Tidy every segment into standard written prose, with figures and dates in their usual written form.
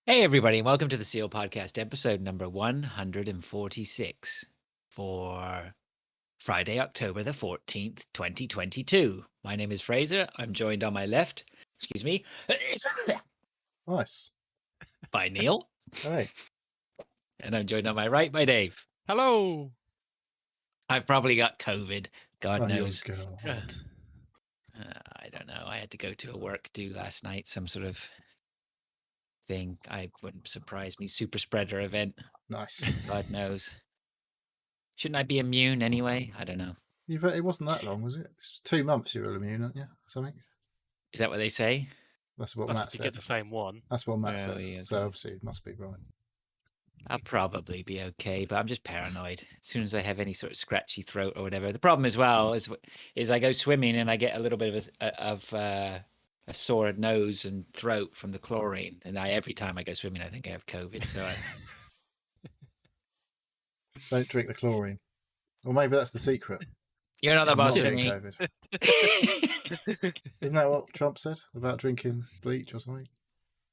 Hey, everybody, and welcome to the Seal Podcast, episode number 146 for Friday, October the 14th, 2022. My name is Fraser. I'm joined on my left, excuse me, Nice. by Neil, Hey. and I'm joined on my right by Dave. Hello. I've probably got COVID. God Oh, your knows. God. I don't know. I had to go to a work do last night, some sort of thing. I wouldn't surprise me. Super spreader event. Nice. God knows. Shouldn't I be immune anyway? I don't know. It wasn't that long, was it? It's 2 months you were immune, aren't you? Something? Is that what they say? That's what That's Matt if you said. get the same one. That's what Matt Oh, said. yeah, So okay. obviously it must be right. I'll probably be okay, but I'm just paranoid. As soon as I have any sort of scratchy throat or whatever. The problem as well is I go swimming and I get a little bit of a sore nose and throat from the chlorine, and every time I go swimming, I think I have COVID. So Don't drink the chlorine. Or maybe that's the secret. you're not the I'm not boss of getting me. COVID. Isn't that what Trump said about drinking bleach or something?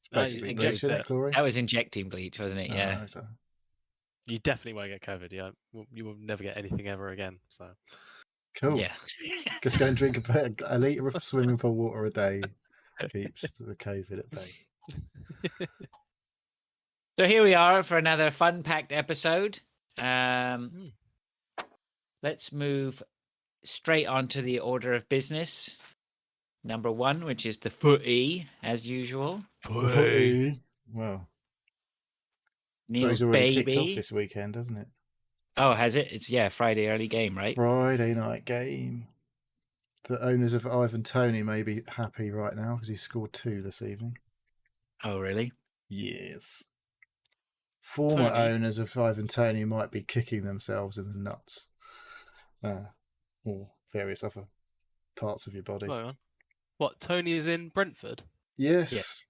It's No, basically you bleach, inject isn't it? it. Chlorine? That was injecting bleach, wasn't it? Oh, Yeah. okay. You definitely won't get COVID. Yeah, you will never get anything ever again. So Cool. Yeah. Just go and drink a litre of swimming pool water a day. Keeps the COVID at bay. So here we are for another fun-packed episode. Let's move straight on to the order of business. Number one, which is the footy, as usual. Footy. Well, Neil's footy's already kicked off baby. this weekend, hasn't it? Oh, has it? It's Friday early game, right? Friday night game. The owners of Ivan Toney may be happy right now because he scored 2 this evening. Oh, really? Yes. Former Toney? owners of Ivan Toney might be kicking themselves in the nuts. Or various other parts of your body. hang on. What? Tony is in Brentford. Yes.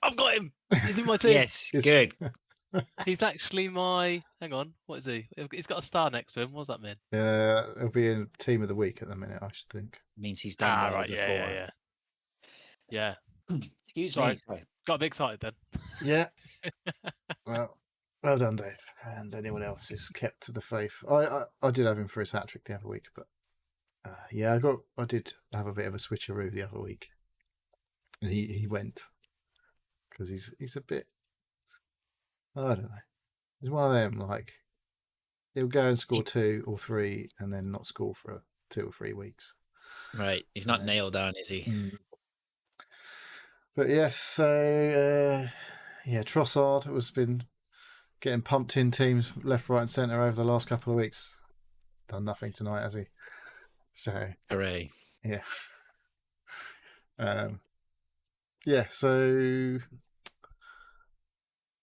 I've got him. He's in my team. Yes, Is- good. He's actually my. Hang on. What is he? He's got a star next to him. What does that mean? It'll be in team of the week at the minute, I should think. Means he's done well right. before. Yeah. Excuse Sorry. me. Sorry. Got a bit excited then. Yeah. Well done, Dave. And anyone else who's kept to the faith. I did have him for his hat trick the other week, but I did have a bit of a switcheroo the other week. And he went because he's a bit. I don't know. He's one of them like he'll go and score 2 or 3 and then not score for 2 or 3 weeks. Right. He's So- not nailed on, is he? But yes, so Trossard has been getting pumped in teams left, right, and centre over the last couple of weeks. Done nothing tonight, has he? So Hooray. yeah, So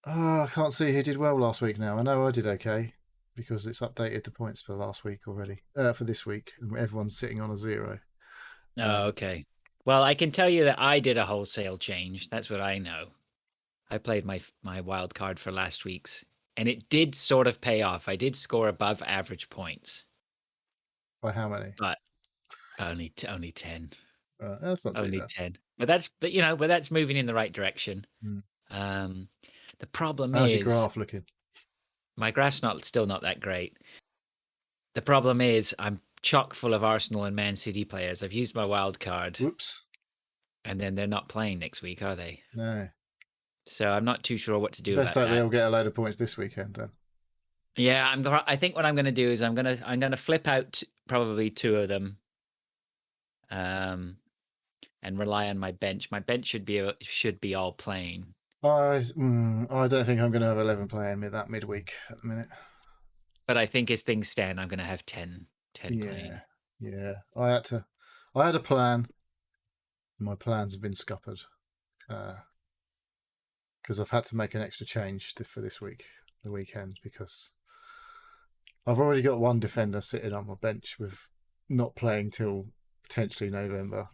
I can't see who did well last week. Now I know I did okay because it's updated the points for last week already. For this week, and everyone's sitting on a 0. Oh, okay. Well, I can tell you that I did a wholesale change. That's what I know. I played my wild card for last week's, and it did sort of pay off. I did score above average points. By how many? But only 10. That's not too Only bad. 10. But that's moving in the right direction. Mm. The problem How's is your graph looking? my graph's still not that great. The problem is I'm chock full of Arsenal and Man City players. I've used my wild card. Whoops. And then they're not playing next week, are they? No. So I'm not too sure what to do Best about hope that. they'll get a load of points this weekend then. Yeah, I think what I'm going to do is I'm going to flip out probably 2 of them, and rely on my bench. My bench should be all playing. I don't think I'm going to have 11 playing that midweek at the minute. But I think as things stand, I'm going to have 10 playing. Yeah. I had a plan. My plans have been scuppered because I've had to make an extra change for this week, the weekend, because I've already got one defender sitting on my bench with not playing till potentially November,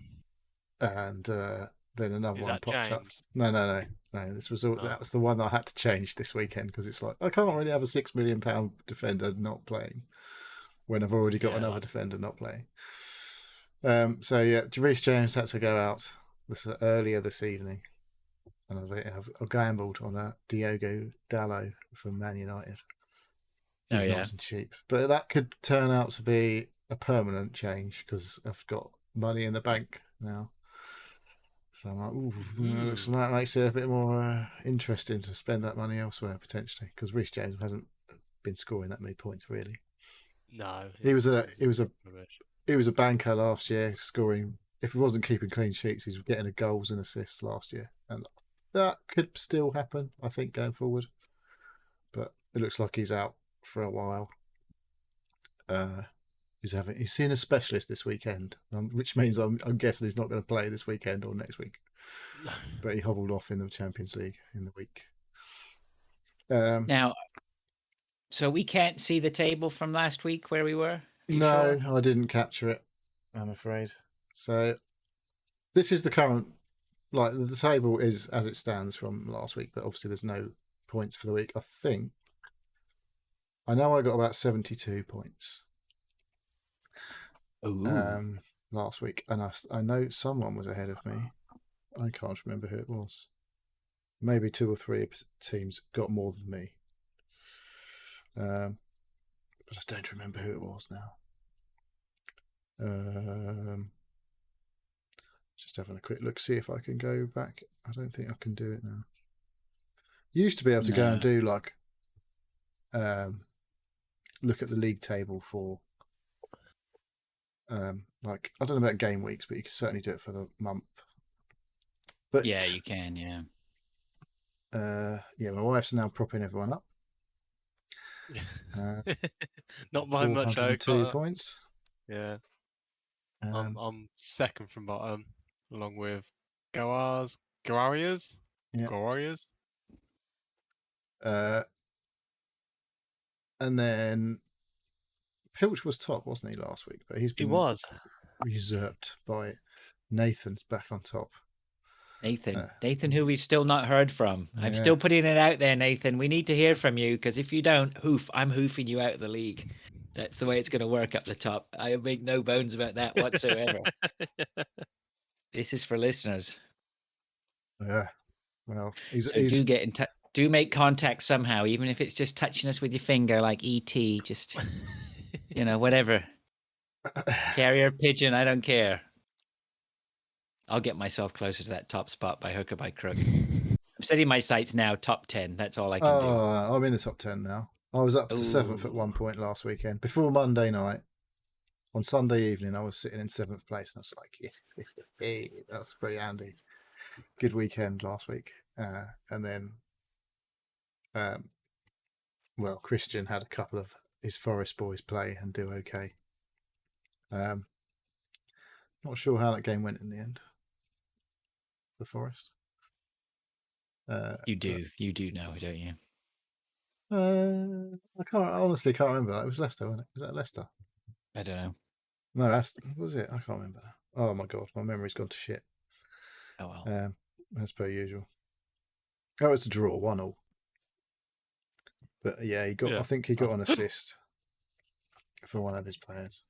and then another Is one that pops up. James? No. This was that was the one that I had to change this weekend because it's like I can't really have a £6 million defender not playing when I've already got another defender not playing. So Reece James had to go out earlier this evening. and I've gambled on a Diogo Dalot from Man United. Oh, He's yeah. nice and cheap, but that could turn out to be a permanent change because I've got money in the bank now. So I'm like, ooh, so that makes it a bit more interesting to spend that money elsewhere potentially because Reece James hasn't been scoring that many points really. No, He was a rubbish. he was a banker last year, scoring. If he wasn't keeping clean sheets, he was getting a goals and assists last year, and that could still happen, I think, going forward. But it looks like he's out for a while. He's seeing a specialist this weekend, which means I'm guessing he's not going to play this weekend or next week. But he hobbled off in the Champions League in the week. Now, so we can't see the table from last week where we were? Are you No, sure? I didn't capture it, I'm afraid. So this is the current, like the table is as it stands from last week, but obviously there's no points for the week. I know I got about 72 points Ooh. last week, and I know someone was ahead of me. I can't remember who it was. Maybe 2 or 3 teams got more than me. But I don't remember who it was now. Just having a quick look, see if I can go back. I don't think I can do it now. You used to be able to go and do like, look at the league table for, like, I don't know about game weeks, but you can certainly do it for the month. But Yeah, you can, yeah. yeah, my wife's now propping everyone up. Not by much. 402 points. Yeah. I'm second from bottom, along with Warriors. Yeah. Warriors. And then Pilch was top, wasn't he, last week? But he's He been was. usurped by Nathan's back on top. Nathan, who we've still not heard from. I'm Yeah. still putting it out there, Nathan. We need to hear from you because if you don't, I'm hoofing you out of the league. That's the way it's going to work up the top. I make no bones about that whatsoever. This is for listeners. Yeah. Well, So do get in touch. Do make contact somehow, even if it's just touching us with your finger, like ET. Just whatever. Carrier pigeon. I don't care. I'll get myself closer to that top spot by hook or by crook. I'm setting my sights now top 10. That's all I can do. I'm in the top 10 now. I was up to 7th at one point last weekend. Before Monday night, on Sunday evening, I was sitting in 7th place, and I was like, yeah, that was pretty handy. Good weekend last week. And then, well, Christian had a couple of his Forest boys play and do okay. Not sure how that game went in the end. The Forest. You do know, don't you? I honestly can't remember. It was Leicester, wasn't it? Was that Leicester? I don't know. No, what was it? I can't remember. Oh my god, my memory's gone to shit. Oh well. As per usual. Oh, it's a draw, 1-1. But yeah, I think he got an assist for one of his players.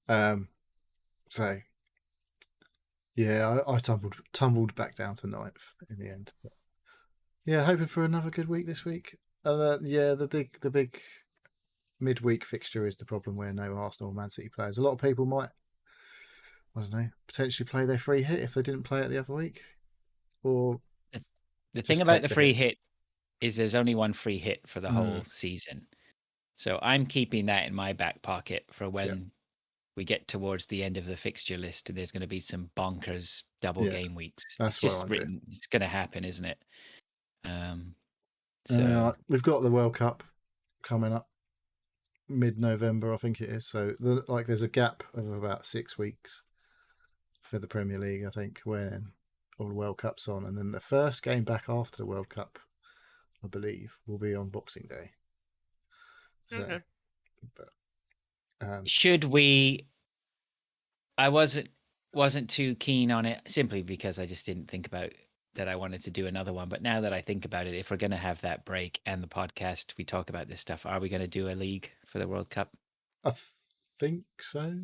So yeah, I tumbled back down to 9th in the end. But yeah, hoping for another good week this week. Yeah, the big midweek fixture is the problem where no Arsenal or Man City players. A lot of people might, I don't know, potentially play their free hit if they didn't play it the other week. Or the thing about the free hit is there's only one free hit for the whole season. So I'm keeping that in my back pocket for when we get towards the end of the fixture list and there's going to be some bonkers double game weeks. That's it's just written. It's going to happen, isn't it? So we've got the World Cup coming up mid-November, I think it is. So there's a gap of about 6 weeks for the Premier League, I think, when all the World Cup's on, and then the first game back after the World Cup, I believe, will be on Boxing Day. So, should we? I wasn't too keen on it simply because I just didn't think about that I wanted to do another one. But now that I think about it, if we're going to have that break and the podcast, we talk about this stuff, are we going to do a league for the World Cup? I think so.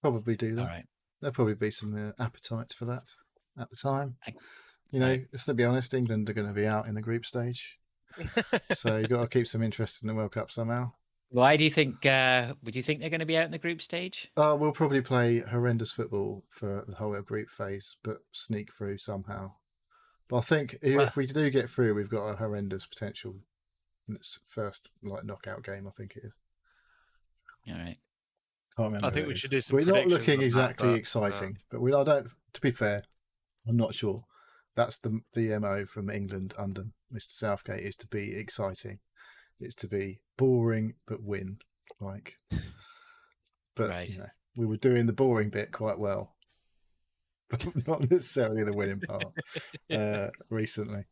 Probably do that. All right. There'll probably be some appetite for that. at the time. I- You know, right. just to be honest, England are going to be out in the group stage, so you've got to keep some interest in the World Cup somehow. Why do you think? Would you think they're going to be out in the group stage? We'll probably play horrendous football for the whole group phase, but sneak through somehow. But I think Well- if we do get through, we've got a horrendous potential in this first knockout game. I think it is. All right. Can't remember. I who think it we is. should do some We're not predictions looking on that, exactly but, exciting, but we. I don't. To be fair, I'm not sure. That's the MO from England under Mr. Southgate is to be exciting. It's to be boring but win. But Right. you know, we were doing the boring bit quite well, but not necessarily the winning part recently.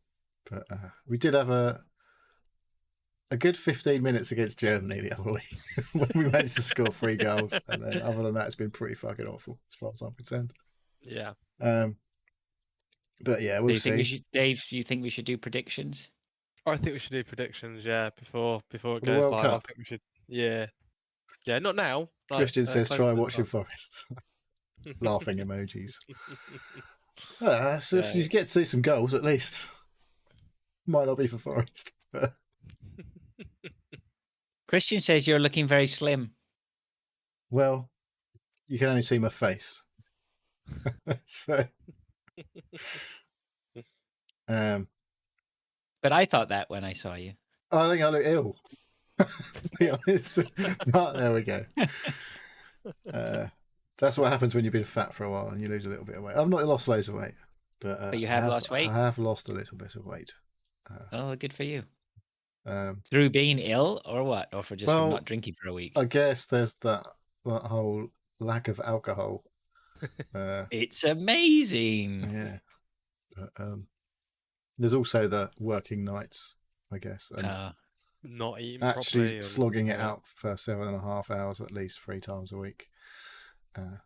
But we did have a good 15 minutes against Germany the other week when we managed to score 3 goals, and then other than that, it's been pretty fucking awful as far as I'm concerned. yeah. But yeah, Do we'll you think we see. should, Dave? Do you think we should do predictions? I think we should do predictions. Yeah, before it For the goes World live. I Cup, think we should. Yeah. Yeah, not now. Christian says close try to the watching time. Forest. Laughing emojis. So Yeah. you get to see some goals at least. Might not be for Forest. But Christian says you're looking very slim. well, you can only see my face. So, But I thought that when I saw you. I think I look ill, to be honest. But there we go. That's what happens when you've been fat for a while and you lose a little bit of weight. I've not lost loads of weight, but you have lost weight? I have lost a little bit of weight. Oh, good for you. Um, Through being ill, or what? Or for just from Well, not drinking for a week? I guess there's that whole lack of alcohol. It's amazing. Yeah. But, there's also the working nights, I guess, and Not eating actually properly. slogging it out for 7.5 hours at least 3 times a week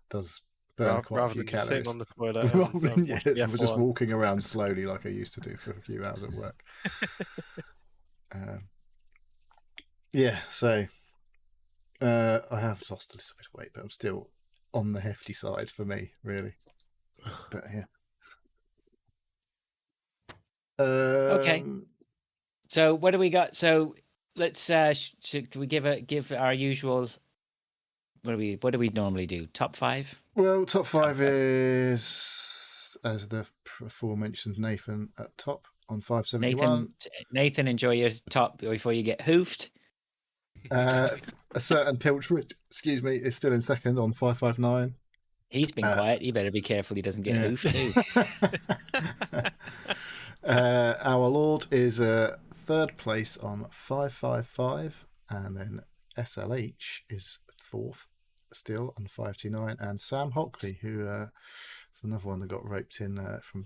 does burn quite a rather few than just sitting calories. on the toilet. Rather than watching the just F1. walking around slowly like I used to do for a few hours at work. Yeah, so I have lost a little bit of weight, but I'm still on the hefty side for me, really. But yeah. Okay. So what do we got? So let's should we give our usual? What do we normally do? Top 5? Well, top 5 is as the aforementioned Nathan at top on 571. Nathan, enjoy your top before you get hoofed. A certain Pilchridge, excuse me, is still in second on 559. He's been quiet. You better be careful he doesn't get hoofed too. Our Lord is third place on 555, and then SLH is fourth still on 529, and Sam Hockley, who is another one that got roped in from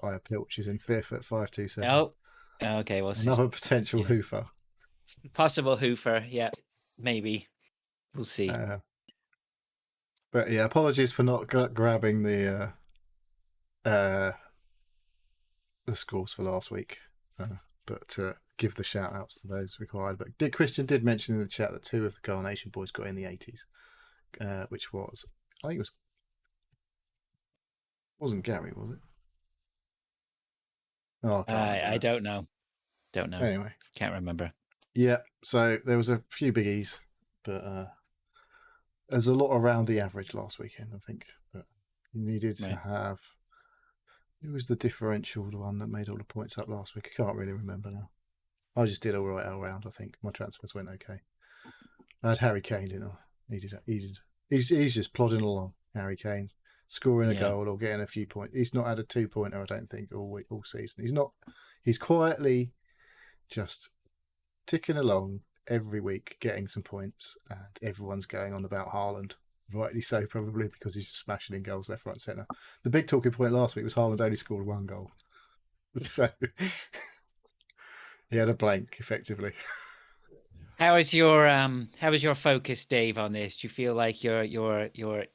Aya Pilch, is in fifth at 527. Oh, okay. Well, another potential hoofer. Possible hoofer, yeah, maybe. We'll see. But yeah, apologies for not grabbing the scores for last week, but give the shout outs to those required. But Christian did mention in the chat that 2 of the Carnation boys got in the 80s, which was, I think wasn't Gary, was it? Oh, I don't know. Don't know. Anyway, can't remember. Yeah, so there was a few biggies, but there's a lot around the average last weekend, I think. But you needed to have. Who was the differential, the one that made all the points up last week? I can't really remember now. I just did all right all round, I think. My transfers went okay. I had Harry Kane, didn't I? He's just plodding along, Harry Kane. Scoring a goal or getting a few points. He's not had a 2-pointer, I don't think, all season. He's quietly just ticking along every week, getting some points, and everyone's going on about Haaland. Rightly so, probably, because he's just smashing in goals left, right, centre. The big talking point last week was Haaland only scored 1 goal. So he had a blank, effectively. How is your focus, Dave, on this? Do you feel like you're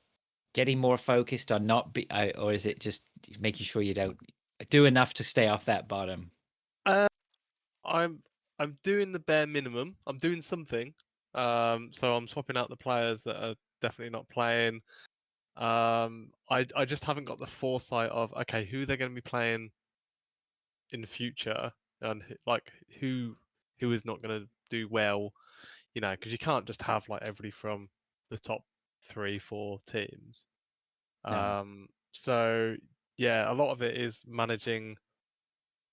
getting more focused on not be, or is it just making sure you don't do enough to stay off that bottom? I'm doing the bare minimum. I'm doing something. So I'm swapping out the players that are definitely not playing. I just haven't got the foresight of okay, who they're going to be playing in the future, and like who is not going to do well, because you can't just have like everybody from the top 3-4 teams. No. So yeah, a lot of it is managing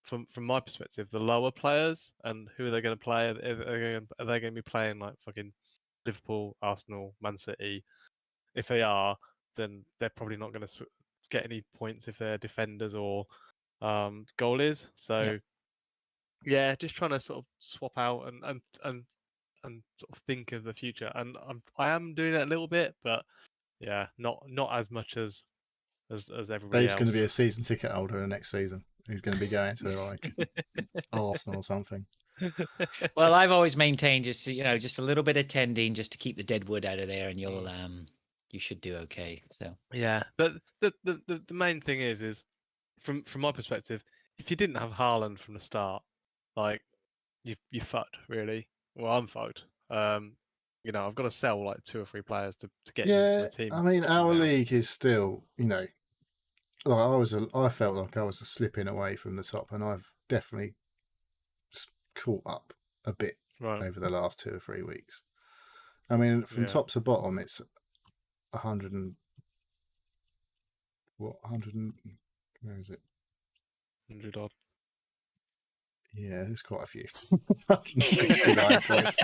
from my perspective the lower players and who are they going to play. Are they going to be playing like fucking Liverpool, Arsenal, Man City? If they are, then they're probably not going to get any points if they're defenders or goalies. So yeah, just trying to sort of swap out and sort of think of the future. And I am doing it a little bit, but yeah, not as much as everybody Dave's else. going to be a season ticket holder in the next season. He's going to be going to like Arsenal or something. Well, I've always maintained just just a little bit of tending just to keep the dead wood out of there, and you should do okay. So Yeah, but the main thing is from my perspective, if you didn't have Haaland from the start, like you fucked really. Well, I'm fucked. I've got to sell like 2 or 3 players to get him into my Yeah, team. I mean, our now. league is still, like I felt like I was slipping away from the top, and I've definitely caught up a bit Right. over the last 2 or 3 weeks. I mean, from Yeah. top to bottom, it's 100 and 100 and where is it? 100 odd. Yeah, there's quite a few. 169 points.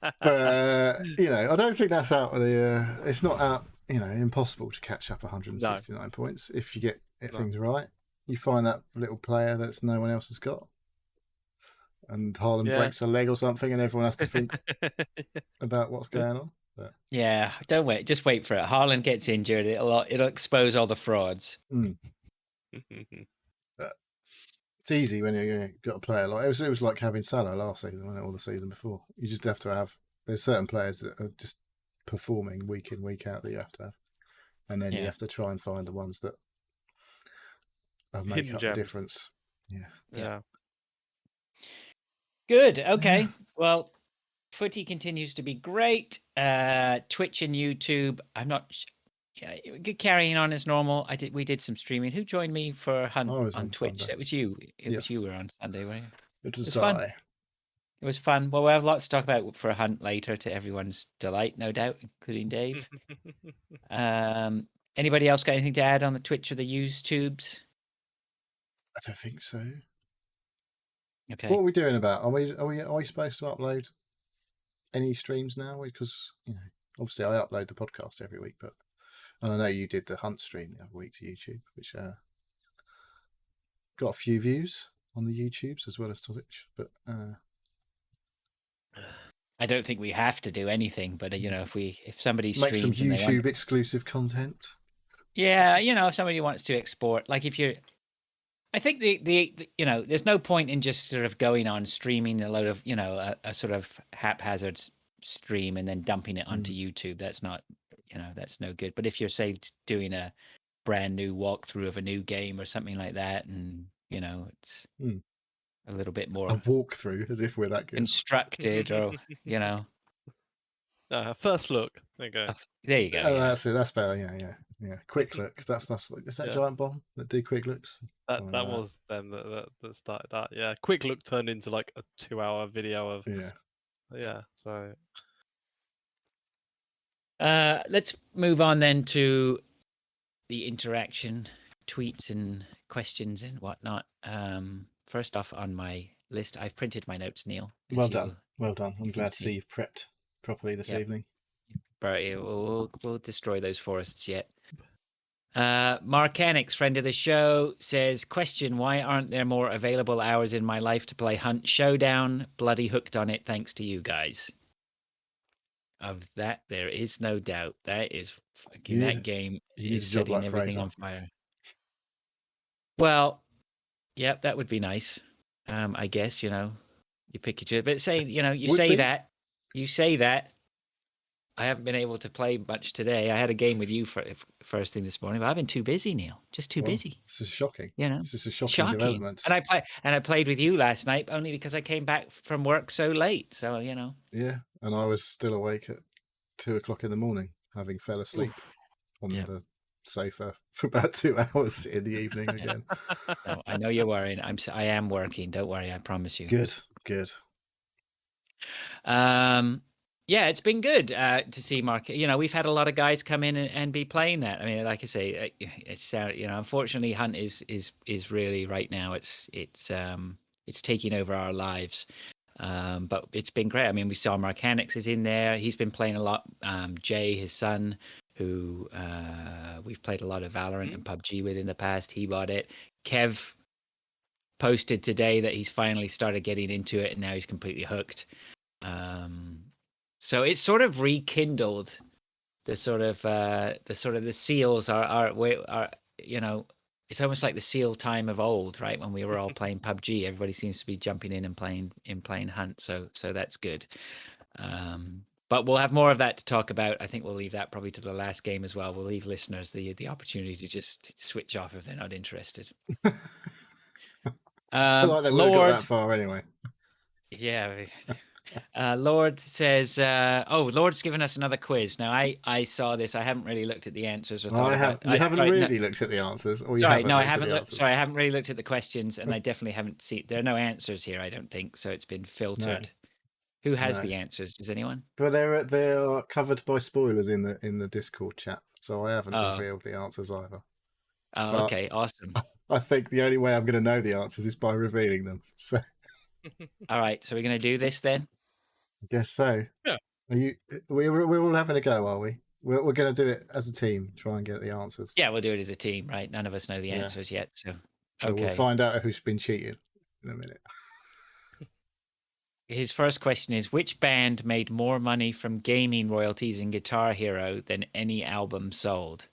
But I don't think that's out of the. It's not out. Impossible to catch up 169 points if you get things right. You find that little player that's no one else has got, and Haaland breaks a leg or something, and everyone has to think about what's going on. But... yeah, don't wait. Just wait for it. Haaland gets injured. It'll expose all the frauds. But it's easy when you got a player like it was like having Salah last season, wasn't it, or the season before. You just have to have. There's certain players that are just performing week in, week out that you have to have, and then you have to try and find the ones that make up the difference. Yeah. Good. Okay. Well, footy continues to be great. Twitch and YouTube. I'm not. Good carrying on as normal. We did some streaming. Who joined me for Hunt on Twitch? Sunday. That was you. It was you were on Sunday, weren't you? It was fun. It was fun. Well, we'll have lots to talk about for a Hunt later, to everyone's delight, no doubt, including Dave. Anybody else got anything to add on the Twitch or the YouTubes? I don't think so. Okay. What are we doing about? Are we supposed to upload any streams now? Because obviously I upload the podcast every week, and I know you did the Hunt stream the other week to YouTube, which got a few views on the YouTubes as well as Twitch. But I don't think we have to do anything, but if somebody make some streams YouTube exclusive content. Yeah, if somebody wants to export, like if you're, I think the there's no point in just sort of going on streaming a load of a sort of haphazard stream and then dumping it onto YouTube. That's not that's no good. But if you're say doing a brand new walkthrough of a new game or something like that, and it's a little bit more a walkthrough, as if we're that good constructed, or first look. There you go. There you go. That's it. That's better. Yeah. Quick looks. That's like, is that Giant Bomb that do quick looks? That was them that started that. Yeah, quick look turned into like a 2-hour video of. Yeah. So. Let's move on then to the interaction, tweets and questions and whatnot. First off on my list, I've printed my notes, Neil. Well done. I'm glad to see you've prepped properly this evening. But we'll destroy those forests yet. Mark Enix, friend of the show, says, question, why aren't there more available hours in my life to play Hunt Showdown? Bloody hooked on it thanks to you guys. Of that, there is no doubt. That is fucking, that game is setting everything on fire. Well, yep, that would be nice. I guess, you pick your, but say, you say that. I haven't been able to play much today. I had a game with you for first thing this morning, but I've been too busy, Neil. Just too busy. This is shocking. This is a shocking development. And I played with you last night only because I came back from work so late. So Yeah, and I was still awake at 2:00 in the morning, having fell asleep on the sofa for about 2 hours in the evening again. No, I know you're worrying. I am working. Don't worry. I promise you. Good. Yeah, it's been good to see Mark. We've had a lot of guys come in and be playing that. I mean, like I say, it's unfortunately, Hunt is really right now. It's taking over our lives. But it's been great. I mean, we saw Marcanix is in there. He's been playing a lot. Jay, his son, who we've played a lot of Valorant and PUBG with in the past, he bought it. Kev posted today that he's finally started getting into it, and now he's completely hooked. So it's sort of rekindled the seals are it's almost like the seal time of old, right? When we were all playing PUBG, everybody seems to be jumping in and playing Hunt. So that's good. But we'll have more of that to talk about. I think we'll leave that probably to the last game as well. We'll leave listeners the opportunity to just switch off if they're not interested. I like they would have got that far anyway. Yeah. Lord says, Lord's given us another quiz. Now, I saw this. I haven't really looked at the answers. You haven't really looked at the answers? Or I haven't looked. Sorry, I haven't really looked at the questions, and I definitely haven't seen. There are no answers here, I don't think. So it's been filtered. No. Who has the answers? Does anyone? But they're covered by spoilers in the Discord chat, so I haven't revealed the answers either. Oh, okay, awesome. I think the only way I'm going to know the answers is by revealing them. So, all right, so we're going to do this then. I guess so. Yeah. We're all having a go, are we? We're going to do it as a team. Try and get the answers. Yeah, we'll do it as a team, right? None of us know the answers yet, so okay. We'll find out who's been cheating in a minute. His first question is, which band made more money from gaming royalties in Guitar Hero than any album sold?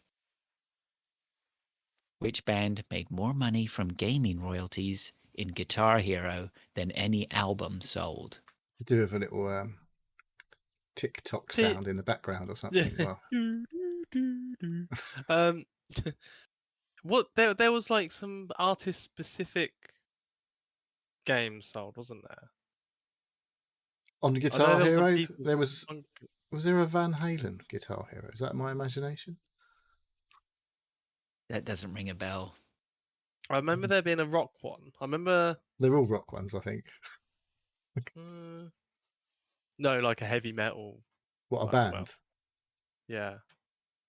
Which band made more money from gaming royalties in Guitar Hero than any album sold? You do have a little TikTok sound in the background or something. Well. What there was like some artist specific games sold, wasn't there? On Guitar Hero, there was there a Van Halen Guitar Hero? Is that my imagination? That doesn't ring a bell. I remember there being a rock one. I remember they're all rock ones, I think. No, like a heavy metal. What, a band? Well, yeah.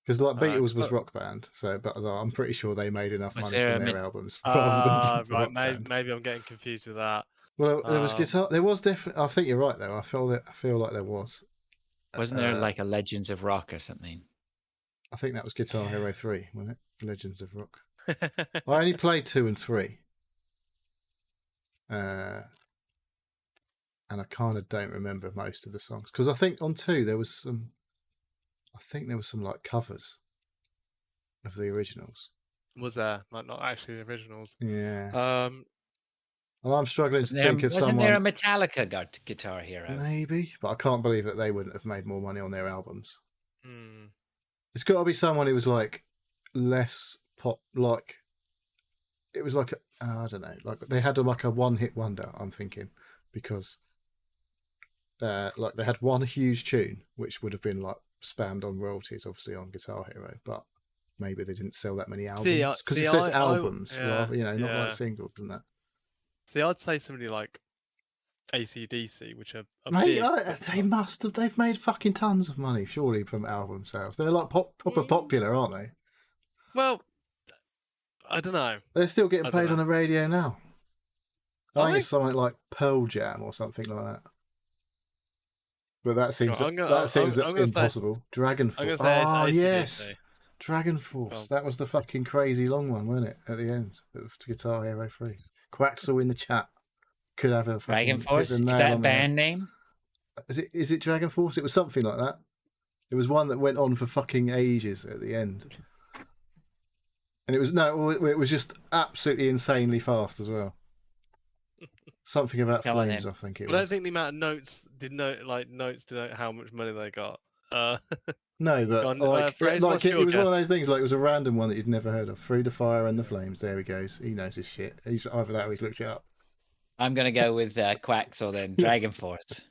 Because like Beatles was rock band, but I'm pretty sure they made enough money from their albums. Right, maybe I'm getting confused with that. Well, there was guitar. There was definitely. I think you're right though. I feel like there was. Wasn't there like a Legends of Rock or something? I think that was Guitar Hero 3, wasn't it? Legends of Rock. I only played 2 and 3. And I kind of don't remember most of the songs because I think on 2 there was some. I think there was some like covers of the originals. Was there? Like not actually the originals. Yeah. Well, I'm struggling to think of someone. Wasn't there a Metallica Guitar Hero? Maybe, but I can't believe that they wouldn't have made more money on their albums. Mm. It's got to be someone who was like less pop, like it was like I don't know, like they had like a one-hit wonder. I'm thinking because like they had one huge tune which would have been like spammed on royalties, obviously on Guitar Hero, but maybe they didn't sell that many albums because it says albums, rather, not like singles and that. See, I'd say somebody like AC/DC, which are mate, they must have. They've made fucking tons of money, surely, from album sales. They're like proper popular, aren't they? Well, I don't know. They're still getting played on the radio now. I think it's something like Pearl Jam or something like that. But that seems impossible. Dragon Force. Oh yes, Dragon Force. That was the fucking crazy long one, wasn't it? At the end of Guitar Hero 3. Quaxel in the chat could have a Dragon Force. Is that a band name? Is it Dragon Force? It was something like that. It was one that went on for fucking ages at the end, and it was just absolutely insanely fast as well. Something about flames, I think it was. I don't think the amount of notes denote how much money they got. No, but it was one of those things. Like it was a random one that you'd never heard of. Through the Fire and the Flames. There he goes. He knows his shit. He's either that or he's looked it up. I'm gonna go with Quaxel then. Dragon Force.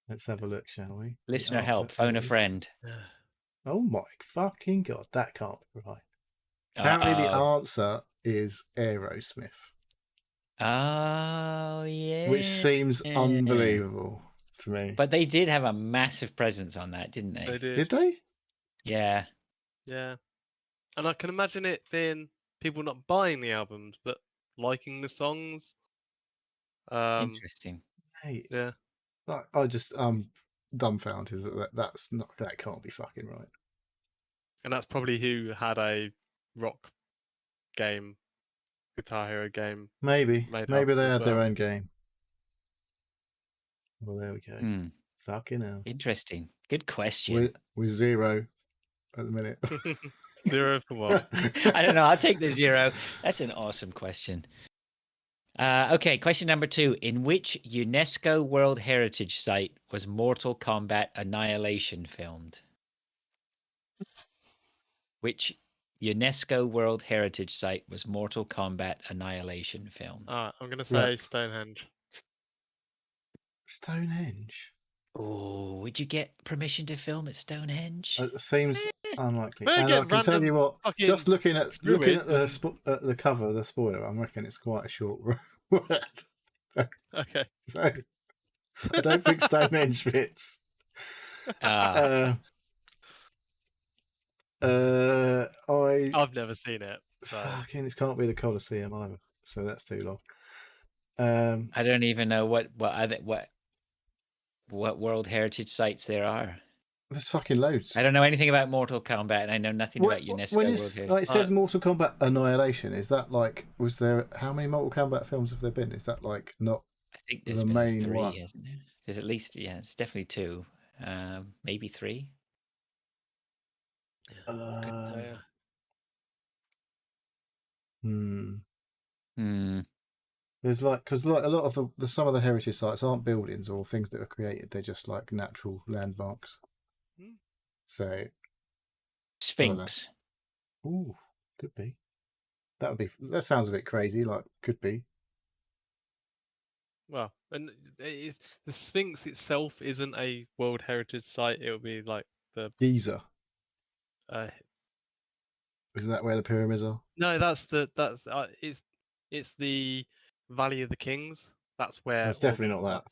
Let's have a look, shall we? Listener help. Phone a friend. Oh my fucking god, that can't be right. Apparently, the answer is Aerosmith, Oh yeah. which seems unbelievable to me. But they did have a massive presence on that, didn't they? They did. Did they? Yeah. Yeah. And I can imagine it being people not buying the albums, but liking the songs. Interesting. Hey, Yeah. like, dumbfounded that can't be fucking right. And that's probably who had a rock game, Guitar Hero game. Maybe Made they up as had their well. own game. Well, there we go. Fucking hell. Interesting. Good question. We're 0 at the minute. 0 for 1. I don't know. I'll take the 0. That's an awesome question. Okay, question number 2. In which UNESCO World Heritage Site was Mortal Kombat Annihilation filmed? Which UNESCO World Heritage Site was Mortal Kombat Annihilation filmed? I'm going to say Right. Stonehenge. Stonehenge. Oh, would you get permission to film at Stonehenge? It seems unlikely. Better And get I can tell you what, fucking just looking at druid the cover of the spoiler, I reckon it's quite a short word. Okay. So I don't think Stonehenge fits. Ah, I've never seen it. So. Fucking, it can't be the Colosseum either. So that's too long. I don't even know what World Heritage sites there are. There's fucking loads. I don't know anything about Mortal Kombat, and I know nothing about UNESCO When World it's, Heritage. like, it says Mortal Kombat Annihilation, is that like, how many Mortal Kombat films have there been? Is that like not I think there's the been main 3, one? hasn't there? There's at least, it's definitely 2, maybe 3. Couldn't tell you. There's like, because like a lot of some of the heritage sites aren't buildings or things that are created; they're just like natural landmarks. So Sphinx. Ooh, could be. That sounds a bit crazy. Like, could be. Well, and the Sphinx itself isn't a World Heritage Site. It would be like the Giza. Uh, Isn't that where the pyramids are? no, it's the Valley of the Kings. That's where. It's definitely not that.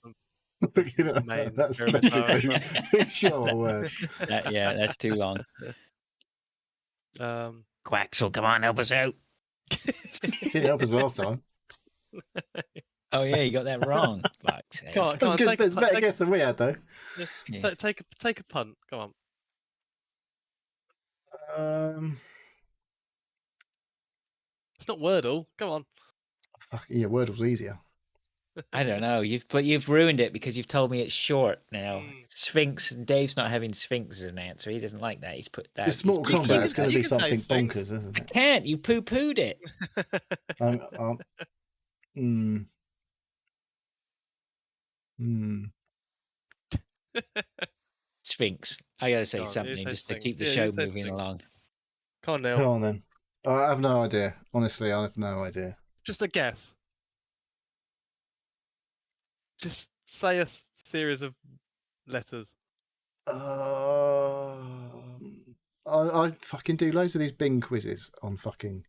The main That's pyramids are. definitely too short a word. Yeah, that's too long. Quaxel, come on, help us out. Didn't help us last time. Oh yeah, you got that wrong. Fuck's sake. Come on, That was good. It's a better guess than we had, though. Yeah. Take a punt. Come on. It's not Wordle. Come on. Fuck yeah, Wordle's easier. I don't know. You've ruined it because you've told me it's short now. Sphinx. Dave's not having Sphinx as an answer. He doesn't like that. He's put that. It's Mortal Kombat. It's going to you be can say something Sphinx. bonkers, isn't I it? can't. You poo-pooed it. Sphinx. I gotta say something just to keep the show moving along. Come on, Neil. Come on then. I have no idea. Honestly, I have no idea. Just a guess. Just say a series of letters. I fucking do loads of these Bing quizzes on fucking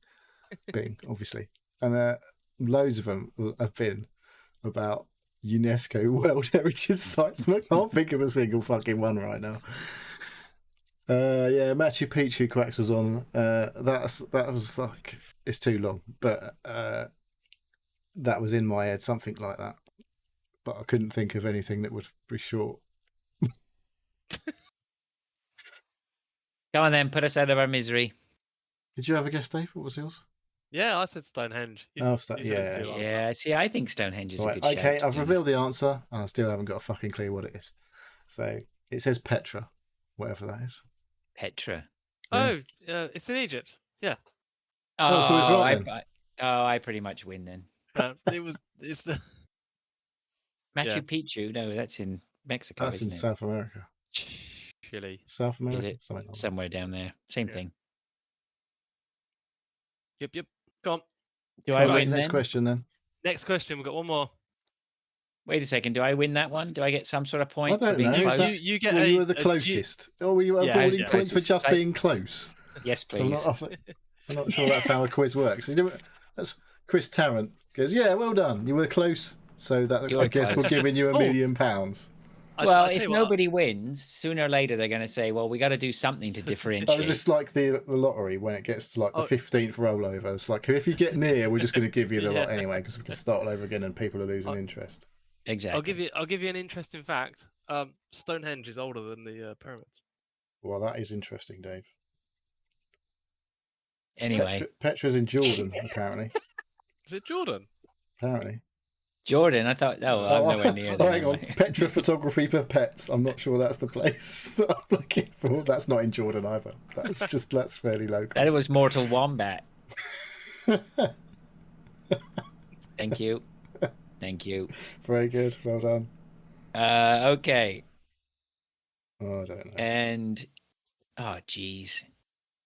Bing, obviously, and loads of them have been about UNESCO World Heritage Sites, and I can't think of a single fucking one right now. Yeah, Machu Picchu Quacks was on. That was like, it's too long, but that was in my head, something like that. But I couldn't think of anything that would be short. Come on then, put us out of our misery. Did you have a guess, Dave? What was yours? Yeah, I said Stonehenge. Yeah. See, I think Stonehenge is a good okay, shout. I've revealed the answer, and I still haven't got a fucking clue what it is. So it says Petra, whatever that is. Petra. Yeah. Oh, it's in Egypt. Yeah. Oh, so it's right then. I pretty much win then. It's the Machu Picchu. No, that's in Mexico. That's in South America. Chile. South America, somewhere down there. Same thing. Yep. Go on. Do I win? Next question then. Next question. We've got one more. Wait a second. Do I win that one? Do I get some sort of I point for don't being know. You, close? you get Well, you were the a closest. Oh, were you Yeah, awarding yeah. points for Closest. just Like- being close? Yes, So I'm please. not sure that's how a quiz works. That's Chris Tarrant goes, yeah, well done. You were close. So that You I were guess we're close. giving you Oh. £1 million. Well, I tell if you what, nobody wins, sooner or later they're going to say, "Well, we got to do something to That differentiate." was just like the lottery when it gets to like the Oh. 15th rollover. It's like, if you get near, we're just going to give you the lot Yeah. anyway because we can start all over again and people are losing I- interest. Exactly. I'll give you an interesting fact. Stonehenge is older than the pyramids. Well, that is interesting, Dave. Anyway, Petra's in Jordan, apparently. Is it Jordan? Apparently. Jordan, I thought, no, I'm nowhere near there. Hang on. Petra Photography for Pets. I'm not sure that's the place that I'm looking for. That's not in Jordan either. That's fairly local. That was Mortal Wombat. Thank you. Thank you. Very good. Well done. Okay. Oh, I don't know. And, oh, geez.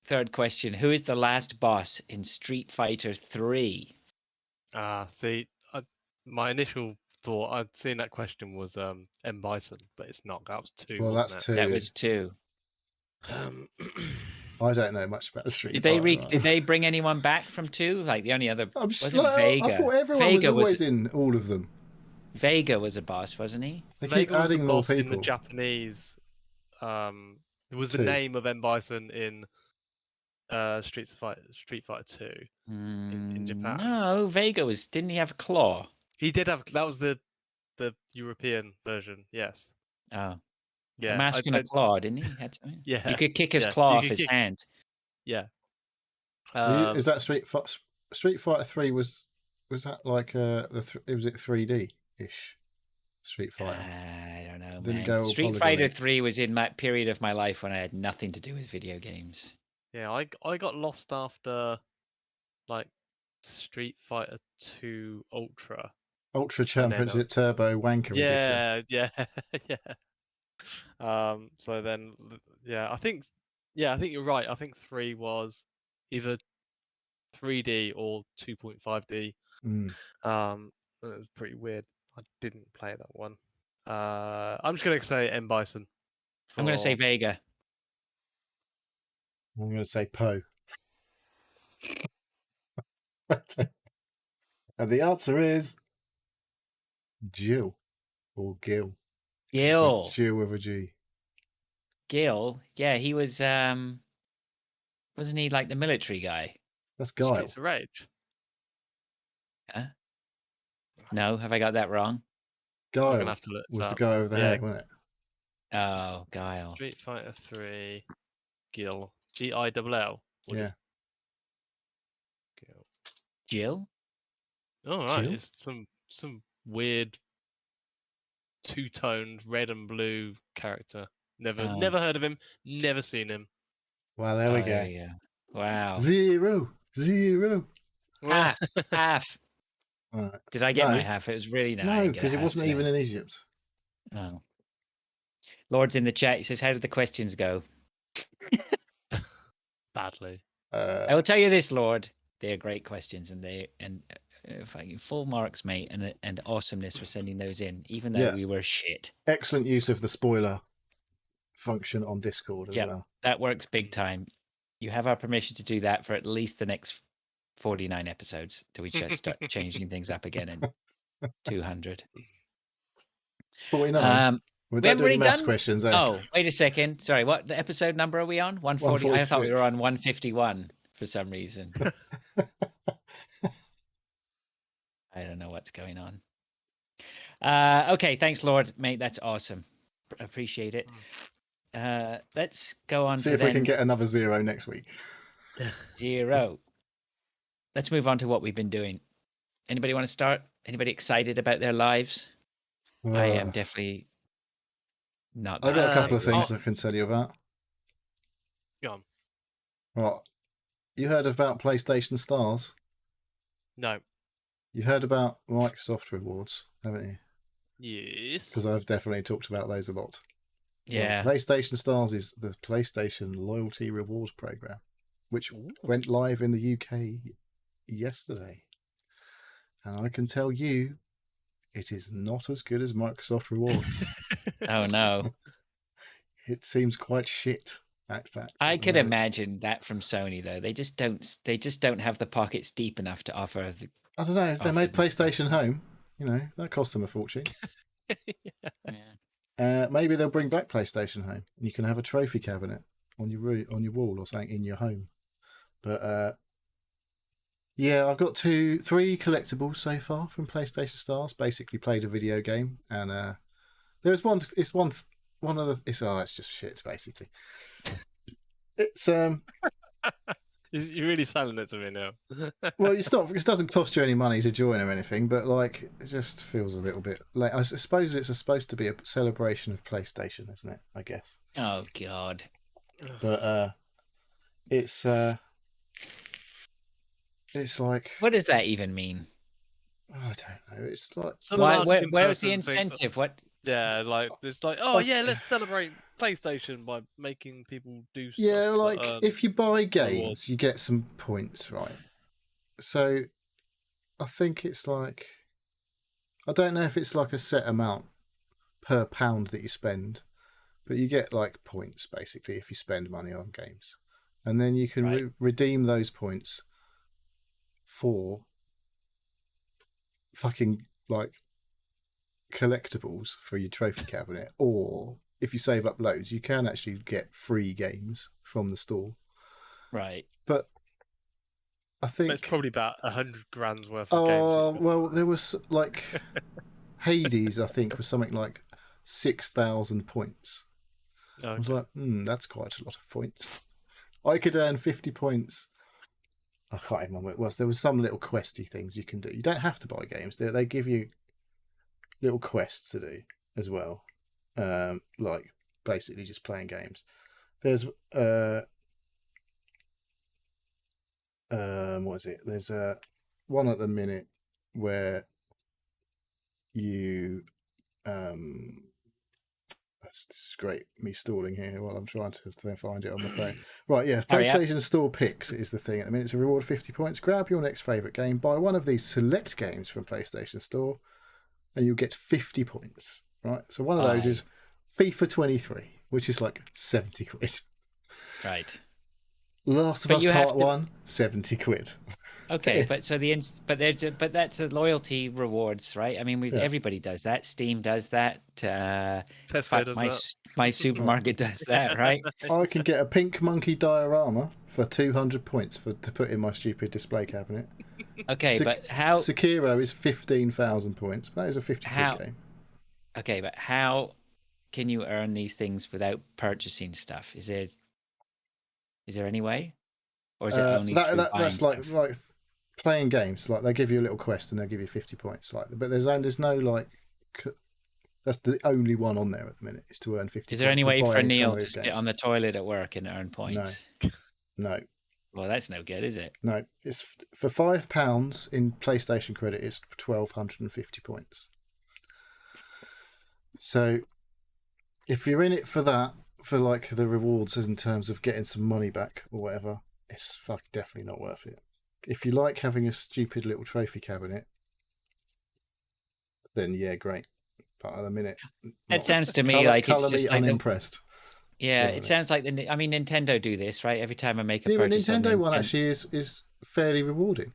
Third question. Who is the last boss in Street Fighter 3? See, my initial thought I'd seen that question was M Bison, but it's not. That was 2. Well, wasn't that's it? 2. That was 2. I don't know much about the Street Did they Fighter. did they bring anyone back from 2? Like the only other I'm wasn't like, Vega. I thought everyone Vega was always in all of them. Vega was a boss, wasn't he? They keep Vega was the adding more boss in the people. Japanese. It was the 2. name of M Bison in Street Fighter 2 in Japan. No, Vega was. Didn't he have a claw? He did have. That was the European version. Yes. Oh, Yeah. a mask and a claw, didn't he? Had something? Yeah. You could kick his Yeah, claw you off could his kick- hand. Yeah. Is that Street Fighter 3 was that like was it 3D ish Street Fighter? I don't know, Didn't man. go all Street Fighter polygony. 3 was in that period of my life when I had nothing to do with video games. Yeah, I got lost after like Street Fighter 2 Ultra. Ultra And then, Championship Turbo Wanker Edition. Yeah. So then, I think you're right. I think 3 was either 3D or 2.5D. Mm. It was pretty weird. I didn't play that one. I'm just gonna say M Bison. I'm going to say Vega. I'm going to say Poe. And the answer is Jill or Gil. Gil. Jill with a G. Gil. Yeah, he was. Wasn't he like the military guy? That's Guile. Streets of Rage. Huh? No, have I got that wrong? I'm gonna Guile have to look this was the up. guy over the Yeah. head, wasn't it? Oh, Guile. Street Fighter 3 Gil. Gill. Yeah. Gil. Jill? Oh right, Jill? it's some weird two-toned red and blue character. Never heard of him, never seen him. Well, there we go. Yeah. Wow. 0. Half. Right. Did I get No. my half? It was really I No, didn't get a because it half, wasn't did I? even in Egypt. Oh. Lord's in the chat. He says, "How did the questions go?" Badly. I will tell you this, Lord. They are great questions, and fucking full marks, mate, and awesomeness for sending those in, even though Yeah. we were shit. Excellent use of the spoiler function on Discord as Yeah. well. That works big time. You have our permission to do that for at least the next 49 episodes till we just start changing things up again in 200. 49. We don't haven't do any really maths done- questions, eh? Oh, wait a second. Sorry, what episode number are we on? 140. I thought we were 146. on 151 for some reason. I don't know what's going on. Okay, thanks, Lord, mate. That's awesome. Appreciate it. Let's go on See to if we then can get another 0 next week. 0. Let's move on to what we've been doing. Anybody want to start? Anybody excited about their lives? I am definitely not. I've got a that couple of excited. things I can tell you about. Go on. What? You heard about PlayStation Stars? No. You heard about Microsoft rewards, haven't you? Yes. Because I've definitely talked about those a lot. Yeah. Well, PlayStation Stars is the PlayStation Loyalty Rewards Program, which went live in the UK yesterday. And I can tell you, it is not as good as Microsoft Rewards. Oh no. It seems quite shit. At I the could moment. imagine that from Sony though. They just don't have the pockets deep enough to offer the I don't know. If they offer made the PlayStation Home, that cost them a fortune. Yeah. Maybe they'll bring back PlayStation Home, and you can have a trophy cabinet on your wall or something in your home. But yeah, I've got 3 collectibles so far from PlayStation Stars. Basically, played a video game, and there's one. It's one of the. It's just shit basically. It's You're really selling it to me now. well, it's not. It doesn't cost you any money to join or anything, but like, it just feels a little bit like. I suppose it's supposed to be a celebration of PlayStation, isn't it? I guess. Oh god. But it's like, What does that even mean? I don't know. It's like Some Where's marketing the person thinks that- incentive? What? Yeah, like it's like, oh yeah, let's celebrate PlayStation by making people do stuff. yeah, to like earn if you buy games, rewards. you get some points, right? So I think it's like, I don't know if it's like a set amount per pound that you spend, but you get like points basically if you spend money on games, and then you can Right. redeem those points for fucking like collectibles for your trophy cabinet, or if you save up loads, you can actually get free games from the store. Right. But I But think it's probably about 100 grand's worth of games. oh well, there was like Hades, I think, was something like 6,000 points. I was like, that's quite a lot of points. I could earn 50 points. I can't remember what it was. There was some little questy things you can do. You don't have to buy games. They give you little quests to do as well. Like basically just playing games. There's what is it? There's one at the minute where you this is great, me stalling here while I'm trying to find it on my phone. Right, yeah, Hurry up. PlayStation Store Picks is the thing at the minute. It's a reward of 50 points. Grab your next favourite game, buy one of these select games from PlayStation Store, and you'll get 50 points. Right, so one of those is FIFA 23, which is like 70 quid. Right. Last of But Us you have Part to- 1, 70 quid. Okay, but so but that's a loyalty rewards, right? I mean, Yeah. everybody does that. Steam does that. Tesco does that. My supermarket does that, right? I can get a pink monkey diorama for 200 points to put in my stupid display cabinet. Okay, but how? Sekiro is 15,000 points. That is a 50 quid How? game. Okay, but how can you earn these things without purchasing stuff? Is there any way, or is it only through buying that's stuff? like playing games. Like they give you a little quest and they'll give you 50 points. Like, but there's no like. That's the only one on there at the minute is to earn 50. Is there any points way for buying some Neil of to these sit games. on the toilet at work and earn points? No. Well, that's no good, is it? No, it's for £5 in PlayStation credit. It's 1,250 points. So, if you're in it for that, for like the rewards in terms of getting some money back or whatever, it's definitely not worth it. If you like having a stupid little trophy cabinet, then yeah, great. But at the minute, It sounds to me like it's just like unimpressed. Yeah, it sounds like Nintendo do this, right? Every time I make a Yeah, but purchase, on Nintendo one actually is fairly rewarding.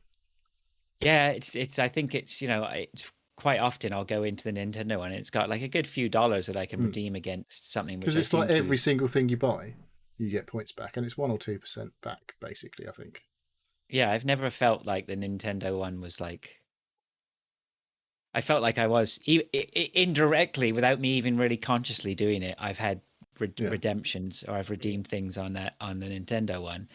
Yeah, it's. I think it's it's quite often I'll go into the Nintendo one and it's got like a good few dollars that I can redeem against something. Because it's like every single thing you buy, you get points back, and it's 1 or 2% back, basically. I think. Yeah, I've never felt like the Nintendo one was like. I felt like I was indirectly, without me even really consciously doing it. I've had redemptions, or I've redeemed things on the Nintendo one.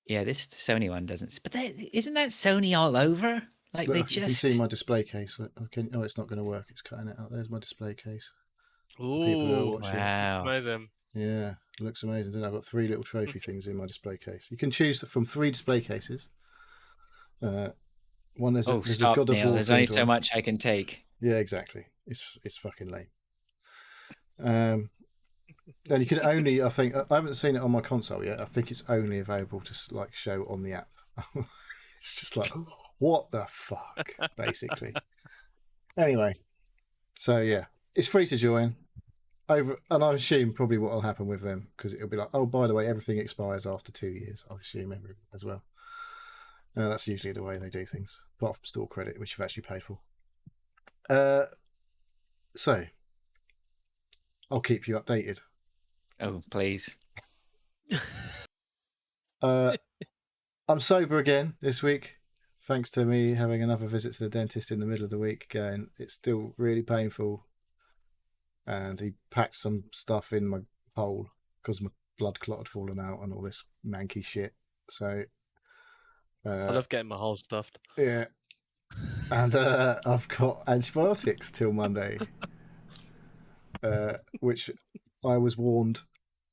Yeah, this Sony one doesn't. But isn't that Sony all over? Like, Look, they you can just. see my display case. Oh, it's not going to work. It's cutting it out. There's my display case. Ooh, People who are watching. Wow. Amazing. Yeah, it looks amazing. Then I've got 3 little trophy things in my display case. You can choose from 3 display cases. One there's a God of Neil. War. There's only so much I can take. Yeah, exactly. It's fucking lame. And you can only, I think, I haven't seen it on my console yet. I think it's only available to like show on the app. It's just like, what the fuck, basically. Anyway, so yeah, it's free to join. And I assume probably what will happen with them, because it'll be like, oh, by the way, everything expires after 2 years. I assume everything as well. That's usually the way they do things, apart from store credit, which you've actually paid for. So I'll keep you updated. Oh, please. I'm sober again this week, thanks to me having another visit to the dentist in the middle of the week. Again, it's still really painful. And he packed some stuff in my hole because my blood clot had fallen out and all this manky shit. So I love getting my hole stuffed. yeah, and I've got antibiotics till Monday, which I was warned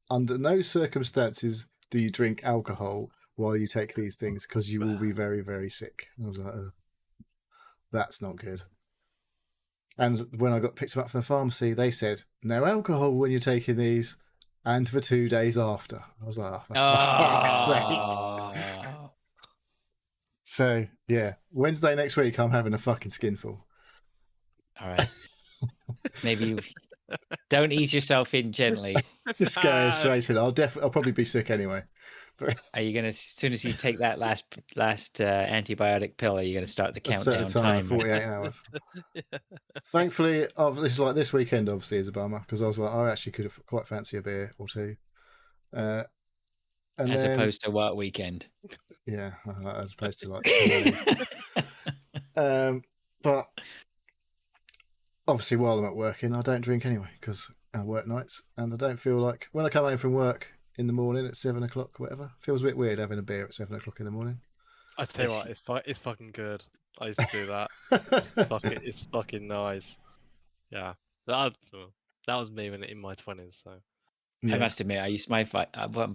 under no circumstances do you drink alcohol while you take these things because you will be very, very sick. I was like, that's not good. And when I got picked them up from the pharmacy, they said, no alcohol when you're taking these and for 2 days after. I was like, oh, for fuck's sake. Oh. So, yeah, Wednesday next week, I'm having a fucking skinful. All right. Maybe you don't ease yourself in gently. Just going straight in. I'll probably be sick anyway. Are you gonna, as soon as you take that last antibiotic pill, are you gonna start the countdown time, timer? 48 hours. Thankfully, this is like this weekend. Obviously, is a bummer because I was like, I actually could have quite fancy a beer or two. And as then, opposed to what weekend? Yeah, as opposed to like. But obviously, while I'm at working, I don't drink anyway because I work nights, and I don't feel like when I come home from work in the morning at 7 o'clock, whatever, feels a bit weird having a beer at 7 o'clock in the morning. I tell you what, it's fucking good. I used to do that. It's fucking nice. Yeah, that was me in my 20s. So I must admit, I used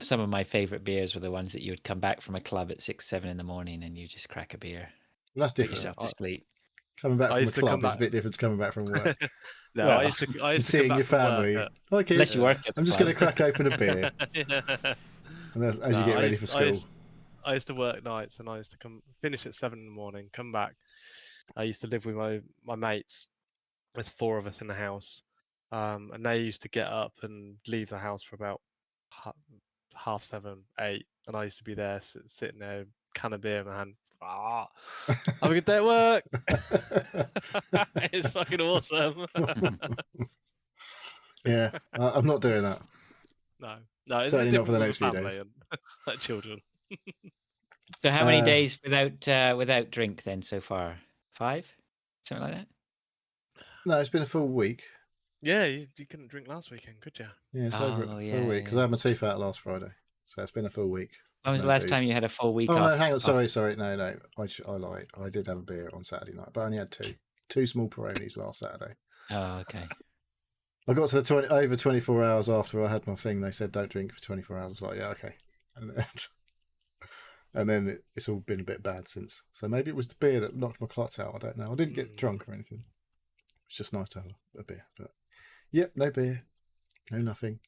some of my favorite beers were the ones that you would come back from a club at 6, 7 in the morning, and you just crack a beer. That's Put different. yourself to sleep. Coming back from a club is a bit different to coming back from work. No, Well, I used to seeing your family. Hi kids, Unless you work at the I'm just club. going to crack open a beer. And as you get ready for school. I used to work nights, and I used to finish at 7 in the morning, come back. I used to live with my mates. There's 4 of us in the house, and they used to get up and leave the house for about 7:30, 8, and I used to be there sitting there, can of beer in my hand. Have a good day at work. It's fucking awesome. Yeah, I'm not doing that. No, it's Certainly not for the with next few family days. and like children. So how many days without drink then so far? 5? Something like that? No, it's been a full week. Yeah, you couldn't drink last weekend, could you? Yeah, it's over for a week because I had my teeth out last Friday, so it's been a full week. When was the last time you had a full week off? Oh no, hang on, sorry, no, I lied. I did have a beer on Saturday night, but I only had two small Peronis last Saturday. Oh, okay. I got to the over 24 hours after I had my thing. They said don't drink for 24 hours. I was like, yeah, okay. And then it's all been a bit bad since. So maybe it was the beer that knocked my clots out. I don't know. I didn't get drunk or anything. It's just nice to have a beer. But yep, no beer, no nothing.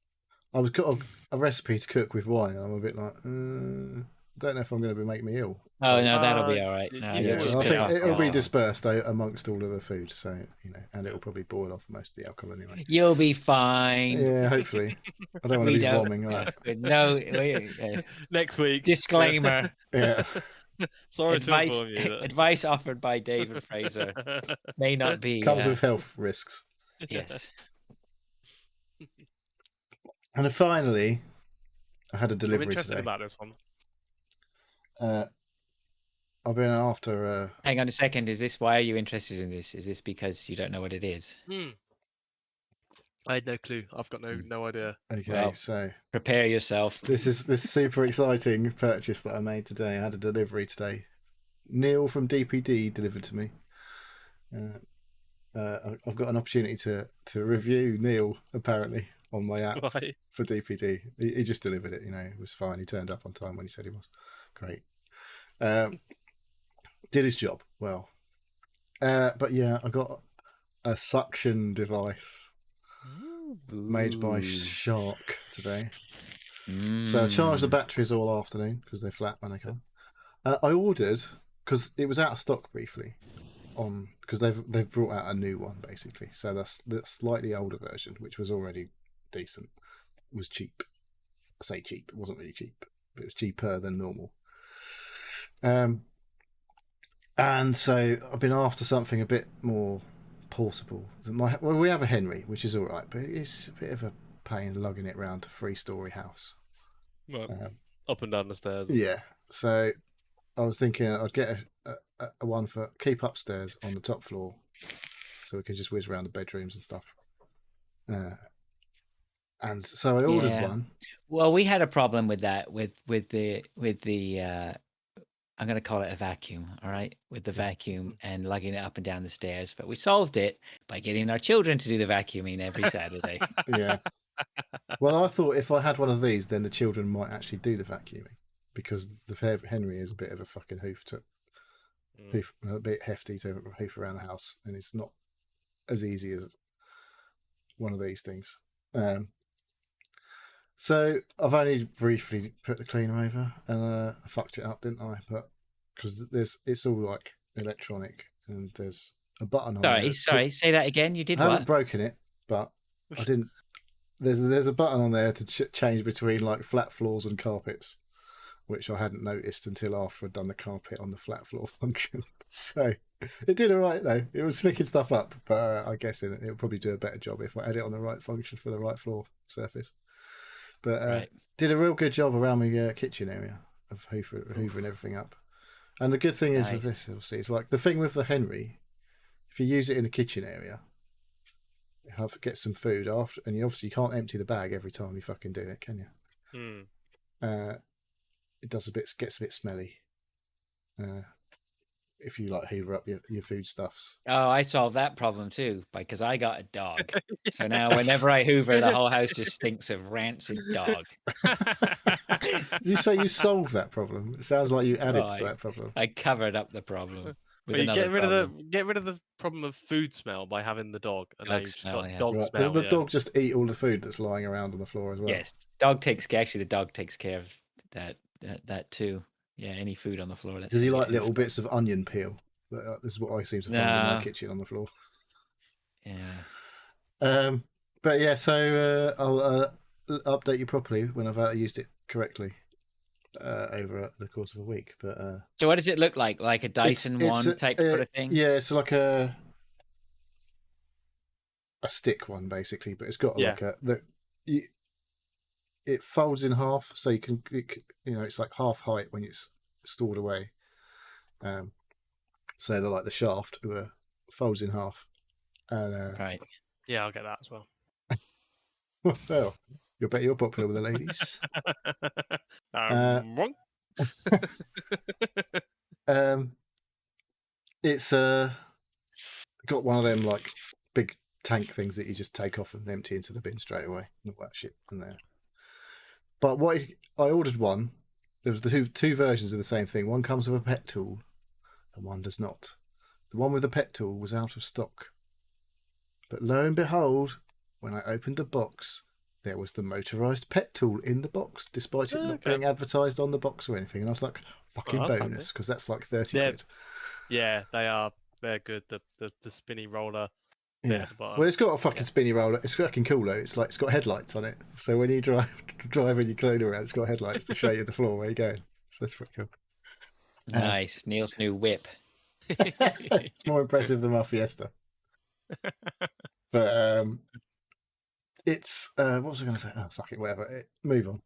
I was got a recipe to cook with wine, and I'm a bit like, I don't know if I'm going to be making me ill. Oh no, that'll be all right. No, Yeah, I think it'll be dispersed amongst all of the food, so and it'll probably boil off most of the alcohol anyway. You'll be fine. Yeah, hopefully. I don't want to be vomiting like that. No, next week. Disclaimer. Yeah. Sorry to inform you. Advice offered by David Fraser may not be. Comes with health risks. Yes. And then finally, I had a delivery I'm interested today. about this one. I've been after. Hang on a second. Why are you interested in this? Is this because you don't know what it is? I had no clue. I've got no idea. Okay, well, so prepare yourself. This super exciting purchase that I made today. I had a delivery today. Neil from DPD delivered to me. I've got an opportunity to review Neil apparently on my app for DPD. He just delivered it. It was fine. He turned up on time when he said he was. Great. Did his job well. But yeah, I got a suction device made by Shark today. So I charged the batteries all afternoon because they're flat when they come. I ordered, because it was out of stock briefly, on because they've brought out a new one basically. So that's the slightly older version, which was already decent. It was cheap. I say cheap. It wasn't really cheap, but it was cheaper than normal. And so I've been after something a bit more portable. Well, we have a Henry, which is all right, but it's a bit of a pain lugging it around a 3-story house. Well, up and down the stairs. Yeah. So I was thinking I'd get a one for keep upstairs on the top floor, so we could just whiz around the bedrooms and stuff. And so I ordered one. Well, we had a problem with that with the I'm going to call it a vacuum, all right, with the vacuum and lugging it up and down the stairs. But we solved it by getting our children to do the vacuuming every Saturday. Yeah. Well, I thought if I had one of these, then the children might actually do the vacuuming, because the Henry is a bit of a fucking hoof, a bit hefty to hoof around the house, and it's not as easy as one of these things. So I've only briefly put the cleaner over, and I fucked it up, didn't I? But because it's all like electronic, and there's a button on it. Sorry, say that again. You did I what? haven't broken it, but I didn't. There's a button on there to change between like flat floors and carpets, which I hadn't noticed until after I'd done the carpet on the flat floor function. So it did all right though. It was picking stuff up, but I guess it'll probably do a better job if I had it on the right function for the right floor surface. But did a real good job around my kitchen area of hoovering everything up. And the good thing is with this, obviously, it's like the thing with the Henry. If you use it in the kitchen area, you have to get some food after, and you obviously can't empty the bag every time you fucking do it, can you? It gets a bit smelly. If you like hoover up your foodstuffs. Oh, I solved that problem too, because I got a dog. So now whenever I hoover, the whole house just stinks of rancid dog. Did you say you solved that problem? It sounds like you added to that problem. I covered up the problem with you another problem. Get rid of the problem of food smell by having the dog, and now you've just got dog smell. Does the dog just eat all the food that's lying around on the floor as well? Yes, actually the dog takes care of that too. Yeah, any food on the floor. Does he like little bits of onion peel? This is what I seem to find in my kitchen on the floor. Yeah. But yeah, so I'll update you properly when I've used it correctly over the course of a week. But so what does it look like? Like a Dyson type sort of thing? Yeah, it's like a stick one basically, but it's got like it folds in half, so it's like half height when it's stored away. So they're like the shaft folds in half. And, right. Yeah, I'll get that as well. Well, you'll bet you're popular with the ladies. It's got one of them like big tank things that you just take off and empty into the bin straight away, and all that shit in there. But I ordered one. There was the two versions of the same thing. One comes with a pet tool, and one does not. The one with the pet tool was out of stock. But lo and behold, when I opened the box, there was the motorised pet tool in the box, despite it not being advertised on the box or anything. And I was like, fucking bonus, because that's like 30 quid. Yeah, they are. They're good. The spinny roller. Yeah. Well, it's got a fucking spinny roller. It's fucking cool though. It's got headlights on it. So when you driving your clone around, it's got headlights to show you the floor where you're going. So that's pretty cool. Nice. Neil's new whip. It's more impressive than my Fiesta. But it's what was I going to say? Oh, fuck it, whatever. Move on.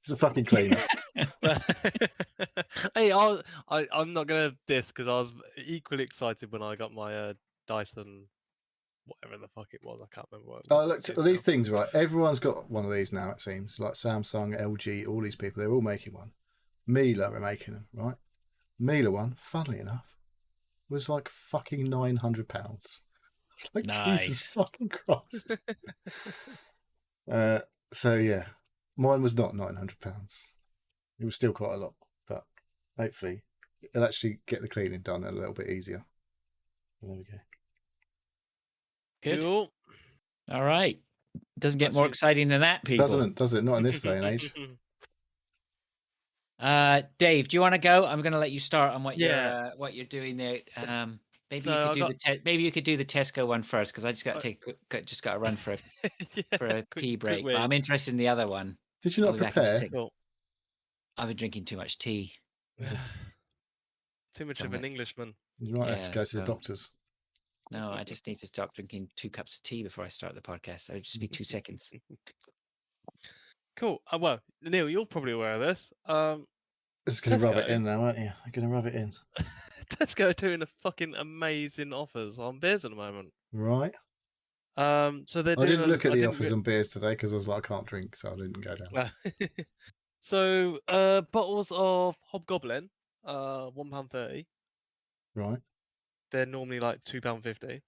It's a fucking cleaner. Hey, I'm not gonna diss because I was equally excited when I got my Dyson, whatever the fuck it was. I can't remember what. I looked at these things, right? Everyone's got one of these now. It seems like Samsung, LG, all these people. They're all making one. Miele are making them, right? Miele one, funnily enough, was like fucking £900. It's like nice. Jesus fucking Christ. So yeah, mine was not £900. It was still quite a lot, but hopefully it'll actually get the cleaning done a little bit easier. There we go. Good. Cool. All right. Doesn't get more exciting than that, people. Does it? Not in this day and age. Dave, do you want to go? I'm going to let you start on what you're doing there. Maybe So you could I do got maybe you could do the Tesco one first because I just got to I- take just got to run for yeah, a pee quick break. But wee. I'm interested in the other one. Did you I'll not be back in prepare? 2 seconds. Cool. I've been drinking too much tea. Too much So of I'm an Englishman. You might have to Yeah, go to the so doctors. no, I just need to stop drinking 2 cups of tea before I start the podcast. It would just be 2 seconds. Cool. Well, Neil, you're probably aware of this. Just going to rub it Tesco. in now, aren't you? You're going to rub it in. Tesco are doing a fucking amazing offers on beers at the moment. Right. So they're I doing. didn't look at I the didn't offers on beers today because I was like, I can't drink, so I didn't go down. So bottles of Hobgoblin, £1.30. Right. They're normally like £2.50.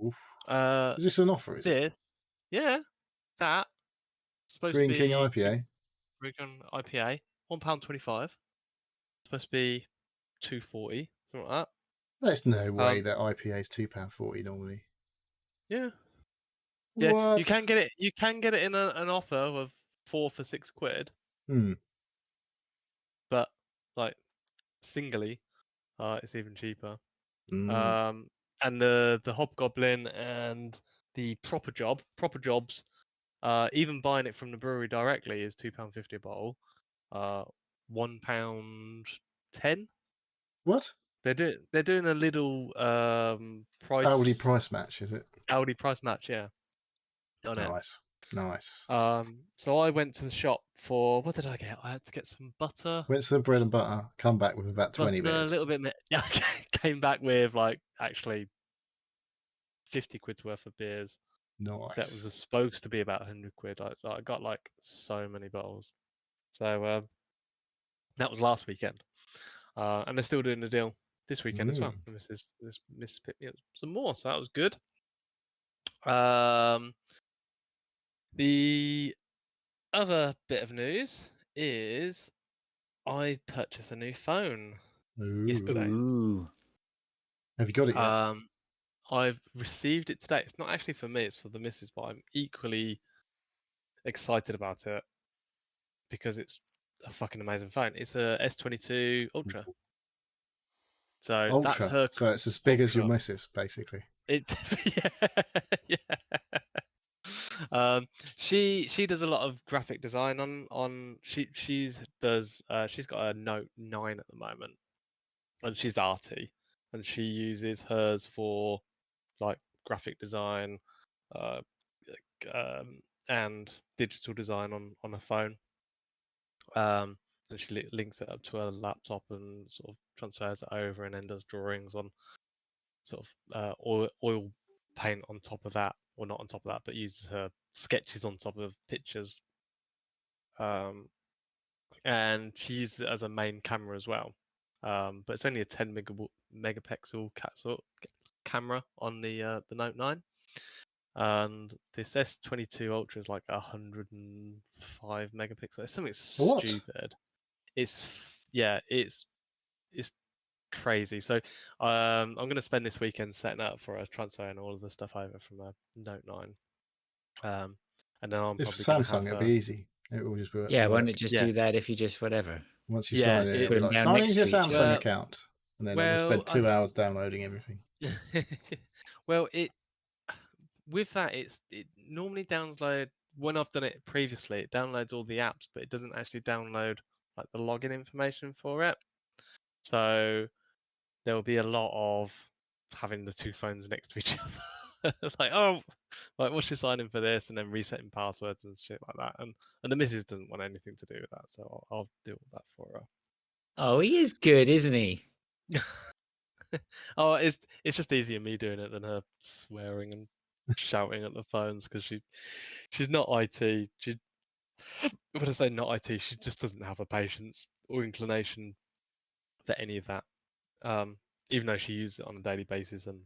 Oof. Uh, Is this an offer, is it? this, yeah, that supposed Green to King be IPA? American IPA, £1.25. Supposed to be £2.40, something like There's no that. way that IPA is £2.40 normally. Yeah, What? you can get it. You can get it in an offer of 4 for £6, Hmm. but like singly, it's even cheaper. Mm. And the Hobgoblin and the Proper Jobs, even buying it from the brewery directly is £2.50 a bottle. £1.10. What? They're doing a little Aldi price match, is it? Aldi price match, yeah, on it. Nice. So I went to the shop for, what did I get? I had to get some butter. Went to the bread and butter, come back with about 20 Butter, a beers. little bit. Yeah, came back with like actually 50 quid's worth of beers. Nice. That was supposed to be about 100 quid. I got like so many bottles. So that was last weekend, and they're still doing the deal this weekend as well. And Miss picked me up some more, so that was good. The other bit of news is I purchased a new phone yesterday. Ooh. Have you got it yet? I've received it today. It's not actually for me; it's for the missus. But I'm equally excited about it because it's a fucking amazing phone. It's a S22 Ultra. So that's Ultra. her. So it's as big as your Ultra. missus, basically. It yeah. She does a lot of graphic design on she's got a Note 9 at the moment, and she's arty, and she uses hers for like graphic design, uh, and digital design on a phone. And she links it up to her laptop and sort of transfers it over, and then does drawings on sort of oil paint on top of that, or not on top of that, but uses her sketches on top of pictures. And she uses it as a main camera as well. But it's only a 10 megapixel camera on the Note 9. And this S22 Ultra is like 105 megapixels. It's something What? stupid. It's crazy. So I'm going to spend this weekend setting up for a transferring all of the stuff over from a Note 9. And then I'm It's for probably going to Samsung. have It'll be easy. It will just work. Yeah, why don't it just do that if you just whatever? Once you Yeah, sign in, it's it'll be Put 'em like, down sign next into your to each Samsung other. account. And then we'll Well, spend 2 hours downloading everything. well, with that, it normally download when I've done it previously. It downloads all the apps, but it doesn't actually download like the login information for it. So there will be a lot of having the two phones next to each other. Like, oh, like what's your sign in for this, and then resetting passwords and shit like that. And the missus doesn't want anything to do with that, so I'll do all that for her. Oh, he is good, isn't he? Oh, it's just easier me doing it than her swearing and shouting at the phones because she's not IT. When I say not IT, she just doesn't have a patience or inclination for any of that. Even though she uses it on a daily basis and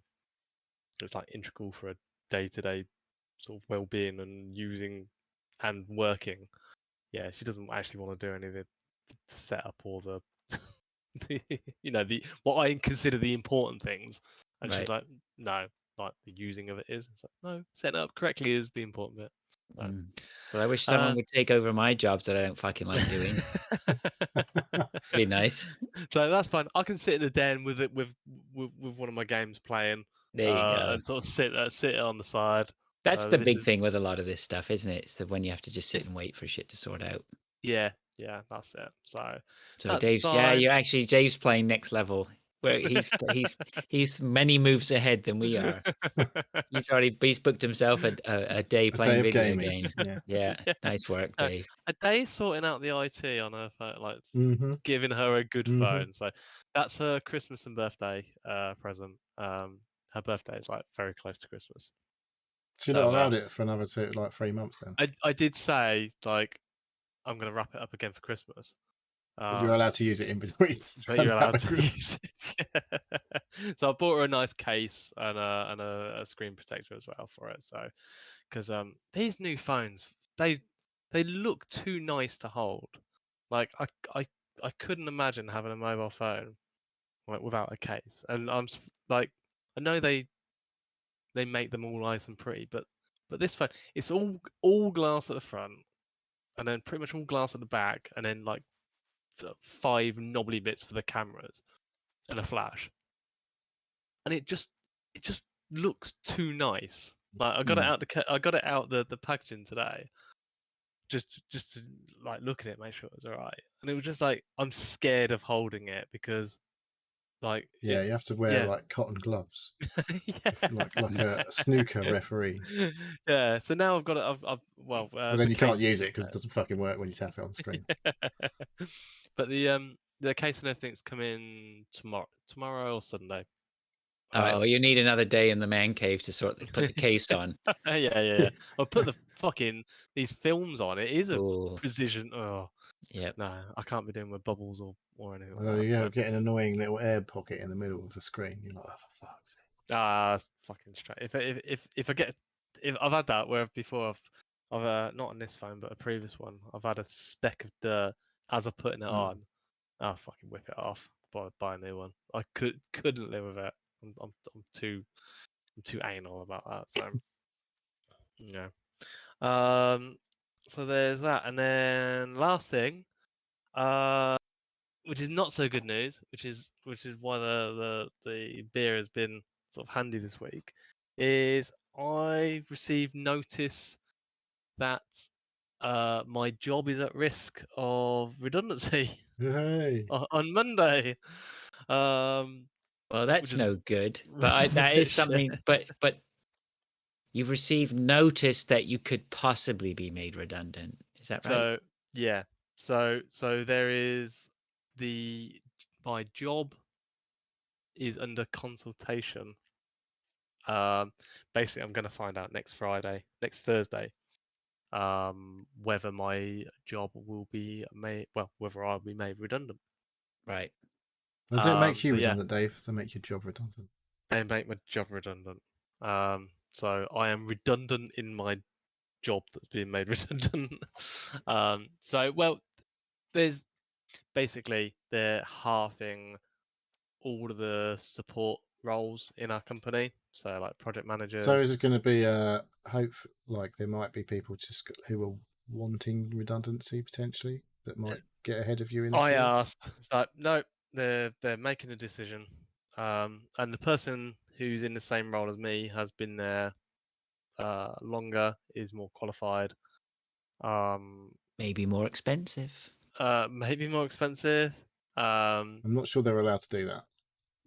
it's like integral for a day-to-day sort of well-being and using and working. Yeah, she doesn't actually want to do any of the setup or the the what I consider the important things. And she's Right. like, no, like the using of it is. It's like, no, setting it up correctly is the important bit. No. But I wish someone Uh, would take over my jobs that I don't fucking like doing. Be nice. So that's fine. I can sit in the den with it with one of my games playing, There you go. and sort of sit it on the side. That's The the big missus, thing with a lot of this stuff, isn't it? It's the when you have to just sit it's, and wait for shit to sort out. yeah, that's it. So So that's Dave's fine. Dave's playing next level. Where he's many moves ahead than we are. He's booked himself a day A playing day of video gaming. games. Yeah. Yeah, Yeah. nice work, Uh, Dave. a day sorting out the IT on her phone, like Mm-hmm. giving her a good Mhm. phone. So that's her Christmas and birthday present. Her birthday is like very close to Christmas. So you're not So allowed it for another 3 months then. I did say like I'm gonna wrap it up again for Christmas. But you're allowed to use it in between. But you're allowed to use it. Yeah. So I bought her a nice case and a screen protector as well for it. So because these new phones they look too nice to hold. Like I couldn't imagine having a mobile phone like without a case. And like I know they make them all nice and pretty, but this phone it's all glass at the front and then pretty much all glass at the back and then like 5 knobbly bits for the cameras and a flash, and it just looks too nice. Like I got it out the packaging today, just to like look at it, make sure it was alright, and it was just like I'm scared of holding it because like Yeah, you have to wear yeah like cotton gloves, yeah like a snooker referee. yeah. So now I've got it. Well, But then the you can't case use is it because it doesn't fucking work when you tap it on the screen. but the case and everything's coming tomorrow or Sunday. All right. Well, you need another day in the man cave to put the case on. Yeah. I'll put the fucking these films on. It is a Oh, precision. Oh yep. no, I can't be doing with bubbles or anything Although like you that. get an annoying little air pocket in the middle of the screen. You're like, oh, for fuck's sake. It's fucking straight. If I get if I've had that where before I've not on this phone but a previous one I've had a speck of dirt as I'm putting it on. I'll fucking whip it off. Buy a new one. I couldn't live with it. I'm too anal about that. So yeah. So there's that, and then last thing, which is not so good news, which is why the beer has been sort of handy this week, is I received notice that my job is at risk of redundancy Hey. on Monday. Well, Which that's is no good. which But is a that bit is shit. something. But you've received notice that you could possibly be made redundant. Is that right? So yeah, so there is my job is under consultation. Basically, I'm going to find out next Thursday, whether my job will be made, well, whether I'll be made redundant. Right. Well, don't make you So yeah, redundant, Dave. They make your job redundant. they make my job redundant. So I am redundant in my job that's being made redundant. So well, there's basically they're halving all of the support roles in our company. So like project managers. So is it going to be a hope? Like there might be people who are wanting redundancy potentially that might get ahead of you in the I queue. asked, it's like, no, they're making a decision. And the person who's in the same role as me has been there longer, is more qualified. Maybe more expensive. Maybe more expensive. I'm not sure they're allowed to do that.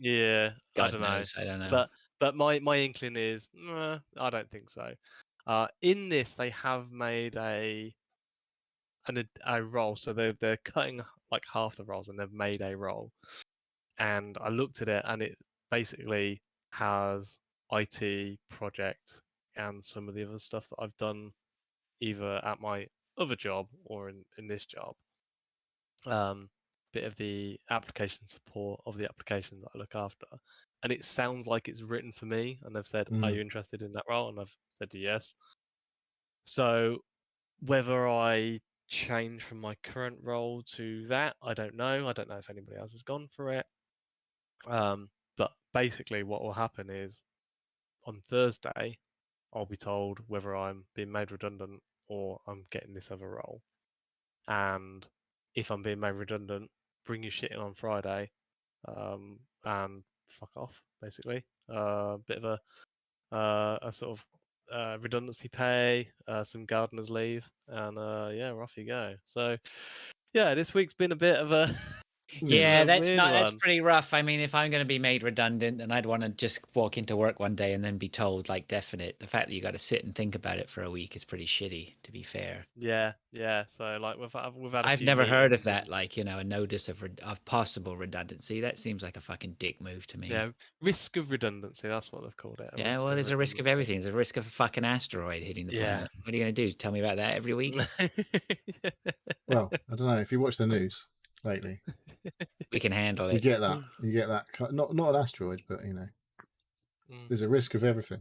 Yeah, I God don't know. knows. I don't know. But my inkling is, I don't think so. In this, they have made a role, so they're cutting like half the roles, and they've made a role. And I looked at it, and it basically has IT, project, and some of the other stuff that I've done either at my other job or in this job. Bit of the application support of the applications that I look after, and it sounds like it's written for me. And they've said, "Are you interested in that role?" And I've said yes. So whether I change from my current role to that, I don't know. I don't know if anybody else has gone for it. But basically, what will happen is on Thursday, I'll be told whether I'm being made redundant or I'm getting this other role. And if I'm being made redundant, bring your shit in on Friday, and fuck off, basically. Bit of a sort of redundancy pay, some gardener's leave, and yeah, off you go. So yeah, this week's been a bit of a Yeah, that's weird not that's one. pretty rough. I mean, if I'm going to be made redundant, then I'd want to just walk into work one day and then be told like definite. The fact that you got to sit and think about it for a week is pretty shitty, to be fair. Yeah. So like we've had a I've few never heard of meetings that, and like, a notice of possible redundancy. That seems like a fucking dick move to me. yeah, risk of redundancy. That's what they've called it. A Yeah, risk well, of there's a risk of redundancy. everything. There's a risk of a fucking asteroid hitting the Yeah. planet. What are you going to do? Tell me about that every week? Well, I don't know if you watch the news lately. We can handle You it. get that. You get that. Not an asteroid, but Mm. there's a risk of everything.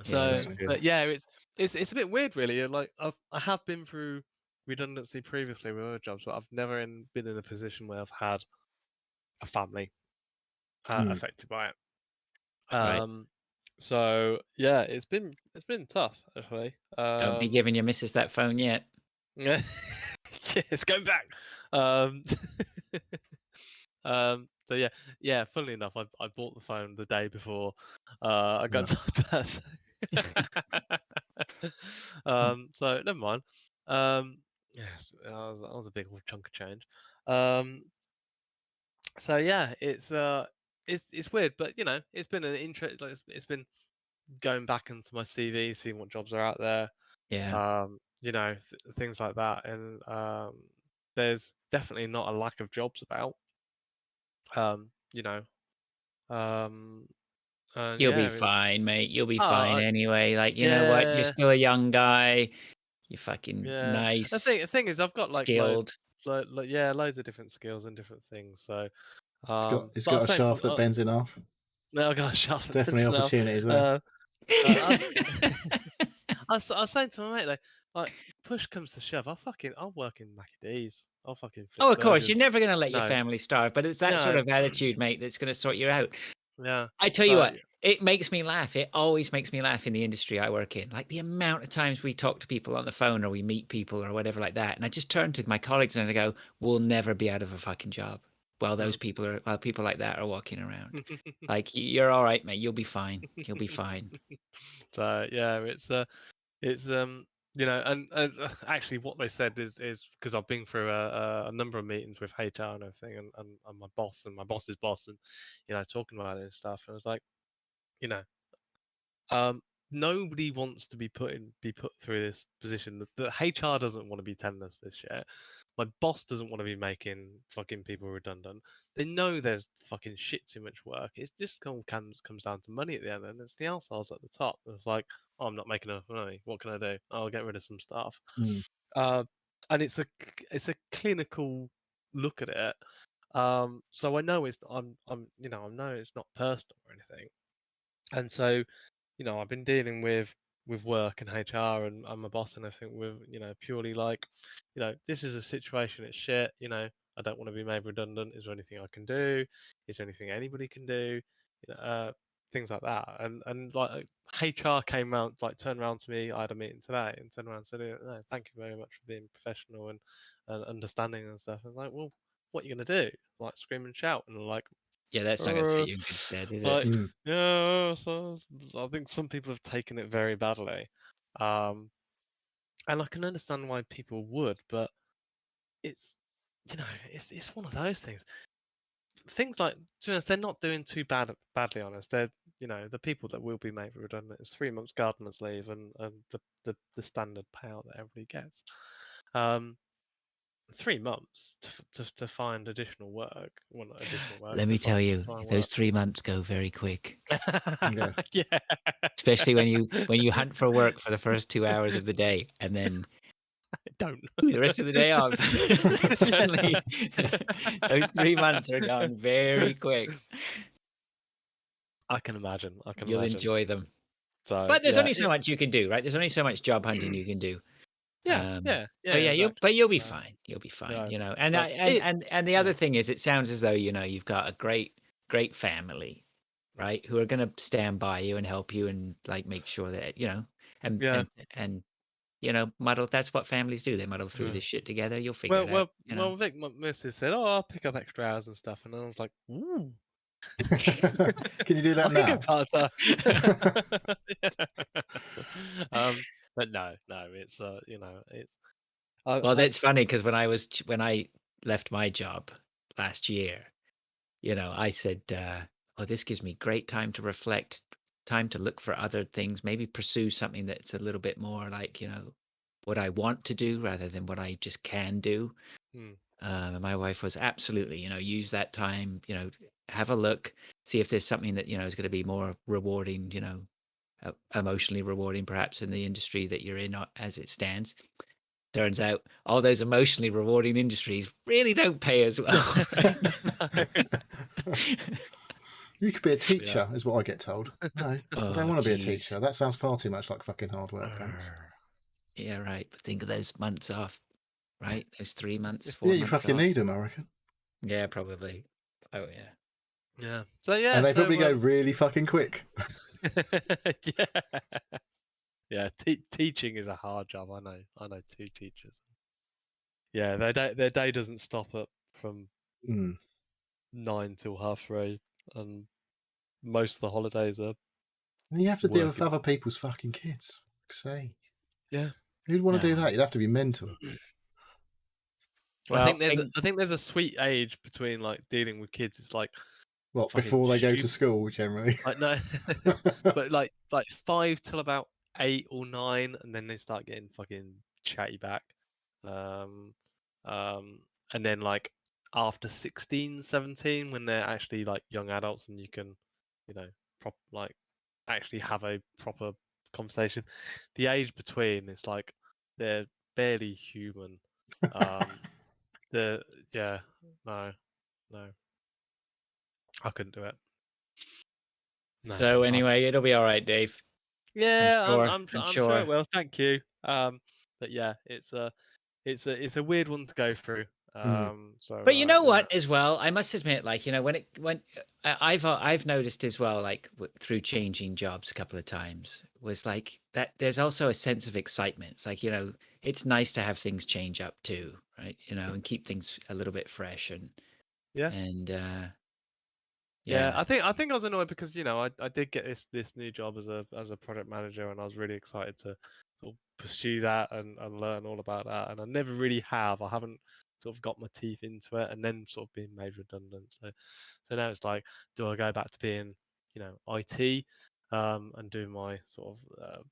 So, that's lately. true. but yeah, it's a bit weird, really. Like I have been through redundancy previously with other jobs, but I've never been in a position where I've had a family Mm. affected by it. Right. So yeah, it's been tough actually. Don't be giving your missus that phone yet. Yeah, yeah, it's going back. Um, so yeah. Funnily enough, I bought the phone the day before I got told that. So never mind. Yes, that was a big old chunk of change. So yeah, it's weird, but it's been an interest. Like it's been going back into my CV, seeing what jobs are out there. Yeah. Things like that, and there's definitely not a lack of jobs about. Um, you know, and You'll be yeah, fine, mate. You'll be oh, fine anyway. Like, you know what? You're yeah, still a young guy. You're fucking yeah. nice, The thing is, I've got like skilled. loads of different skills and different things. So, It's but I got was a saying shaft that to bends in half. no, I got a There's shaft definitely now. opportunities there. I was saying to my mate like push comes to shove, I'll work in Maccadees. I'll fucking flip Oh, of course, you're burgers. never going to let your No, family starve, but it's that sort no, of attitude, mate, that's going to sort you out. yeah. I tell you So what, it makes me laugh. It always makes me laugh in the industry I work in. Like the amount of times we talk to people on the phone or we meet people or whatever like that. And I just turn to my colleagues and I go, we'll never be out of a fucking job while people like that are walking around. Like, you're all right, mate. You'll be fine. You'll be fine. so yeah, it's and actually what they said is because I've been through a number of meetings with HR and everything, and my boss's boss, and talking about it and stuff, and I was like, you know, nobody wants to be put through this position. The HR doesn't want to be telling us this shit. My boss doesn't want to be making fucking people redundant. They know there's fucking shit too much work. It just comes down to money at the end, and it's the arseholes at the top. It's like, oh, I'm not making enough money. What can I do? I'll get rid of some stuff. Mm. And it's a clinical look at it. So I know I know it's not personal or anything. And so I've been dealing with work and HR and my boss and everything with, purely like, this is a situation, it's shit, I don't want to be made redundant. Is there anything I can do? Is there anything anybody can do? Things like that. And like HR turned around to me. I had a meeting today and turned around and said, no, thank you very much for being professional and understanding and stuff. And like, well, what are you going to do? Like scream and shout and like, Yeah, that's not going to set you in good stead, is it? like, yeah, so I think some people have taken it very badly, and I can understand why people would, but it's, it's one of those things. Things like, to be honest, they're not doing too badly on us. They're, the people that will be made redundant is 3 months gardener's leave and the standard payout that everybody gets. 3 months to find additional work. Well, not additional work. Let to me tell you, find those work. 3 months go very quick. Yeah. Yeah. Especially when you hunt for work for the first 2 hours of the day and then Don't. the rest of the day off. Suddenly, those 3 months are gone very quick. I can imagine. You'll enjoy them. So, But there's yeah, only so much you can do, right? There's only so much job hunting you can do. yeah, So yeah, exactly. you'll be So, fine. You'll be fine, no, And so and the other thing is, it sounds as though you've got a great family, right? Who are going to stand by you and help you and like make sure that and Yeah. and muddle. That's what families do. They muddle through Yeah. this shit together. You'll figure it out. Well, Vic, my missus said, "Oh, I'll pick up extra hours and stuff," and I was like, "Ooh, Can you do I that can go now? part time." But no, it's it's Well, I that's funny because when I left my job last year, I said, "Oh, this gives me great time to reflect, time to look for other things, maybe pursue something that's a little bit more like, what I want to do rather than what I just can do." hmm, And my wife was absolutely, use that time, have a look, see if there's something that, is going to be more rewarding, emotionally rewarding, perhaps in the industry that you're in as it stands. Turns out all those emotionally rewarding industries really don't pay as well. no. You could be a Yeah. teacher, is what I get told. No, I Oh, don't want to be a geez. teacher. That sounds far too much like fucking hard work, thanks. Yeah, right. But think of those months off, right? Those 3 months, Yeah, 4 you months fucking off. need them, I reckon. Yeah, probably. Oh, yeah. Yeah. So yeah. And they So probably go really fucking quick. yeah. Yeah. Teaching is a hard job. I know. I know 2 teachers. Yeah. Their day doesn't stop at from Mm. 9 till 3:30, and most of the holidays are And you have to deal with working. other people's fucking kids. For fuck's sake. Yeah. Who'd want to do No. that? You'd have to be mental. Well, I think there's a sweet age between like dealing with kids. It's like What, fucking before they go to stupid. school, generally? Like no, but like 5 till about 8 or 9, and then they start getting fucking chatty back. Um, and then like after 16, 17, when they're actually like young adults and you can, like actually have a proper conversation. The age between is like they're barely human. Um, the yeah, no, I couldn't do it. No, so anyway, it'll be all right, Dave. I'm yeah, sure. I'm I'm I'm sure sure. it will. Thank you. But yeah, it's a weird one to go through. Mm. So But you know yeah, what, as well, I must admit, like, when I've noticed as well, like through changing jobs a couple of times, was like that there's also a sense of excitement. It's like, it's nice to have things change up too, right? And keep things a little bit fresh yeah. and Yeah, yeah. I think I was annoyed because I did get this new job as a project manager, and I was really excited to sort of pursue that and learn all about that, and I never really have. I haven't sort of got my teeth into it, and then sort of being made redundant. So now it's like, do I go back to being IT, and do my sort of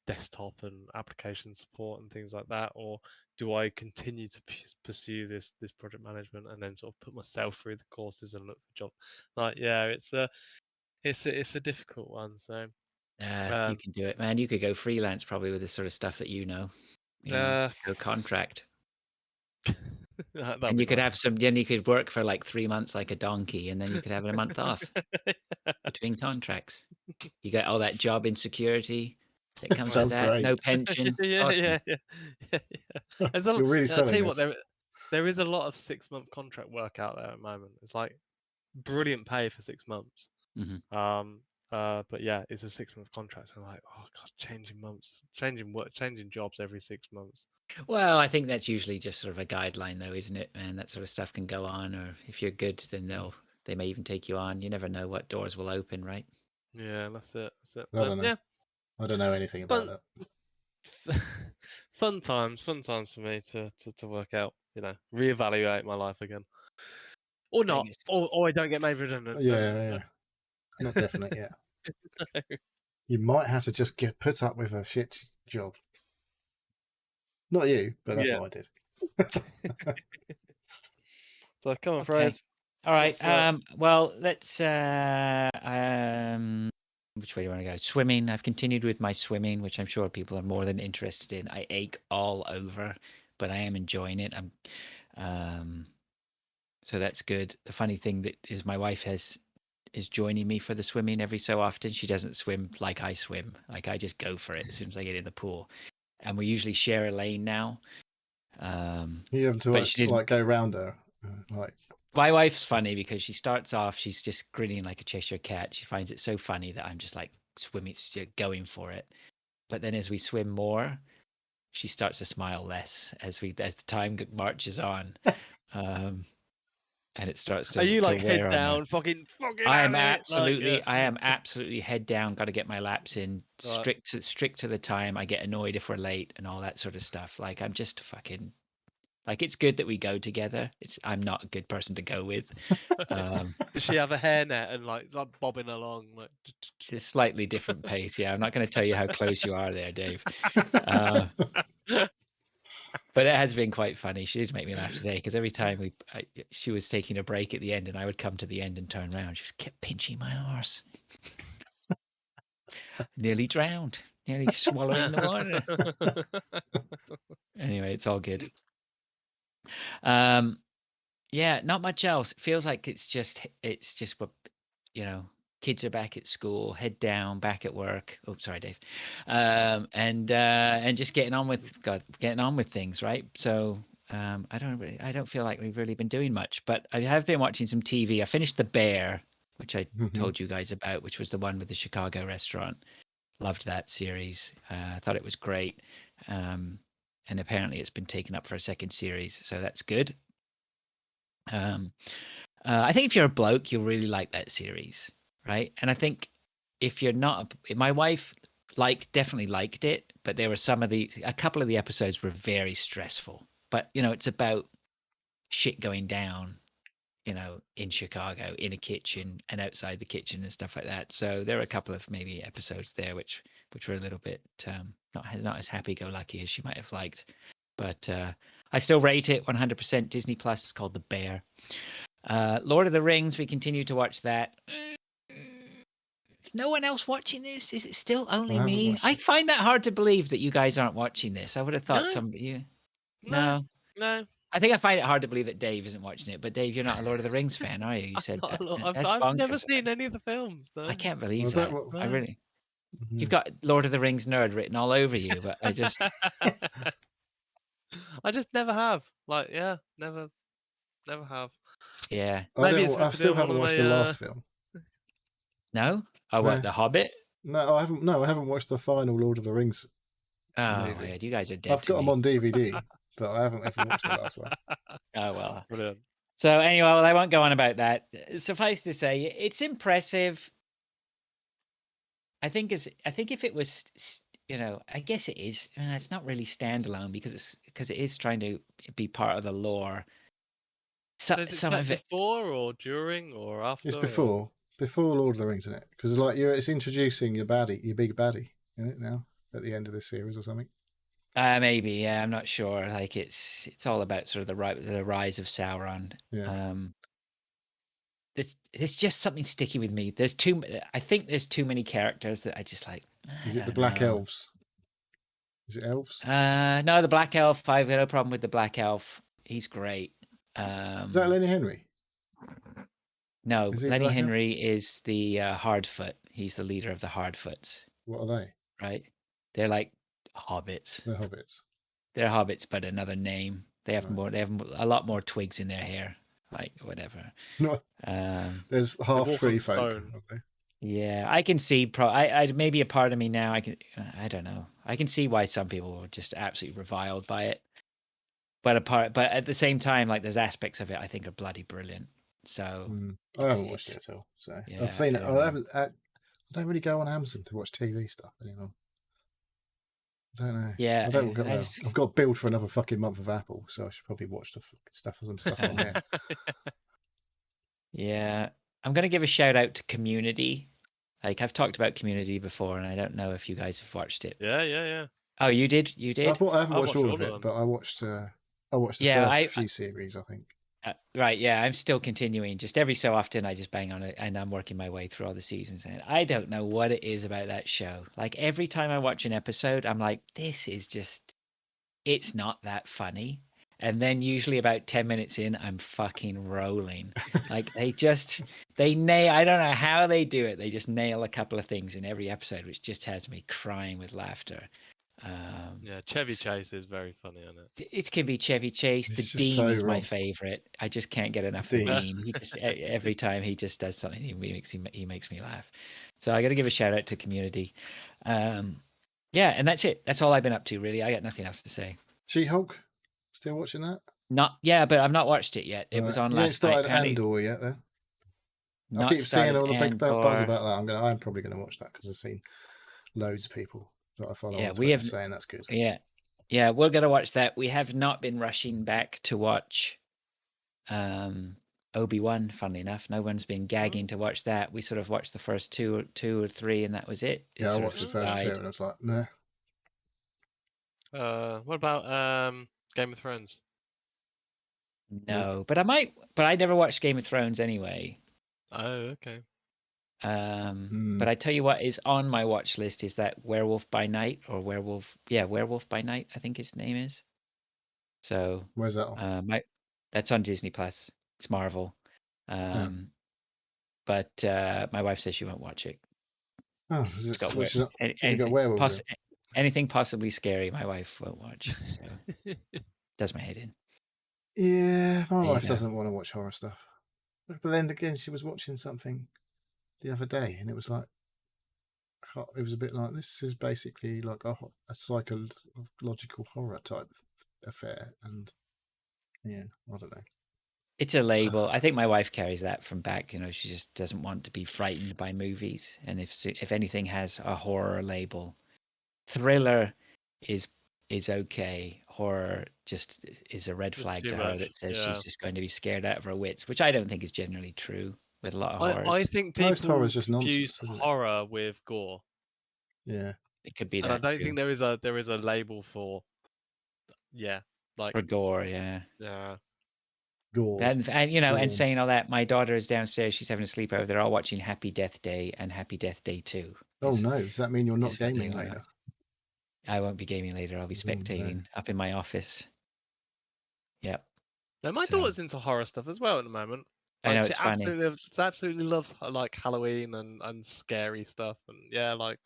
desktop and application support and things like that, or do I continue to pursue this project management and then sort of put myself through the courses and look for jobs? Like, yeah, it's a difficult one. So, You um, can do it, man. You could go freelance probably with this sort of stuff that uh, go contract. that'd And be you could nice. have then you could work for like 3 months like a donkey, and then you could have a month off between contracts. You get all that job insecurity that comes with Sounds that. great. No pension. Yeah, Awesome. yeah. There's a, You're really I'll tell selling you what, this. there is a lot of 6-month contract work out there at the moment. It's like brilliant pay for 6 months. Mhm. But yeah, it's a 6-month contract. So I'm like, oh god, changing months, changing work, changing jobs every 6 months. Well, I think that's usually just sort of a guideline though, isn't it? And that sort of stuff can go on, or if you're good, then they may even take you on. You never know what doors will open, right? Yeah, that's it. That's it. I But don't know. yeah, I don't know anything about fun, that. fun times for me to work out. Reevaluate my life again, or not, Biggest. or I don't get made redundant. Yeah. Not definite yet. You might have to just put up with a shit job. Not you, but that's Yeah. what I did. So come on, Okay. Fraser. All right. What's Well, let's which way do you want to go? Swimming. I've continued with my swimming, which I'm sure people are more than interested in. I ache all over, but I am enjoying it. So that's good. The funny thing that is my wife is joining me for the swimming every so often. She doesn't swim like I swim. Like I just go for it as soon as I get in the pool. And we usually share a lane now. You have But to she didn't. like go round her, like My wife's funny because she starts off, she's just grinning like a Cheshire cat. She finds it so funny that I'm just like swimming, going for it. But then as we swim more, she starts to smile less as the time marches on, and it starts Are you to like head wear on her. down, fucking have it? Like, yeah. I am absolutely head down. Got to get my laps in, Right. strict to the time. I get annoyed if we're late and all that sort of stuff. Like I'm just fucking like it's good that we go together. I'm not a good person to go with. Does she have a hairnet and like bobbing along? Like, It's a slightly different pace. Yeah, I'm not going to tell you how close you are there, Dave. Uh, but it has been quite funny. She did make me laugh today because every time she was taking a break at the end, and I would come to the end and turn around, she just kept pinching my arse. Nearly drowned, nearly swallowing the water. Anyway, it's all good. Yeah, not much else. It feels like it's just what kids are back at school, head down, back at work. Oh, sorry, Dave. And just getting on with things, right? So I don't feel like we've really been doing much, but I have been watching some TV. I finished The Bear, which I told you guys about, which was the one with the Chicago restaurant. Loved that series. I thought it was great. And apparently it's been taken up for a second series, so that's good. I think if you're a bloke, you'll really like that series, right? And I think if you're not, my wife definitely liked it, but there were a couple of the episodes were very stressful. But it's about shit going down, in Chicago, in a kitchen and outside the kitchen and stuff like that. So there are a couple of maybe episodes there which were a little bit not as happy-go-lucky as she might have liked. But I still rate it 100% Disney Plus. It's called The Bear. Lord of the Rings, we continue to watch that. No one else watching this? Is it still only me? I find that hard to believe that you guys aren't watching this. I would have thought somebody. No. I think I find it hard to believe that Dave isn't watching it. But Dave, you're not a Lord of the Rings fan, are you? You said that. That's I've never bonkers. seen any of the films. No. I can't believe Well, that. I really. You've got Lord of the Rings nerd written all over you, but I just. I just never have. Like, yeah, never have. Yeah. Maybe it's I still haven't watched the last film. No? Oh, what? The Hobbit? No, I haven't. No, I haven't watched the final Lord of the Rings. Oh, my God, you guys are dead. I've got them on DVD, but I haven't ever watched the last one. Oh, well. Brilliant. So anyway, well, I won't go on about that. Suffice to say, it's impressive. I think if it was, I guess it is. It's not really standalone because it is trying to be part of the lore. So is it some set of it before or during or after? It's before Lord of the Rings, isn't it? Because it's introducing your big baddie, isn't it now at the end of this series or something? Maybe, yeah, I'm not sure. Like it's all about sort of the rise of Sauron. Yeah. There's just something sticky with me. I think there's too many characters that I just like. Is it the Black Elves? Is it elves? No, the Black Elf. I've got no problem with the Black Elf. He's great. Is that Lenny Henry? No, Lenny Henry is the Hardfoot. He's the leader of the Hardfoots. What are they? Right? They're like hobbits. They're hobbits. They're hobbits, but another name. They have more. They have a lot more twigs in their hair. Like whatever. No, there's half tree folk. Yeah, I can see. I maybe a part of me now. I don't know. I can see why some people were just absolutely reviled by it. But at the same time, like there's aspects of it I think are bloody brilliant. So I haven't watched it at all. So yeah, I've seen it. I don't really go on Amazon to watch TV stuff anymore. I don't know. Yeah, I've got billed for another fucking month of Apple, so I should probably watch some stuff on there. Yeah, I'm gonna give a shout out to Community. Like I've talked about Community before, and I don't know if you guys have watched it. Yeah. Oh, you did? You did? I haven't watched all of it, but I watched the first few series, I think. Right, yeah, I'm still continuing. Just every so often, I just bang on it, and I'm working my way through all the seasons. And I don't know what it is about that show. Like every time I watch an episode, I'm like, this is it's not that funny. And then usually about 10 minutes in, I'm fucking rolling. Like they nail. I don't know how they do it. They just nail a couple of things in every episode, which just has me crying with laughter. Yeah, Chevy It's- Chase is very funny on it. It can be Chevy Chase. The It's just Dean so is my wrong. favorite. I just can't get enough of Dean. the Dean. He just every time he just does something, he makes me laugh. So I got to give a shout out to Community. Yeah, and that's it. That's all I've been up to, really. I got nothing else to say. She-Hulk. Still watching that? But I've not watched it yet. It was Right. on You ain't last night. started Apparently, Andor yet, then? I not keep seeing started all the big buzz Andor. about that. I'm probably gonna watch that because I've seen loads of people that I follow Yeah, on we Twitter have. saying that's good. Yeah, we're gonna watch that. We have not been rushing back to watch Obi-Wan. Funnily enough, no one's been gagging to watch that. We sort of watched the first two or three, and that was it. It Yeah, I sort watched of the first two died. and I was like, nah. What about Game of Thrones? No, but I might. But I never watched Game of Thrones anyway. Oh, okay. But I tell you what is on my watch list is that Werewolf by Night or Werewolf by Night, I think his name is. So Where's that on? that's on Disney Plus. It's Marvel. But my wife says she won't watch it. Oh, It's got has it got werewolves in? anything possibly scary, my wife won't watch. So does my head in. Yeah, my There you wife go. doesn't want to watch horror stuff. But then again, she was watching something the other day, and it was like, it was a bit like, this is basically like a psychological horror type affair, and yeah, I don't know. It's a label. I think my wife carries that from back. She just doesn't want to be frightened by movies, and if anything has a horror label, thriller is okay. Horror just is a red It's flag too to her much. that says Yeah. she's just going to be scared out of her wits, which I don't think is generally true with a lot of horrors. I think Most people horror's just confuse nonsense, isn't it? horror with gore, Yeah, It could be and I that don't too. think there is a label for like For gore, yeah. yeah. gore. And and Gorm. saying all that, my daughter is downstairs. She's having a sleepover. They're all watching Happy Death Day and Happy Death Day 2. Oh no, does that mean you're not is what they gaming are. later? I won't be gaming later. I'll be Oh, no. spectating up in my office. Yep. No, my So- daughter's into horror stuff as well at the moment. I know, Like, it's she funny. absolutely loves like Halloween and scary stuff, and yeah, like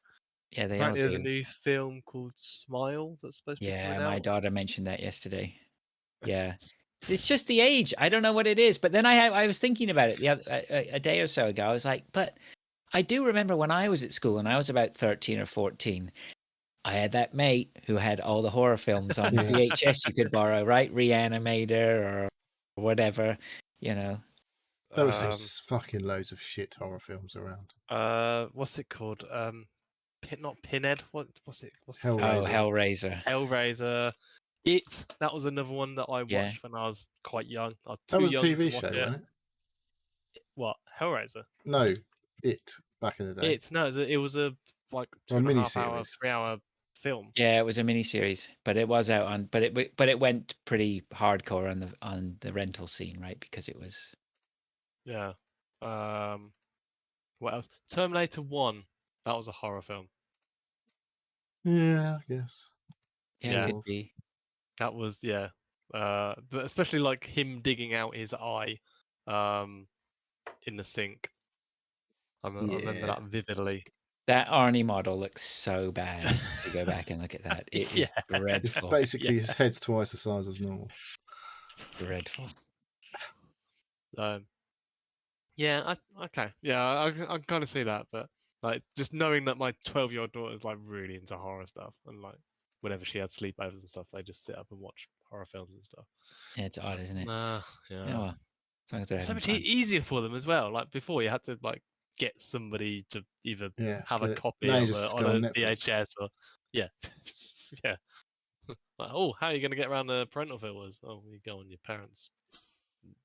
Yeah, they all apparently there's a do. new film called Smile that's supposed to be Yeah, coming my out. daughter mentioned that yesterday. That's- Yeah. It's just the age. I don't know what it is. But then I was thinking about it a day or so ago. I was like, but I do remember when I was at school and I was about 13 or 14, I had that mate who had all the horror films on Yeah. VHS you could borrow, right? Reanimator or whatever, There was some fucking loads of shit horror films around. What's it called? Not Pinhead. What's it? Hellraiser. Oh, Hellraiser. Hellraiser. That was another one that I watched when I was quite young. I was too That was a young TV to watch show, it. wasn't it? What? Hellraiser? No, back in the day. It was a like Or a 2.5 hour, miniseries. 3 hour film. Yeah, it was a miniseries, but it was out on, but it went pretty hardcore on the rental scene, right? Because it was. Yeah. What else? Terminator 1. That was a horror film. Yeah, I guess. Yeah, Yeah. it could be. That was but especially like him digging out his eye, in the sink. I remember that vividly. That Arnie model looks so bad. If you go back and look at that, it is It's dreadful. basically his head's twice the size as normal. Dreadful. Yeah, okay. Yeah, I can kind of see that, but like just knowing that my 12-year-old daughter is like really into horror stuff, and like whenever she had sleepovers and stuff, they just sit up and watch horror films and stuff. Yeah, it's odd, isn't it? Nah, Yeah, yeah. well, as long as they're It's so having much fun. easier for them as well. Like before, you had to like get somebody to either have a copy Now you of just on go a on Netflix. VHS or yeah. Like, oh, how are you going to get around the parental filters? Oh, you go on your parents'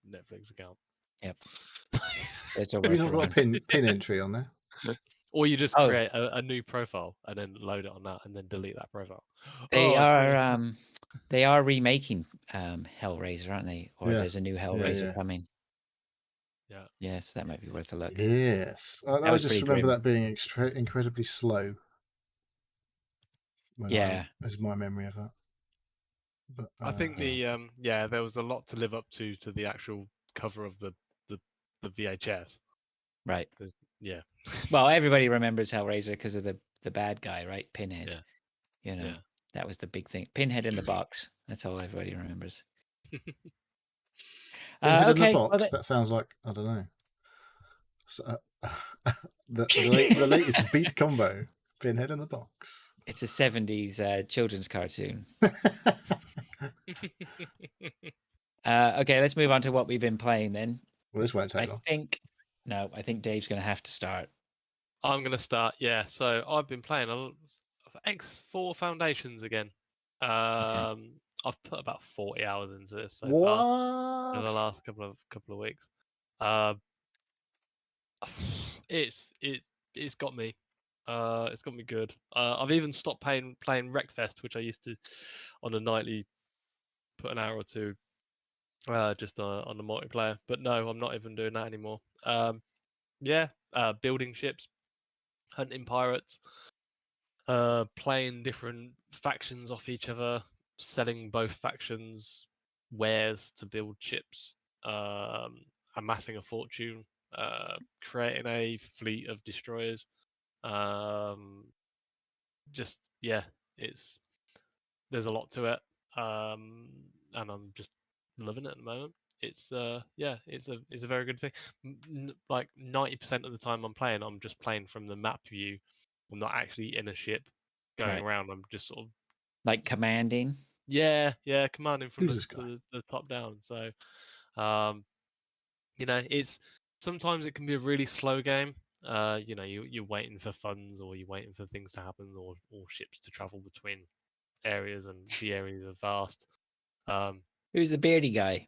Netflix account. Yep. There's a Have you not got a workaround. pin entry on there? Or you just Oh. create a new profile and then load it on that and then delete that profile. They Oh, it's they are remaking Hellraiser, aren't they? Or Yeah. there's a new Hellraiser yeah. coming. Yeah. Yes, that might be worth a look. Yes. I was just pretty remember grim. that being incredibly slow. Yeah. Is my memory of that. But, I think there was a lot to live up to the actual cover of the VHS. Right. Yeah. Well, everybody remembers Hellraiser because of the bad guy, right? Pinhead. Yeah. That was the big thing. Pinhead in the box. That's all everybody remembers. Pinhead in the Okay. box. Well, That sounds like, I don't know. So, the latest beat combo. Pinhead in the box. it's a 70s children's cartoon. Okay, let's move on to what we've been playing then. Well, this won't take long. I think Dave's going to have to start. I'm gonna start. Yeah. So I've been playing X4 Foundations again. I've put about 40 hours into this so far in the What? last couple of weeks. It's got me. It's got me good. I've even stopped playing Wreckfest, which I used to on a nightly put an hour or two just on the multiplayer. But no, I'm not even doing that anymore. Building ships, hunting pirates, playing different factions off each other, selling both factions wares to build ships, amassing a fortune, creating a fleet of destroyers. There's a lot to it, and I'm just loving it at the moment. It's it's a very good thing. Like 90% of the time I'm playing, I'm just playing from the map view. I'm not actually in a ship going around. I'm just sort of like commanding. Yeah, commanding from Who's this guy? the top down. So, it's sometimes it can be a really slow game. You're waiting for funds, or you're waiting for things to happen, or ships to travel between areas, and the areas are vast. Who's the beardy guy?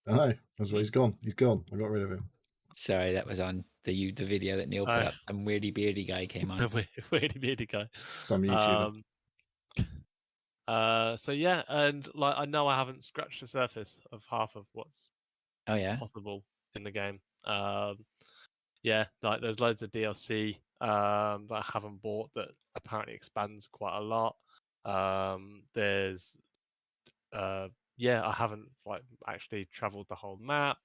I know. That's where he's gone. He's gone. I got rid of him. Sorry, that was on the video that Neil put up. Some weirdy beardy guy came on. Weirdy beardy guy. Some YouTuber. So yeah, and like I know I haven't scratched the surface of half of what's possible in the game. Like there's loads of DLC that I haven't bought that apparently expands quite a lot. I haven't like actually traveled the whole map.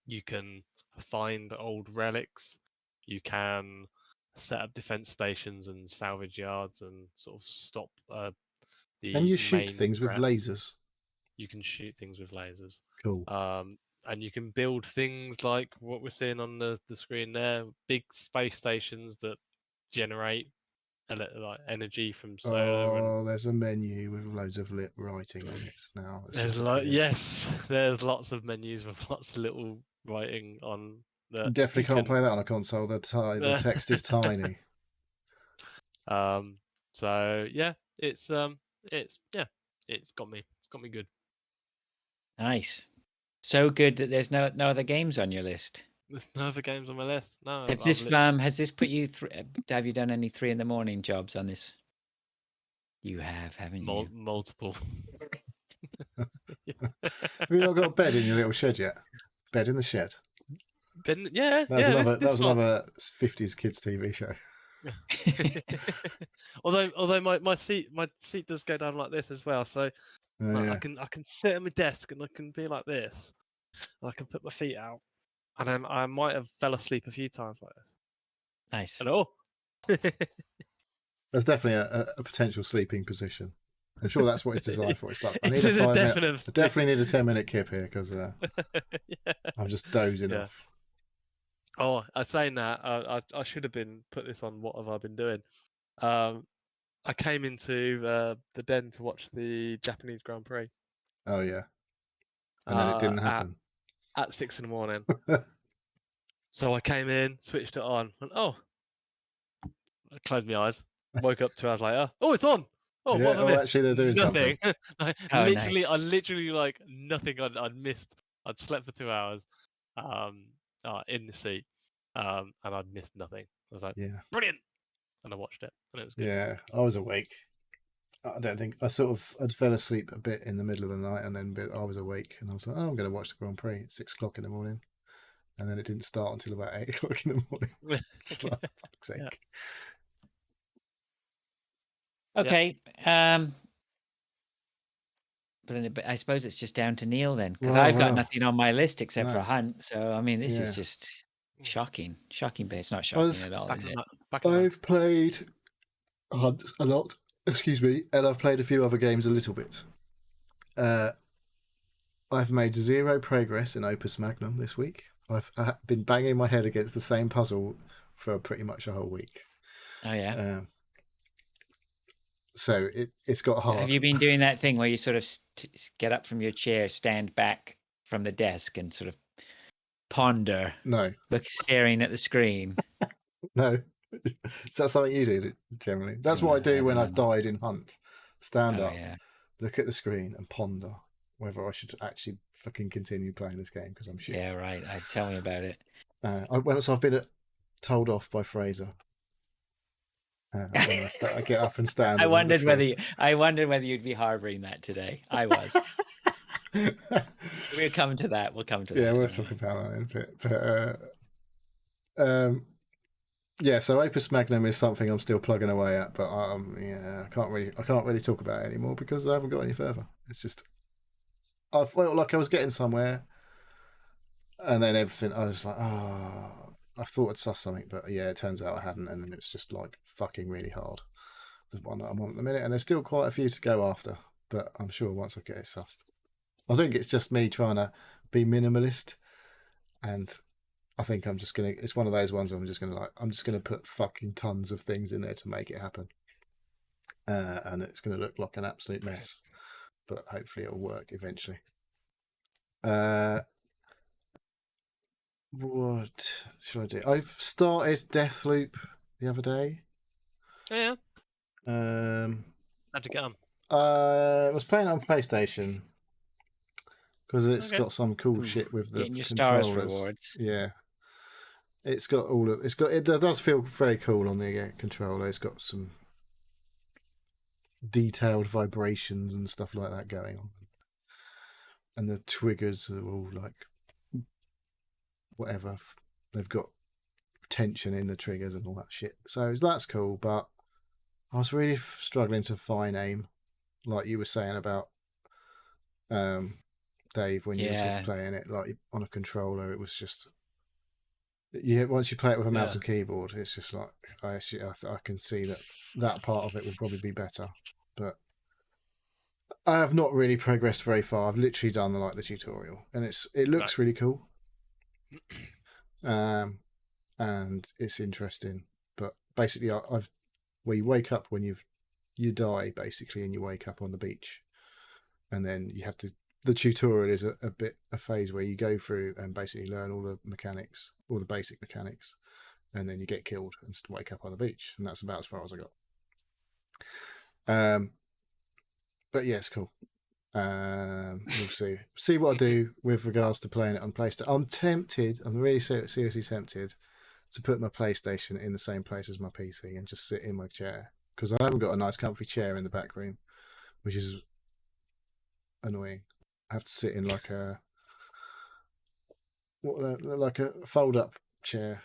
You can find old relics. You can set up defense stations and salvage yards and sort of stop the Can you shoot main things with threat. lasers? You can shoot things with lasers. Cool. And you can build things like what we're seeing on the screen there, big space stations that generate like energy from solar. Oh, there's a menu with loads of lit writing on it now. There's there's lots of menus with lots of little writing on. You definitely can't play that on a console. The text is tiny. So yeah, it's got me. It's got me good. Nice. So good that there's no other games on your list. There's no other games on my list. No. Has this put you through? Have you done any 3 a.m. jobs on this? You have, haven't you? Multiple. Have you not got a bed in your little shed yet? Bed in the shed. That was another 50s kids TV show. although my seat does go down like this as well, so I can sit at my desk and I can be like this. And I can put my feet out, and then I might have fell asleep a few times like this. Nice. Hello. There's definitely a potential sleeping position. I'm sure that's what it's designed for. It's like I definitely need a 10-minute kip here because I'm just dozing off. Oh, I'm saying that I should have put this on. What have I been doing? I came into the den to watch the Japanese Grand Prix. Oh yeah, and then it didn't happen at 6 a.m. So I came in, switched it on, and I closed my eyes. Woke up 2 hours later. Oh, it's on. Oh, what have I missed? Actually, they're doing nothing. something. I literally like nothing. I'd missed. I'd slept for 2 hours, in the seat, and I'd missed nothing. I was like, brilliant, and I watched it, and it was good. Yeah, I was awake. I don't think I'd fell asleep a bit in the middle of the night, and then I was awake, and I was like, oh, I'm going to watch the Grand Prix at 6 o'clock in the morning, and then it didn't start until about 8 o'clock in the morning. Just like, for fuck's sake. Okay. But I suppose it's just down to Neil then, because I've got nothing on my list except for Hunt. So I mean, this is just shocking, but it's not shocking at all. I've played Hunt a lot. Excuse me. And I've played a few other games a little bit. I've made 0 progress in Opus Magnum this week. I've been banging my head against the same puzzle for pretty much a whole week. Oh yeah. So it's got hard. Have you been doing that thing where you sort of get up from your chair, stand back from the desk, and sort of ponder, No. staring at the screen? No. Is that something you do generally? That's what I do when I've died in Hunt. Stand up, look at the screen, and ponder whether I should actually fucking continue playing this game because I'm shit. Yeah, right. Tell me about it. I've been told off by Fraser. When I get up and stand. I wondered whether you'd be harboring that today. I was. We'll come to that. We'll come to that. Yeah, we'll talk about that in a bit. But yeah, so Opus Magnum is something I'm still plugging away at, but yeah, I can't really talk about it anymore because I haven't got any further. It's just I felt like I was getting somewhere, and then everything I was like, I thought I'd suss something, but yeah, it turns out I hadn't, and then it's just like fucking really hard. The one that I'm on at the minute, and there's still quite a few to go after, but I'm sure once I get it sussed. I think it's just me trying to be minimalist, and I think I'm just gonna. It's one of those ones where I'm just gonna put fucking tons of things in there to make it happen, and it's gonna look like an absolute mess, but hopefully it'll work eventually. What should I do? I've started Deathloop the other day. Yeah. How'd you get on? I was playing on PlayStation because it's got some cool shit with the getting your controllers. stars rewards. Yeah, it does feel very cool on the controller. It's got some detailed vibrations and stuff like that going on, and the triggers are all like whatever. They've got tension in the triggers and all that shit. So that's cool, but I was really struggling to fine aim, like you were saying about Dave when you were playing it like on a controller. It was just once you play it with a mouse and keyboard, it's just like I can see that part of it will probably be better, but I have not really progressed very far. I've literally done the tutorial, and it looks really cool, and it's interesting. But basically, where you wake up when you die basically, and you wake up on the beach, and then you have to. The tutorial is a phase where you go through and basically learn all the mechanics, all the basic mechanics, and then you get killed and wake up on the beach, and that's about as far as I got. But yeah, it's cool. We'll see what I do with regards to playing it on PlayStation. I'm really seriously tempted to put my PlayStation in the same place as my PC and just sit in my chair, because I haven't got a nice comfy chair in the back room, which is annoying. I have to sit in like a fold up chair.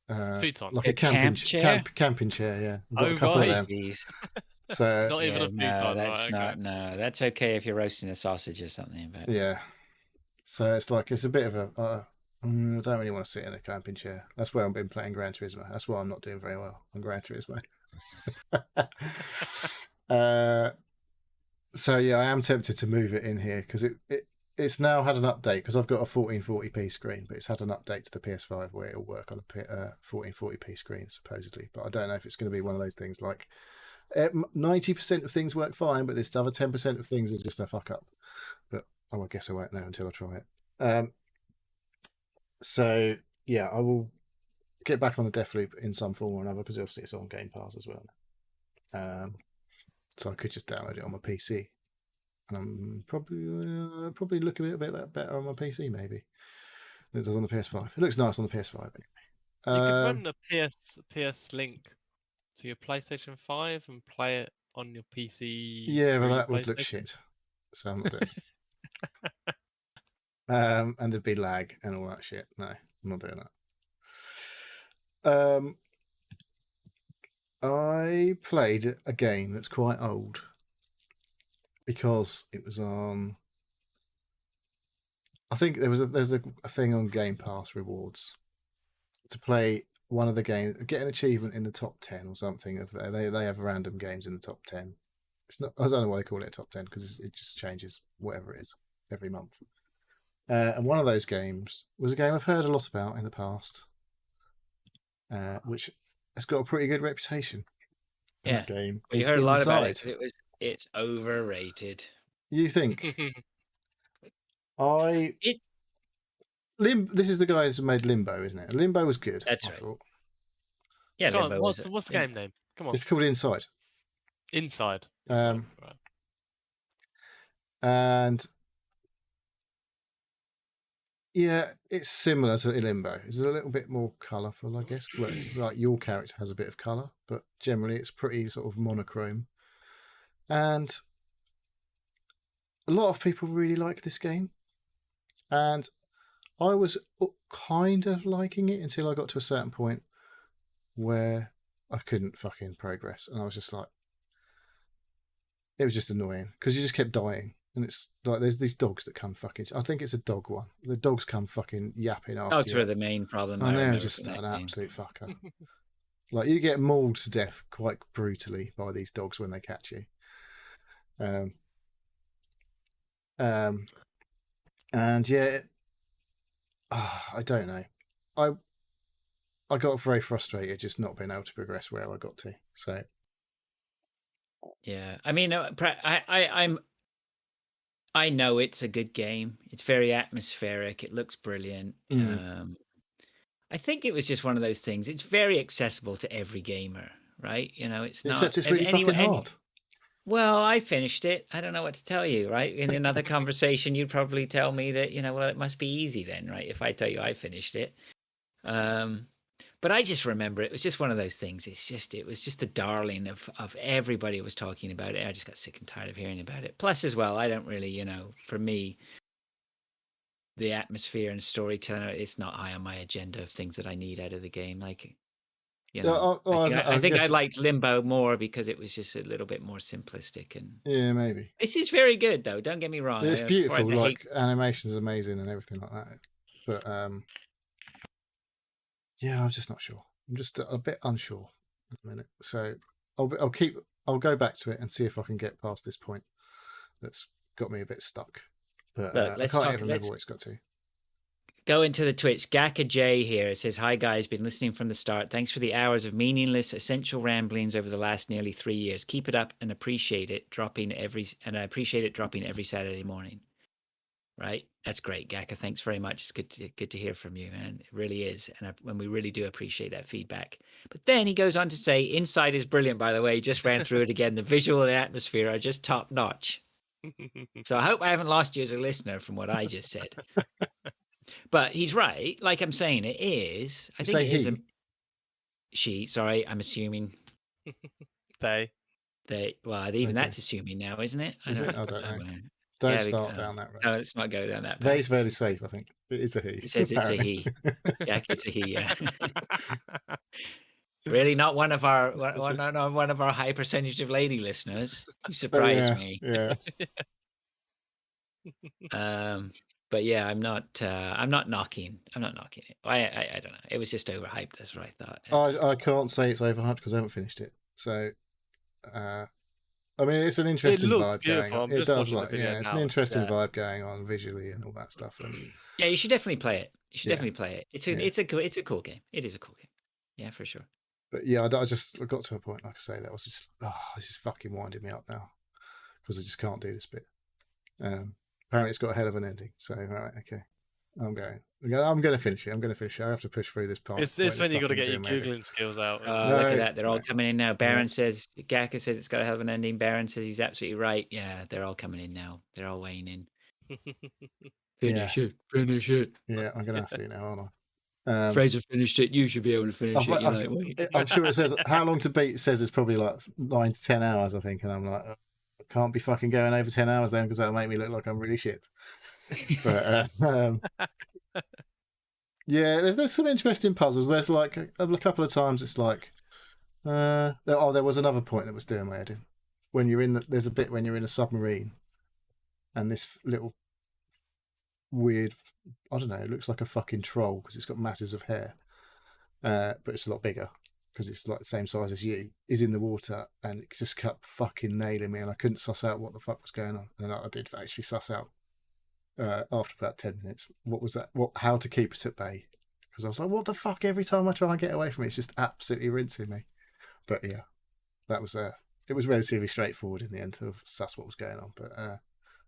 Futon. Like a camping chair. Camping chair, yeah. I've got a couple of them. So not even a futon. That's not. No, that's okay if you're roasting a sausage or something. But yeah, so it's a bit of a. I don't really want to sit in a camping chair. That's where I've been playing Gran Turismo. That's why I'm not doing very well on Gran Turismo. So yeah, I am tempted to move it in here because it's now had an update, because I've got a 1440p screen, but it's had an update to the PS5 where it'll work on a 1440p screen supposedly. But I don't know if it's going to be one of those things like 90% of things work fine, but this other 10% of things are just a fuck up. But I guess I won't know until I try it. So yeah, I will get back on the Deathloop in some form or another, because obviously it's on Game Pass as well. So I could just download it on my PC, and I'm probably looking a little bit better on my PC maybe than it does on the PS5. It looks nice on the PS5 anyway. You could run the PS Link to your PlayStation 5 and play it on your PC. Yeah, but that would look shit, so I'm not doing it. And there'd be lag and all that shit. No, I'm not doing that. I played a game that's quite old because it was on. I think there was a thing on Game Pass rewards to play one of the games, get an achievement in the top 10 or something of there. They have random games in the top 10. It's not. I don't know why they call it a top 10 because it just changes whatever it is every month. And one of those games was a game I've heard a lot about in the past, which has got a pretty good reputation. And Yeah. that game We is heard a lot about it Inside. 'cause it's overrated. You think? It This is the guy who made Limbo, isn't it? Limbo was good. That's I right. thought Yeah, Come on, Limbo what's was the yeah. game name? Come on, it's called Inside, Inside. Um, Right. and yeah, it's similar to Limbo. It's a little bit more colourful, I guess. Well, like your character has a bit of colour, but generally it's pretty sort of monochrome. And a lot of people really like this game, and I was kind of liking it until I got to a certain point where I couldn't fucking progress, and I was just like, it was just annoying because you just kept dying, and it's like there's these dogs that come fucking. I think it's a dog one. The dogs come fucking yapping after Dogs you, were the main problem. I and they're remember just from that an game. absolute fucker. Like you get mauled to death quite brutally by these dogs when they catch you. And yeah, I don't know. I got very frustrated just not being able to progress where I got to. So Yeah, I mean, I know it's a good game. It's very atmospheric. It looks brilliant. I think it was just one of those things. It's very accessible to every gamer, right? You know, it's not. except it's really fucking hard. Well, I finished it. I don't know what to tell you, right? In another conversation, you'd probably tell me that, well, it must be easy then, right? If I tell you I finished it. But I just remember it was just one of those things. It was just the darling of everybody was talking about it. I just got sick and tired of hearing about it. Plus, as well, I don't really, for me, the atmosphere and storytelling, it's not high on my agenda of things that I need out of the game. Like, I think I liked Limbo more because it was just a little bit more simplistic. And yeah, maybe this is very good, though. Don't get me wrong. it's beautiful. Like animation's amazing and everything like that. But yeah, I'm just not sure. I'm just a bit unsure at the minute. So I'll go back to it and see if I can get past this point. That's got me a bit stuck. But Look, I can't even remember what it's got to. Go into the Twitch. Gaka J here. It says, "Hi guys, been listening from the start. Thanks for the hours of meaningless, essential ramblings over the last nearly 3 years. Keep it up and appreciate it. I appreciate it dropping every Saturday morning." Right? That's great, Gaka. Thanks very much. It's good to hear from you, man. It really is, and we really do appreciate that feedback. But then he goes on to say, "Inside is brilliant, by the way. Just ran through it again. The visual and atmosphere are just top notch." So I hope I haven't lost you as a listener from what I just said. But he's right. Like I'm saying, it is. I think it is. She. Sorry, I'm assuming. They. Well, even that's assuming now, isn't it? I don't know. Don't start down that road. No, let's not go down that path. They's fairly safe, I think. It is a he. It says it's a he. Yeah, it's a he. Yeah. Really, not one of our high percentage of lady listeners. You surprised me. Yeah. But yeah, I'm not knocking it. I don't know. It was just overhyped. That's what I thought. I can't say it's overhyped because I haven't finished it. So, I mean, it's an interesting vibe going on. It does look, it's an interesting vibe going on visually and all that stuff. And yeah, you should definitely play it. It's a cool game. It is a cool game. Yeah, for sure. But yeah, I just got to a point, like I say, that was just this is fucking winding me up now because I just can't do this bit. Apparently, it's got a hell of an ending. So, all right, okay, I'm going to finish it. I have to push through this part. It's when you got to get your Googling skills out. Look at that. They're all coming in now. Baron says, Gaka says it's got a hell of an ending. Baron says he's absolutely right. Yeah, they're all coming in now. They're all weighing in. Finish it. Yeah, I'm going to have to now, aren't I? Fraser finished it. You should be able to finish it. I'm sure it says how long to beat. It says it's probably like 9 to 10 hours, I think. And I'm like, I can't be fucking going over 10 hours then because that'll make me look like I'm really shit. But yeah, there's some interesting puzzles. There's like a couple of times it's like, there was another point that was doing my head in. When you're there's a bit when you're in a submarine, and this little weird, I don't know, it looks like a fucking troll because it's got masses of hair. but it's a lot bigger because it's like the same size as you, is in the water, and it just kept fucking nailing me, and I couldn't suss out what the fuck was going on. And I did actually suss out after about 10 minutes what was that, how to keep it at bay, because I was like, what the fuck? Every time I try and get away from it, it's just absolutely rinsing me. But yeah, that was it was relatively straightforward in the end to suss what was going on. But that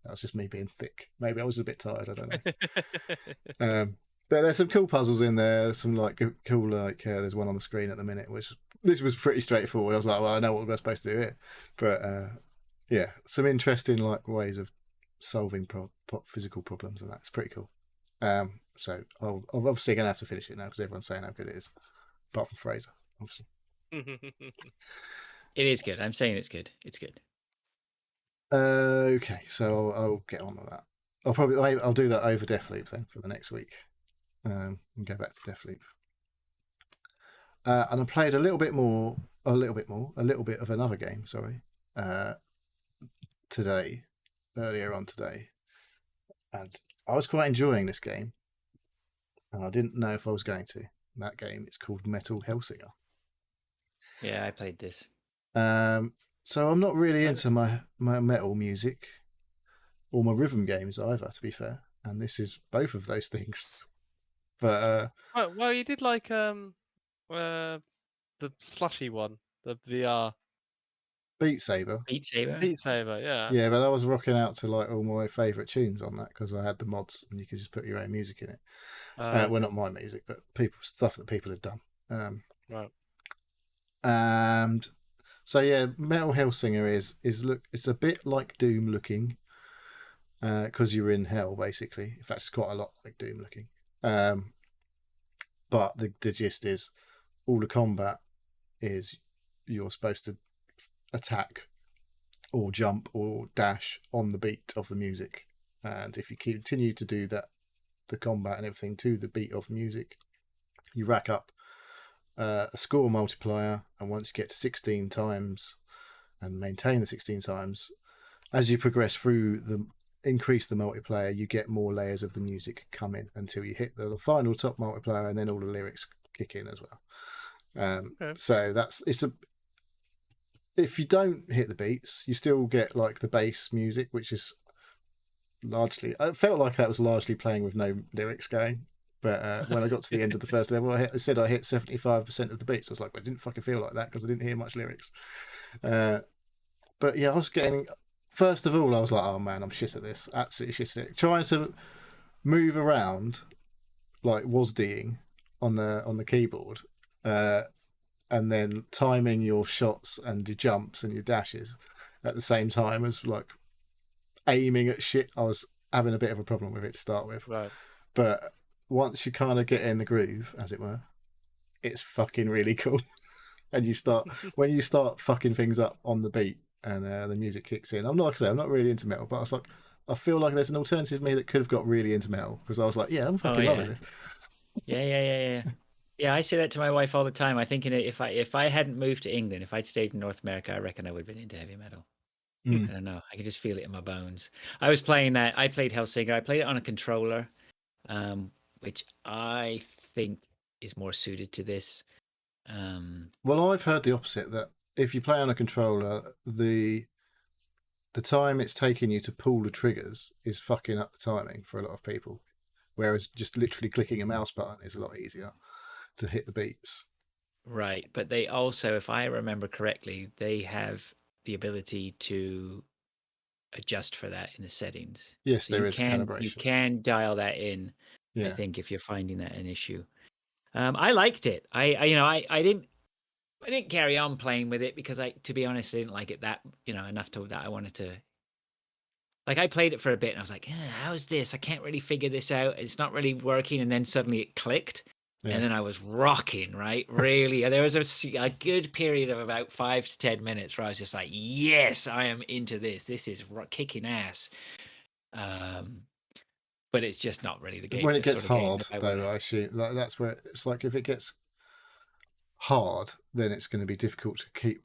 was just me being thick. Maybe I was a bit tired. I don't know. But there's some cool puzzles in there. Some like cool, like there's one on the screen at the minute, which this was pretty straightforward. I was like, well, I know what we're supposed to do here. But yeah, some interesting like ways of solving physical problems, and that's pretty cool. So I'm obviously gonna have to finish it now because everyone's saying how good it is, apart from Fraser, obviously. It is good. I'm saying it's good. It's good. Okay, so I'll get on with that. I'll do that over Deathloop then for the next week. And go back to Deathloop. And I played a little bit of another game. Sorry, earlier on today, and I was quite enjoying this game, and I didn't know if I was going to. That game is called Metal Hellsinger. Yeah, I played this. So I'm not really into my metal music or my rhythm games either, to be fair. And this is both of those things. But well, you did like the slushy one, the VR Beat Saber. Beat Saber. Beat Saber, yeah. Yeah, but I was rocking out to like all my favourite tunes on that because I had the mods and you could just put your own music in it. Well, not my music, but stuff that people had done. Right. And so yeah, Metal Hellsinger it's a bit like Doom looking, because you're in hell basically. In fact, it's quite a lot like Doom looking. But the gist is, all the combat is you're supposed to attack or jump or dash on the beat of the music, and if you continue to do that, the combat and everything to the beat of the music, you rack up a score multiplier, and once you get to 16 times and maintain the 16 times, as you progress through increase the multiplier, you get more layers of the music come in until you hit the final top multiplier, and then all the lyrics kick in as well. Okay. So if you don't hit the beats, you still get like the bass music, which is largely, I felt like that was largely playing with no lyrics going. But when I got to the end of the first level, I said I hit 75% of the beats. I was like, well, I didn't fucking feel like that because I didn't hear much lyrics. But yeah, I was getting. First of all, I was like, oh man, I'm shit at this. Absolutely shit at it. Trying to move around like WASDing on the keyboard, and then timing your shots and your jumps and your dashes at the same time as like aiming at shit. I was having a bit of a problem with it to start with. Right. But once you kind of get in the groove, as it were, it's fucking really cool. And when you start fucking things up on the beat and the music kicks in. I'm not really into metal, but I was like, I feel like there's an alternative me that could have got really into metal, because I was like, yeah, I'm fucking loving this. Yeah. Yeah, I say that to my wife all the time. I think if I hadn't moved to England, if I'd stayed in North America, I reckon I would have been into heavy metal. I don't know. I could just feel it in my bones. I was playing that. I played Hellsinger. I played it on a controller, which I think is more suited to this. Well, I've heard the opposite, that if you play on a controller, the time it's taking you to pull the triggers is fucking up the timing for a lot of people, whereas just literally clicking a mouse button is a lot easier to hit the beats. Right, but they also, if I remember correctly, they have the ability to adjust for that in the settings. Yes, So there is calibration. You can dial that in. Yeah. I think if you're finding that an issue. I liked it. I didn't carry on playing with it because to be honest, I didn't like it that enough that I wanted to. Like, I played it for a bit and I was like, how's this? I can't really figure this out. It's not really working. And then suddenly it clicked. Yeah. And then I was rocking, right? Really. There was a good period of about 5 to 10 minutes where I was just like, yes, I am into this. This is kicking ass. But it's just not really the game. When it gets hard, though, I assume that's where it's like, if it gets hard, then it's going to be difficult to keep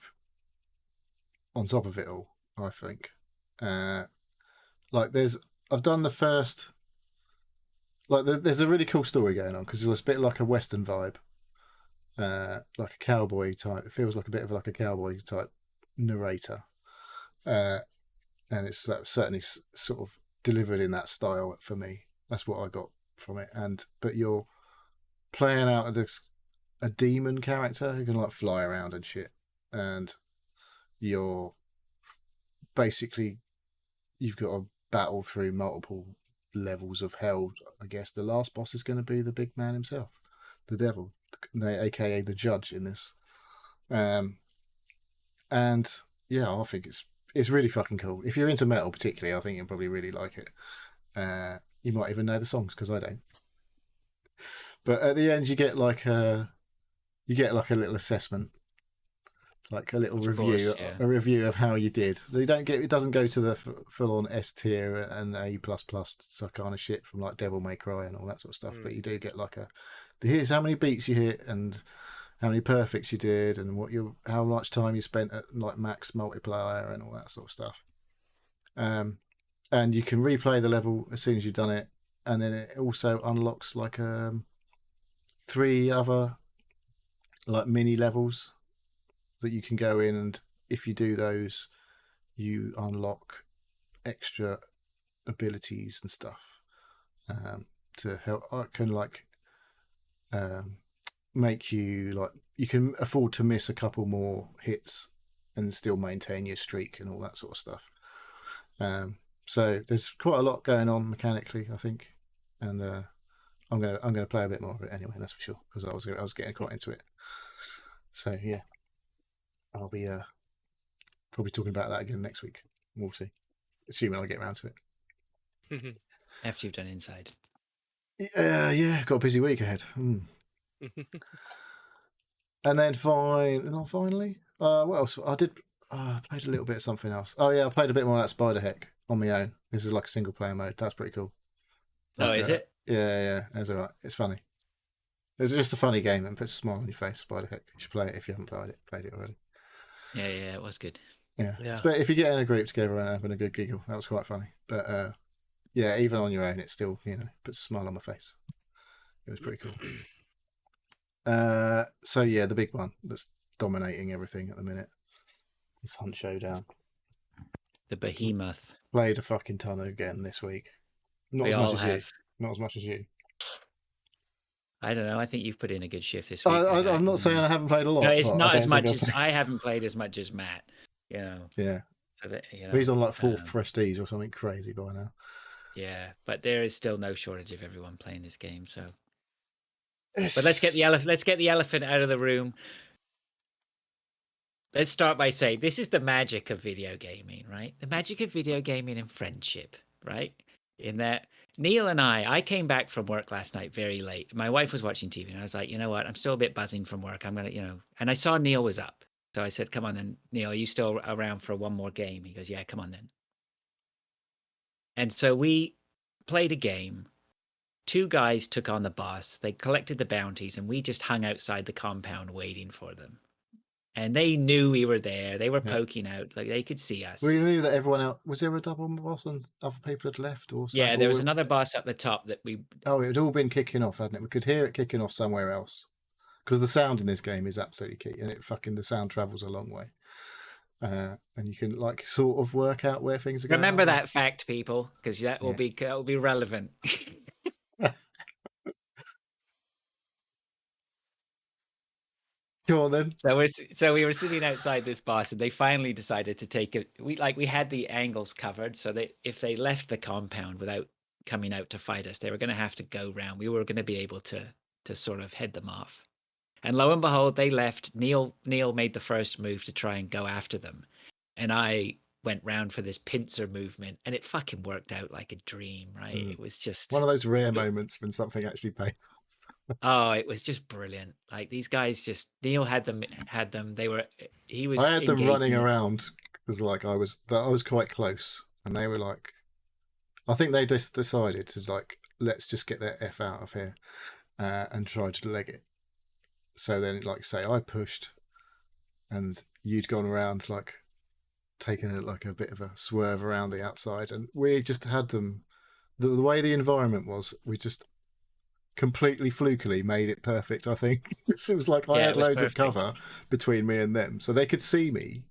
on top of it all, I think. I've done the first, there's a really cool story going on, because it's a bit like a Western vibe. like a cowboy type. It feels like a bit of like a cowboy type narrator, and it's certainly sort of delivered in that style for me. That's what I got from it. But you're playing out as a demon character who can like fly around and shit, and you're basically you've got to battle through multiple levels of hell. I guess the last boss is going to be the big man himself, the devil, aka the judge in this. And yeah, I think it's really fucking cool. If you're into metal, particularly, I think you'll probably really like it. You might even know the songs because I don't. But at the end, you get like a little assessment, like a little review, course, yeah. a review of how you did. It doesn't go to the full on S tier and A so kind of shit from like Devil May Cry and all that sort of stuff. But you do get like here's how many beats you hit and how many perfects you did and how much time you spent at like max multiplier and all that sort of stuff. And you can replay the level as soon as you've done it, and then it also unlocks like 3 other like mini levels that you can go in, and if you do those, you unlock extra abilities and stuff to help. I can make you like you can afford to miss a couple more hits and still maintain your streak and all that sort of stuff. So there's quite a lot going on mechanically, I think, and I'm gonna play a bit more of it anyway. That's for sure, because I was getting quite into it. So yeah, I'll be probably talking about that again next week. We'll see, assuming I get around to it. After you've done Inside. Yeah, got a busy week ahead. And then finally, what else? I played a little bit of something else. Oh yeah, I played a bit more of that Spider Heck on my own. This is like a single player mode. That's pretty cool. Is it? Yeah, that's alright. It's funny. It's just a funny game and puts a smile on your face. Spider Heck. You should play it if you haven't played it already. Yeah, it was good. Yeah. But if you get in a group together and having a good giggle, that was quite funny. But yeah, even on your own, it still puts a smile on my face. It was pretty cool. So yeah, the big one that's dominating everything at the minute is Hunt Showdown. The behemoth. Played a fucking ton again this week. Not as much as you. I don't know. I think you've put in a good shift this week. I'm not saying I haven't played a lot. No, it's not as much as I haven't played as much as Matt. Yeah. So that, he's on like 4th prestige or something crazy by now. Yeah, but there is still no shortage of everyone playing this game. So, but let's get the elephant out of the room. Let's start by saying this is the magic of video gaming, right? The magic of video gaming and friendship, right? In that Neil and I came back from work last night very late. My wife was watching TV and I was like, you know what? I'm still a bit buzzing from work. I'm going to, and I saw Neil was up. So I said, come on then, Neil, are you still around for one more game? He goes, yeah, come on then. And so we played a game. 2 guys took on the boss. They collected the bounties and we just hung outside the compound waiting for them. And they knew we were there. They were poking out, like they could see us. We knew that everyone else. Was there a double boss and other people had left, or something? Yeah, there was another boss up the top that we. Oh, it had all been kicking off, hadn't it? We could hear it kicking off somewhere else, because the sound in this game is absolutely key, and the sound travels a long way, and you can like sort of work out where things are going. Remember that fact, people, because that will be relevant. Go on then. So we were sitting outside this boss, and they finally decided to take it. We had the angles covered, so if they left the compound without coming out to fight us, they were going to have to go round. We were going to be able to sort of head them off. And lo and behold, they left. Neil made the first move to try and go after them, and I went round for this pincer movement, and it fucking worked out like a dream, right? It was just one of those rare moments when something actually paid. Oh, it was just brilliant. Like these guys Neil had them. I had them running around because like I was quite close, and they were like, I think they just decided to like, let's just get their F out of here and try to leg it. So then like say I pushed and you'd gone around like taking a bit of a swerve around the outside, and we just had them the way the environment was, we just completely flukily made it perfect. I think it was like I Yeah, had it was loads of perfect. cover between me and them, so they could see me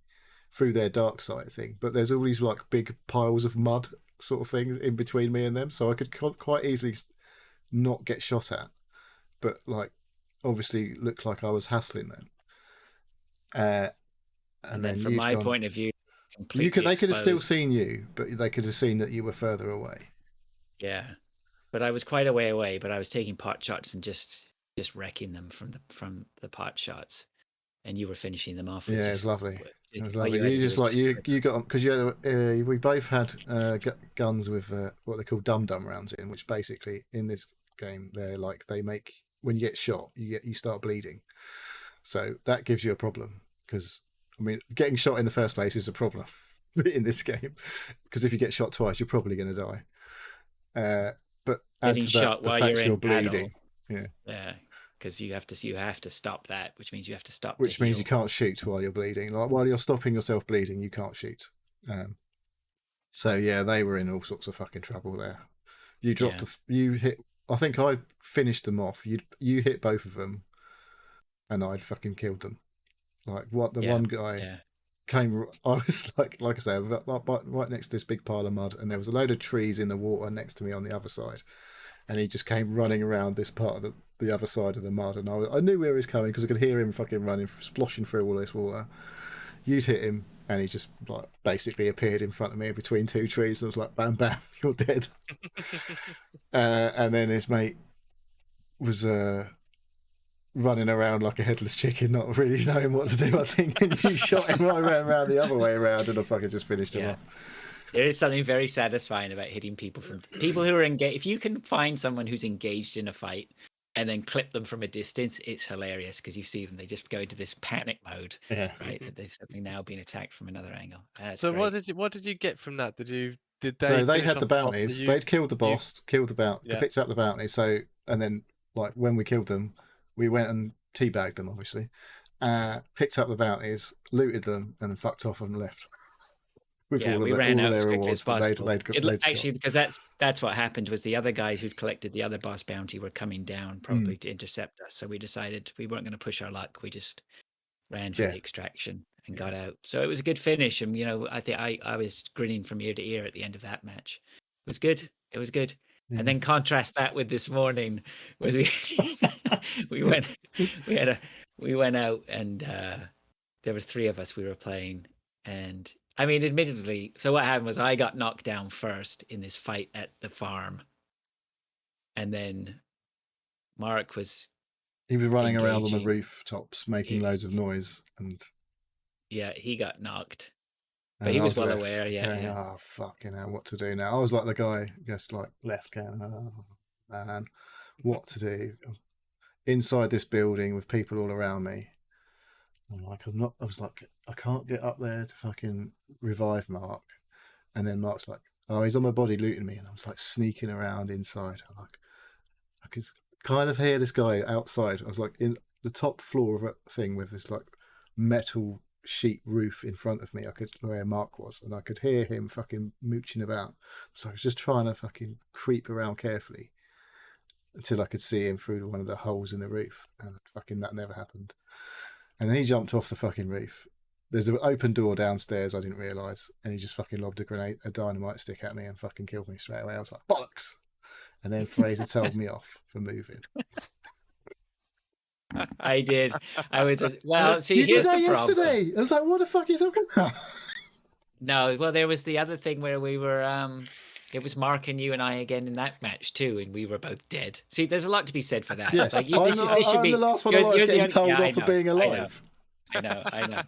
through their dark side thing. But there's all these like big piles of mud sort of things in between me and them, so I could quite easily not get shot at, but like obviously look like I was hassling them. And then then from you'd my gone. point of view, They completely could have still exposed. seen you, but they could have seen that you were further away. Yeah, but I was quite a way away. But I was taking pot shots and just wrecking them from the pot shots, and you were finishing them off with Yeah, it was lovely. It was all lovely. you had You to do just was like just you got because we both had guns with what they call dum dum rounds in, which basically in this game they're like they make when you get shot you start bleeding, so that gives you a problem because I mean getting shot in the first place is a problem in this game because if you get shot twice you're probably going to die. But add getting to that shot the while fact you're you're in battle. bleeding, yeah, Yeah, because you have to stop that, which means you have to stop to which means you heal. can't shoot while you're bleeding. Like while you're stopping yourself bleeding, you can't shoot. Um, So yeah, they were in all sorts of fucking trouble there. You dropped Yeah, you hit. I think I finished them off. You hit both of them, and I'd fucking killed them. Like what the yeah, one guy yeah, came. I was like I say, right next to this big pile of mud, and there was a load of trees in the water next to me on the other side, and he just came running around this part of the other side of the mud, and I knew where he was coming because I could hear him fucking running, splashing through all this water. You'd hit him, and he just like basically appeared in front of me between two trees, and I was like, "Bam, bam, you're dead." And then his mate was running around like a headless chicken, not really knowing what to do. I think, and you shot him. I ran around the other way around, and I fucking just finished him yeah. off. There is something very satisfying about hitting people who are engaged. If you can find someone who's engaged in a fight and then clip them from a distance, it's hilarious because you see them; they just go into this panic mode, Yeah. right? They're suddenly now being attacked from another angle. That's So great. what did you get from that? Did they So they finish had the off after bounties. you? They'd killed the You boss, killed the yeah. picked up the bounty. So and then like when we killed them, we went and teabagged them, obviously. Picked up the bounties, looted them, and then fucked off and left with Yeah, we ran all of out as their quickly as rewards that possible. they'd got. Actually, because that's what happened was the other guys who'd collected the other boss bounty were coming down probably to intercept us. So we decided we weren't going to push our luck. We just ran for Yeah. the extraction and got out. So it was a good finish. And I think I was grinning from ear to ear at the end of that match. It was good. It was good. Yeah. And then contrast that with this morning, where we went we went out and there were three of us we were playing, and I mean, admittedly, so what happened was I got knocked down first in this fight at the farm, and then Mark was He was running around on the engaging. rooftops, making loads of noise, and Yeah, he got knocked, but and he I was well left aware. Yeah, going, yeah. oh fucking hell, what to do now? I was like the guy just like left going, oh man, what to do? Inside this building with people all around me. I was like, I can't get up there to fucking revive Mark. And then Mark's like, oh, he's on my body looting me. And I was like sneaking around inside. I'm like, I could kind of hear this guy outside. I was like in the top floor of a thing with this like metal sheet roof in front of me. I could where Mark was, and I could hear him fucking mooching about. So I was just trying to fucking creep around carefully until I could see him through one of the holes in the roof. And fucking that never happened. And then he jumped off the fucking roof. There's an open door downstairs, I didn't realise, and he just fucking lobbed a dynamite stick at me and fucking killed me straight away. I was like, bollocks! And then Fraser told me off for moving. I did. I was well. See, You did here's that the problem. yesterday! I was like, what the fuck are you talking about? No, well, there was the other thing where we were. It was Mark and you and I again in that match too, and we were both dead. See, there's a lot to be said for that. Yes, Like, I'm this should be the last one you're alive the getting only- told yeah, I off for know, being I know, alive. I know.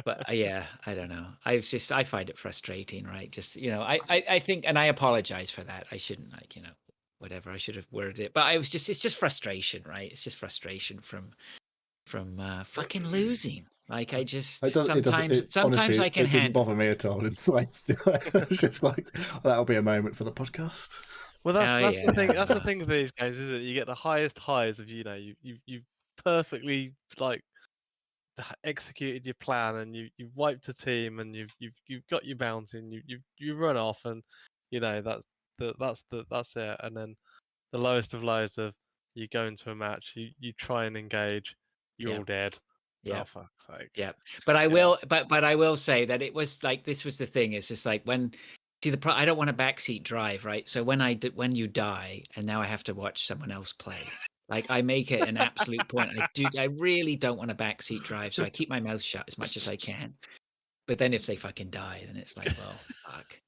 But yeah, I don't know. I find it frustrating, right? Just I think, and I apologize for that. I shouldn't whatever. I should have worded it, but it's just frustration, right? It's just frustration from fucking losing. Like I just sometimes Honestly, I can it didn't handle. bother me at all. It's like, I was just like, that'll be a moment for the podcast. Well, Oh, that's the thing. That's the yeah. thing with these games, is that you get the highest highs of you perfectly like executed your plan, and you've wiped a team, and you've got your bounty, and you run off, and that's that's it. And then the lowest of lows of you go into a match, you try and engage, you're Yeah. all dead. Yeah. Oh fuck's sake. Yeah, but I will, but I will say that it was like this was the thing. It's just like when I don't want a backseat drive, right? So when you die, and now I have to watch someone else play. Like I make it an absolute point. I really don't want a backseat drive, so I keep my mouth shut as much as I can. But then if they fucking die, then it's like, well, fuck.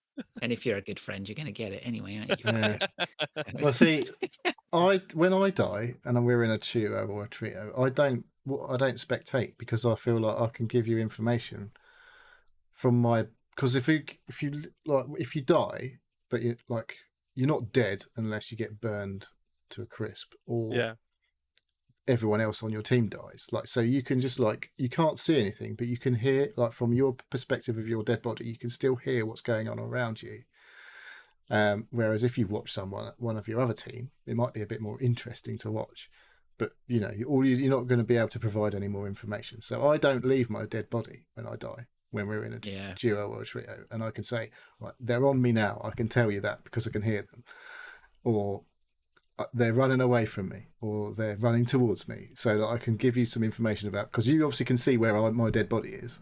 And if you're a good friend, you're gonna get it anyway, aren't you? Yeah. Fucker? Well, see, when I die and we're in a duo or a trio, I don't spectate because I feel like I can give you information from my, because if you die, but you're not dead unless you get burned to a crisp or everyone else on your team dies. Like, so you can just you can't see anything, but you can hear, like, from your perspective of your dead body, you can still hear what's going on around you. Whereas if you watch one of your other team, it might be a bit more interesting to watch, but you're not going to be able to provide any more information. So I don't leave my dead body when I die, when we're in a duo or a trio, and I can say, right, they're on me now. I can tell you that because I can hear them, or they're running away from me, or they're running towards me, so that I can give you some information about, because you obviously can see where my dead body is.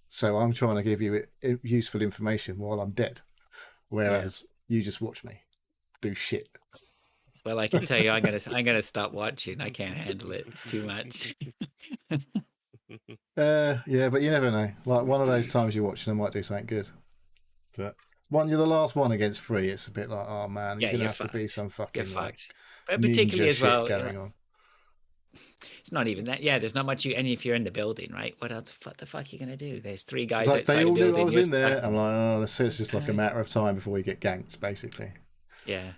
So I'm trying to give you useful information while I'm dead, whereas you just watch me do shit. Well, I can tell you, I'm gonna stop watching. I can't handle it. It's too much. Yeah, but you never know. Like, one of those times you're watching, I might do something good. But you're the last one against 3. It's a bit like, oh man, you're gonna have to be some fucking but particularly ninja as well, shit going on. It's not even that. Yeah, there's not much if you're in the building, right? What else? What the fuck are you gonna do? There's 3 guys Like, outside they all the building. knew I was in there. I'm like, oh, it's just like a matter of time before we get ganked, basically. Yeah.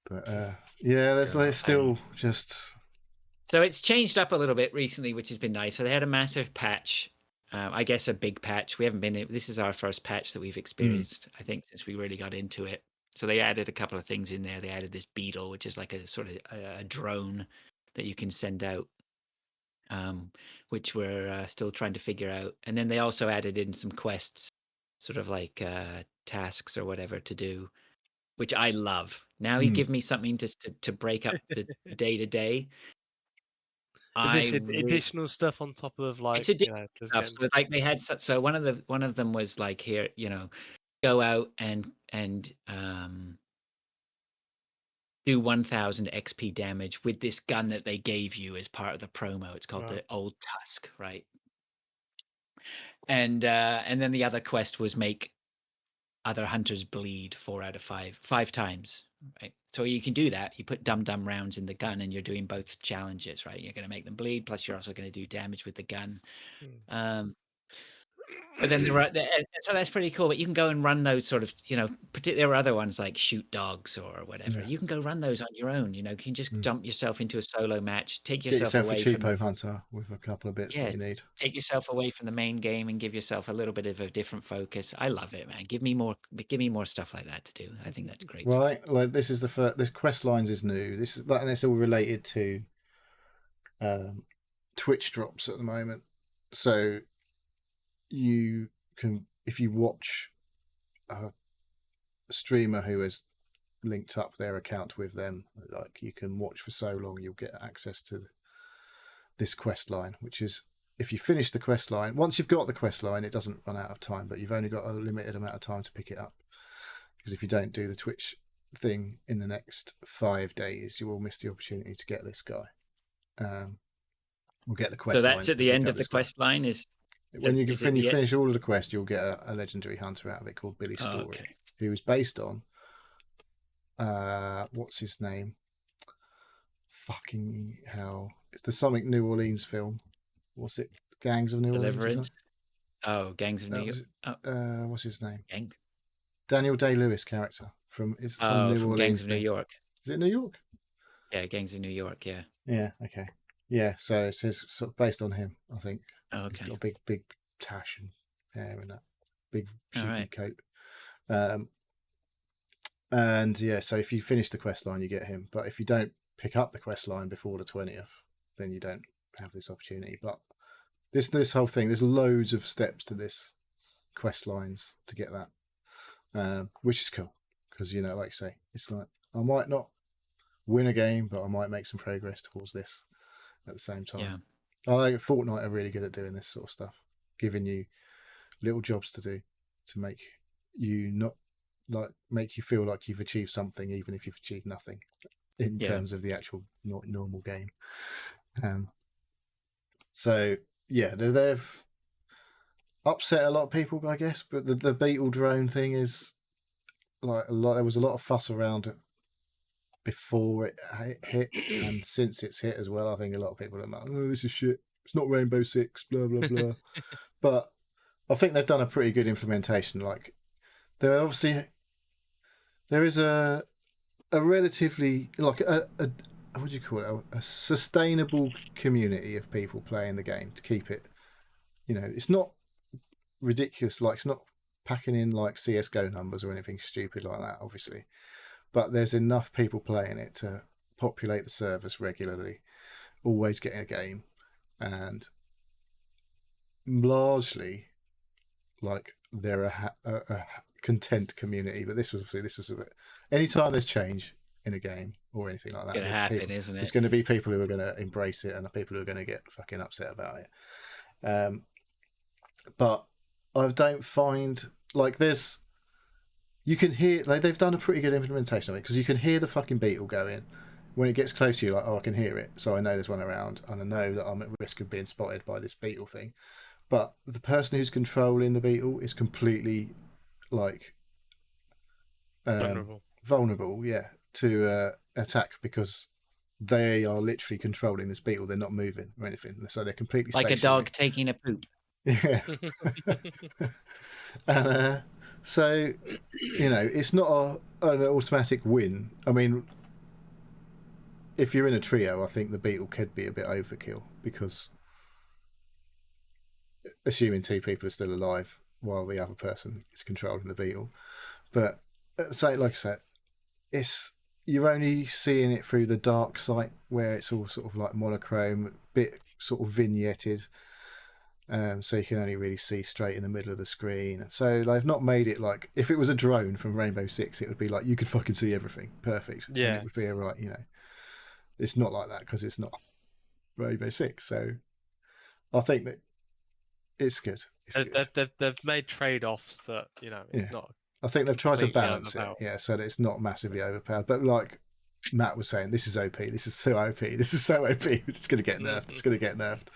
But there's still just. So it's changed up a little bit recently, which has been nice. So they had a massive patch. I guess a big patch. We haven't been. This is our first patch that we've experienced, I think, since we really got into it. So they added a couple of things in there. They added this beetle, which is like a sort of a drone that you can send out, which we're still trying to figure out. And then they also added in some quests, sort of like tasks or whatever to do, which I love. Now you give me something to break up the day to day. Is this additional stuff on top of, like, it's additional stuff. So like they had so one of them was like, here, go out and do 1000 XP damage with this gun that they gave you as part of the promo. It's called the Old Tusk, right? And then the other quest was make other hunters bleed 4 out of 5 times, right? So you can do that. You put dum rounds in the gun, and you're doing both challenges, right? You're going to make them bleed, plus you're also going to do damage with the gun. But then so that's pretty cool. But you can go and run those sort of, there are other ones like shoot dogs or whatever. You can go run those on your own. You can just dump yourself into a solo match, take yourself away a cheapo hunter with a couple of bits that you need. Take yourself away from the main game and give yourself a little bit of a different focus. I love it, man. Give me more stuff like that to do. I think that's great. Right, like this is this quest lines is new. This is and it's all related to Twitch drops at the moment. So you can, if you watch a streamer who has linked up their account with them, like, you can watch for so long, you'll get access to this quest line, which is, if you finish the quest line, once you've got the quest line, it doesn't run out of time, but you've only got a limited amount of time to pick it up, because if you don't do the Twitch thing in the next 5 days, you will miss the opportunity to get this guy. We'll get the quest. So that's at the end of the quest line. Is when you finish all of the quest, you'll get a legendary hunter out of it called Billy Story, who is based on what's his name? Fucking hell! It's the something New Orleans film. What's it? Gangs of New Orleans. Oh, Gangs of New York. What's his name? Gang. Daniel Day-Lewis character from New Orleans. Gangs of New York. Is it New York? Yeah, Gangs of New York. Yeah. Yeah. Okay. Yeah. So it's sort of based on him, I think. Okay. He's got a big tash and hair and that big sheepy coat. And yeah, so if you finish the quest line, you get him. But if you don't pick up the quest line before the 20th, then you don't have this opportunity. But this whole thing, there's loads of steps to this quest lines to get that. which is cool because like I say, it's like I might not win a game, but I might make some progress towards this at the same time. I like Fortnite are really good at doing this sort of stuff, giving you little jobs to do to make you not like make you feel like you've achieved something, even if you've achieved nothing in terms of the actual normal game. So yeah, they've upset a lot of people, I guess. But the beetle drone thing is like there was a lot of fuss around it before it hit, and since it's hit as well, I think a lot of people are like, "Oh, this is shit. It's not Rainbow Six." Blah blah blah. But I think they've done a pretty good implementation. Like there is a relatively like a what do you call it? A sustainable community of people playing the game to keep it. It's not ridiculous. Like it's not packing in like CS:GO numbers or anything stupid like that, obviously. But there's enough people playing it to populate the servers regularly, always getting a game, and largely, like they're a content community. But this was a bit. Anytime there's change in a game or anything like that, It's gonna happen, isn't it? There's going to be people who are going to embrace it and the people who are going to get fucking upset about it. But I don't find like there's. You can hear they've done a pretty good implementation of it because you can hear the fucking beetle going when it gets close to you. Like, oh, I can hear it, so I know there's one around, and I know that I'm at risk of being spotted by this beetle thing. But the person who's controlling the beetle is completely like vulnerable, yeah, to attack because they are literally controlling this beetle. They're not moving or anything, so they're completely like stationary. a dog taking a poop. Yeah. And so it's not an automatic win. I mean, if you're in a trio, I think the beetle could be a bit overkill because assuming two people are still alive while the other person is controlling the beetle. But like I said, you're only seeing it through the dark site where it's all sort of like monochrome, bit sort of vignetted. So you can only really see straight in the middle of the screen. So they've not made it like if it was a drone from Rainbow Six, it would be like you could fucking see everything perfect. Yeah, and it would be alright. It's not like that because it's not Rainbow Six. So I think that it's good. It's good. They've made trade-offs that it's not. I think they've tried to completely balance it, overpowered. so that it's not massively overpowered. But like Matt was saying, this is OP. This is so OP. This is so OP. It's going to get nerfed. It's going to get nerfed.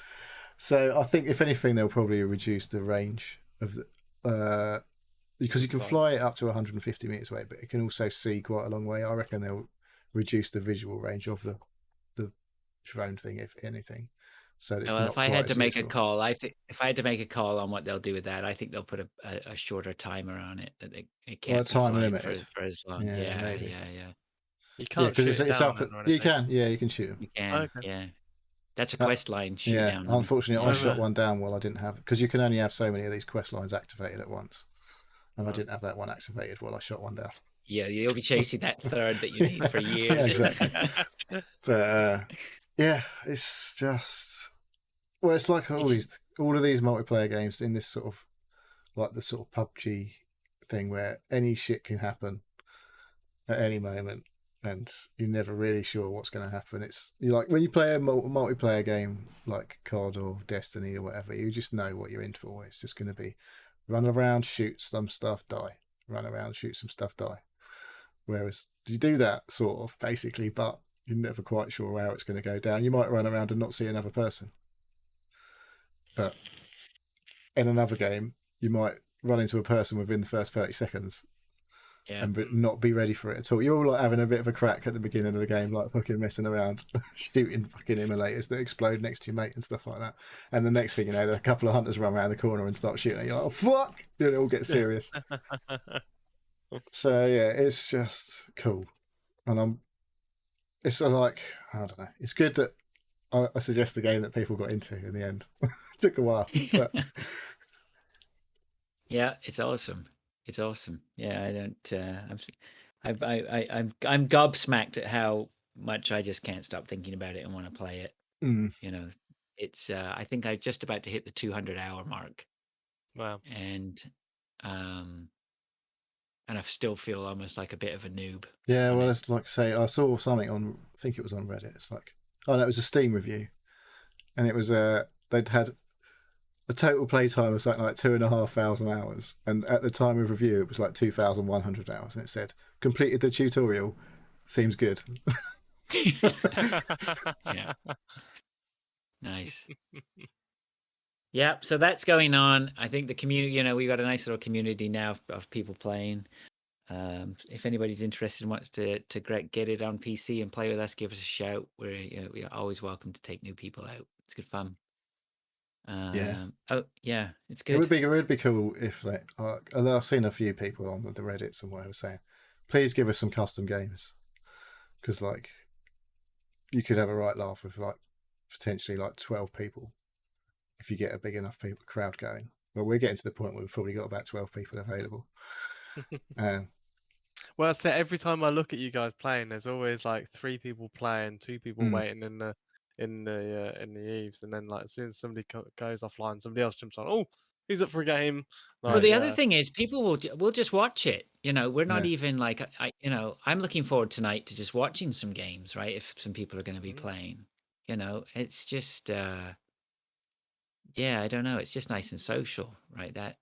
So I think if anything, they'll probably reduce the range of the because you can fly it up to 150 meters away, but it can also see quite a long way. I reckon they'll reduce the visual range of the drone thing, if anything. So it's not if I had to make useful. a call, if I had to make a call on what they'll do with that, I think they'll put a shorter timer on it that it can't be time flying limited for as long. Yeah, maybe. Yeah. You can't shoot it down or anything. You can, you can shoot them. You can, Okay. yeah. That's a quest line. Shoot down. Unfortunately, I shot one down while I didn't have because you can only have so many of these quest lines activated at once, and I didn't have that one activated while I shot one down. Yeah, you'll be chasing that third that you need for years. Exactly. But yeah, it's just it's like all of these multiplayer games in this sort of like the sort of PUBG thing where any shit can happen at any moment. And you're never really sure what's going to happen. You like when you play a multiplayer game like COD or Destiny or whatever, you just know what you're in for. It's just going to be run around, shoot some stuff, die. Run around, shoot some stuff, die. Whereas you do that sort of basically, but you're never quite sure how it's going to go down. You might run around and not see another person. But in another game, you might run into a person within the first 30 seconds. Yeah. And not be ready for it at all. You're all like having a bit of a crack at the beginning of the game, like fucking messing around, shooting fucking immolators that explode next to your mate and stuff like that. And the next thing you know, a couple of hunters run around the corner and start shooting. And you're like, oh fuck! Then it all gets serious. So yeah, it's just cool, and it's sort of like I don't know. It's good that I suggest the game that people got into in the end. It took a while, but yeah, it's awesome. It's awesome. Yeah, I don't. I'm gobsmacked at how much I just can't stop thinking about it and want to play it. It's. I think I'm just about to hit the 200-hour mark. Wow. And and I still feel almost like a bit of a noob. Yeah, on well, it. it's like say I saw something on. I think it was on Reddit. It's like, oh no, it was a Steam review, and it was they'd had the total playtime was something like 2,500 hours, and at the time of review, it was like 2,100 hours, and it said completed the tutorial. Seems good. Yeah, nice. Yeah, so that's going on. I think the community, we've got a nice little community now of people playing. If anybody's interested and wants to get it on PC and play with us, give us a shout. We are always welcome to take new people out. It's good fun. Yeah. Oh yeah, it's It good. would be cool if they. I've seen a few people on the Reddits and whatever saying, please give us some custom games, because like you could have a right laugh with like potentially like 12 people if you get a big enough crowd going. Well, we're getting to the point where we've probably got about 12 people available. Well, so every time I look at you guys playing, there's always like 3 people playing, 2 people waiting in the eaves, and then like as soon as somebody goes offline, somebody else jumps on. Oh, he's up for a game. Well, Like, the other thing is people will just watch it. We're not Yeah. even like I'm looking forward tonight to just watching some games, right? If some people are going to be Mhm. playing, it's just yeah, I don't know. It's just nice and social, right? That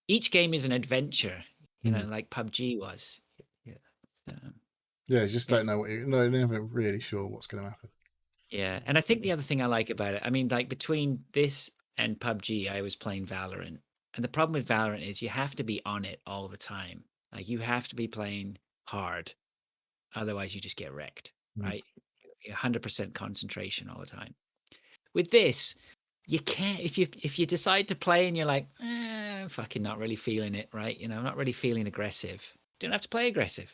each game is an adventure, like PUBG was. Yeah, Yeah, you just don't it's know you're never really sure what's going to happen. yeah. And I think the other thing I like about it, I mean, like between this and PUBG, I was playing Valorant. And the problem with Valorant is you have to be on it all the time. Like you have to be playing hard. Otherwise you just get wrecked, right? 100% concentration all the time. With this, you can't if you decide to play and you're like, I'm fucking not really feeling it, right? I'm not really feeling aggressive. You don't have to play aggressive.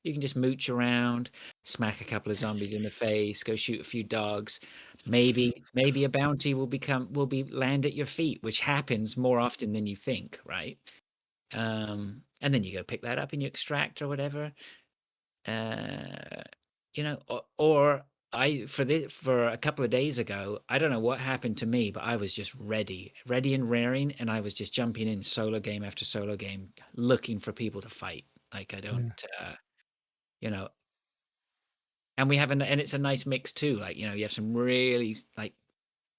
You can just mooch around, smack a couple of zombies in the face, go shoot a few dogs. Maybe a bounty will be land at your feet, which happens more often than you think, right? And then you go pick that up and you extract or whatever. Or I for a couple of days ago, I don't know what happened to me, but I was just ready and raring, and I was just jumping in solo game after solo game, looking for people to fight. Like I don't, you know, and it's a nice mix too. Like you have some really like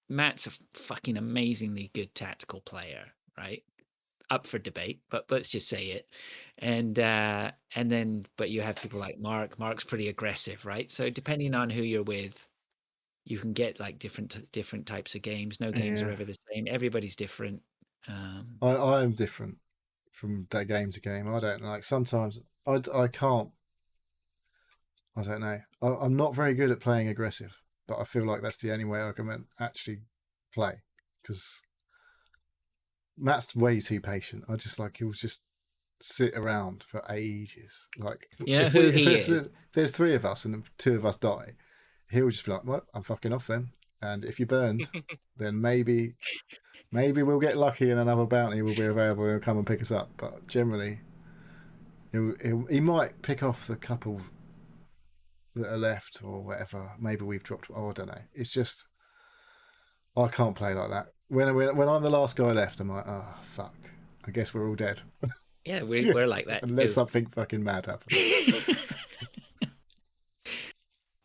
Matt's a fucking amazingly good tactical player, right? Up for debate, but let's just say it. And then but you have people like Mark. Mark's pretty aggressive, right? So depending on who you're with, you can get like different types of games. No games are Yeah. ever the same. Everybody's different. I am different from that game to game. I don't like sometimes I can't. I don't know. I'm not very good at playing aggressive, but I feel like that's the only way I can actually play, because Matt's way too patient. I just like he'll just sit around for ages. Like You know who he is. if there's 3 of us and 2 of us die, he'll just be like, "Well, I'm fucking off then." And if you burned, then maybe we'll get lucky and another bounty will be available and he'll come and pick us up. But generally, he might pick off the couple that are left or whatever. Maybe we've dropped. Oh, I don't know. It's just I can't play like that. When I'm the last guy left, I'm like, oh fuck. I guess we're all dead. Yeah, we're like that Unless too. something fucking mad happens.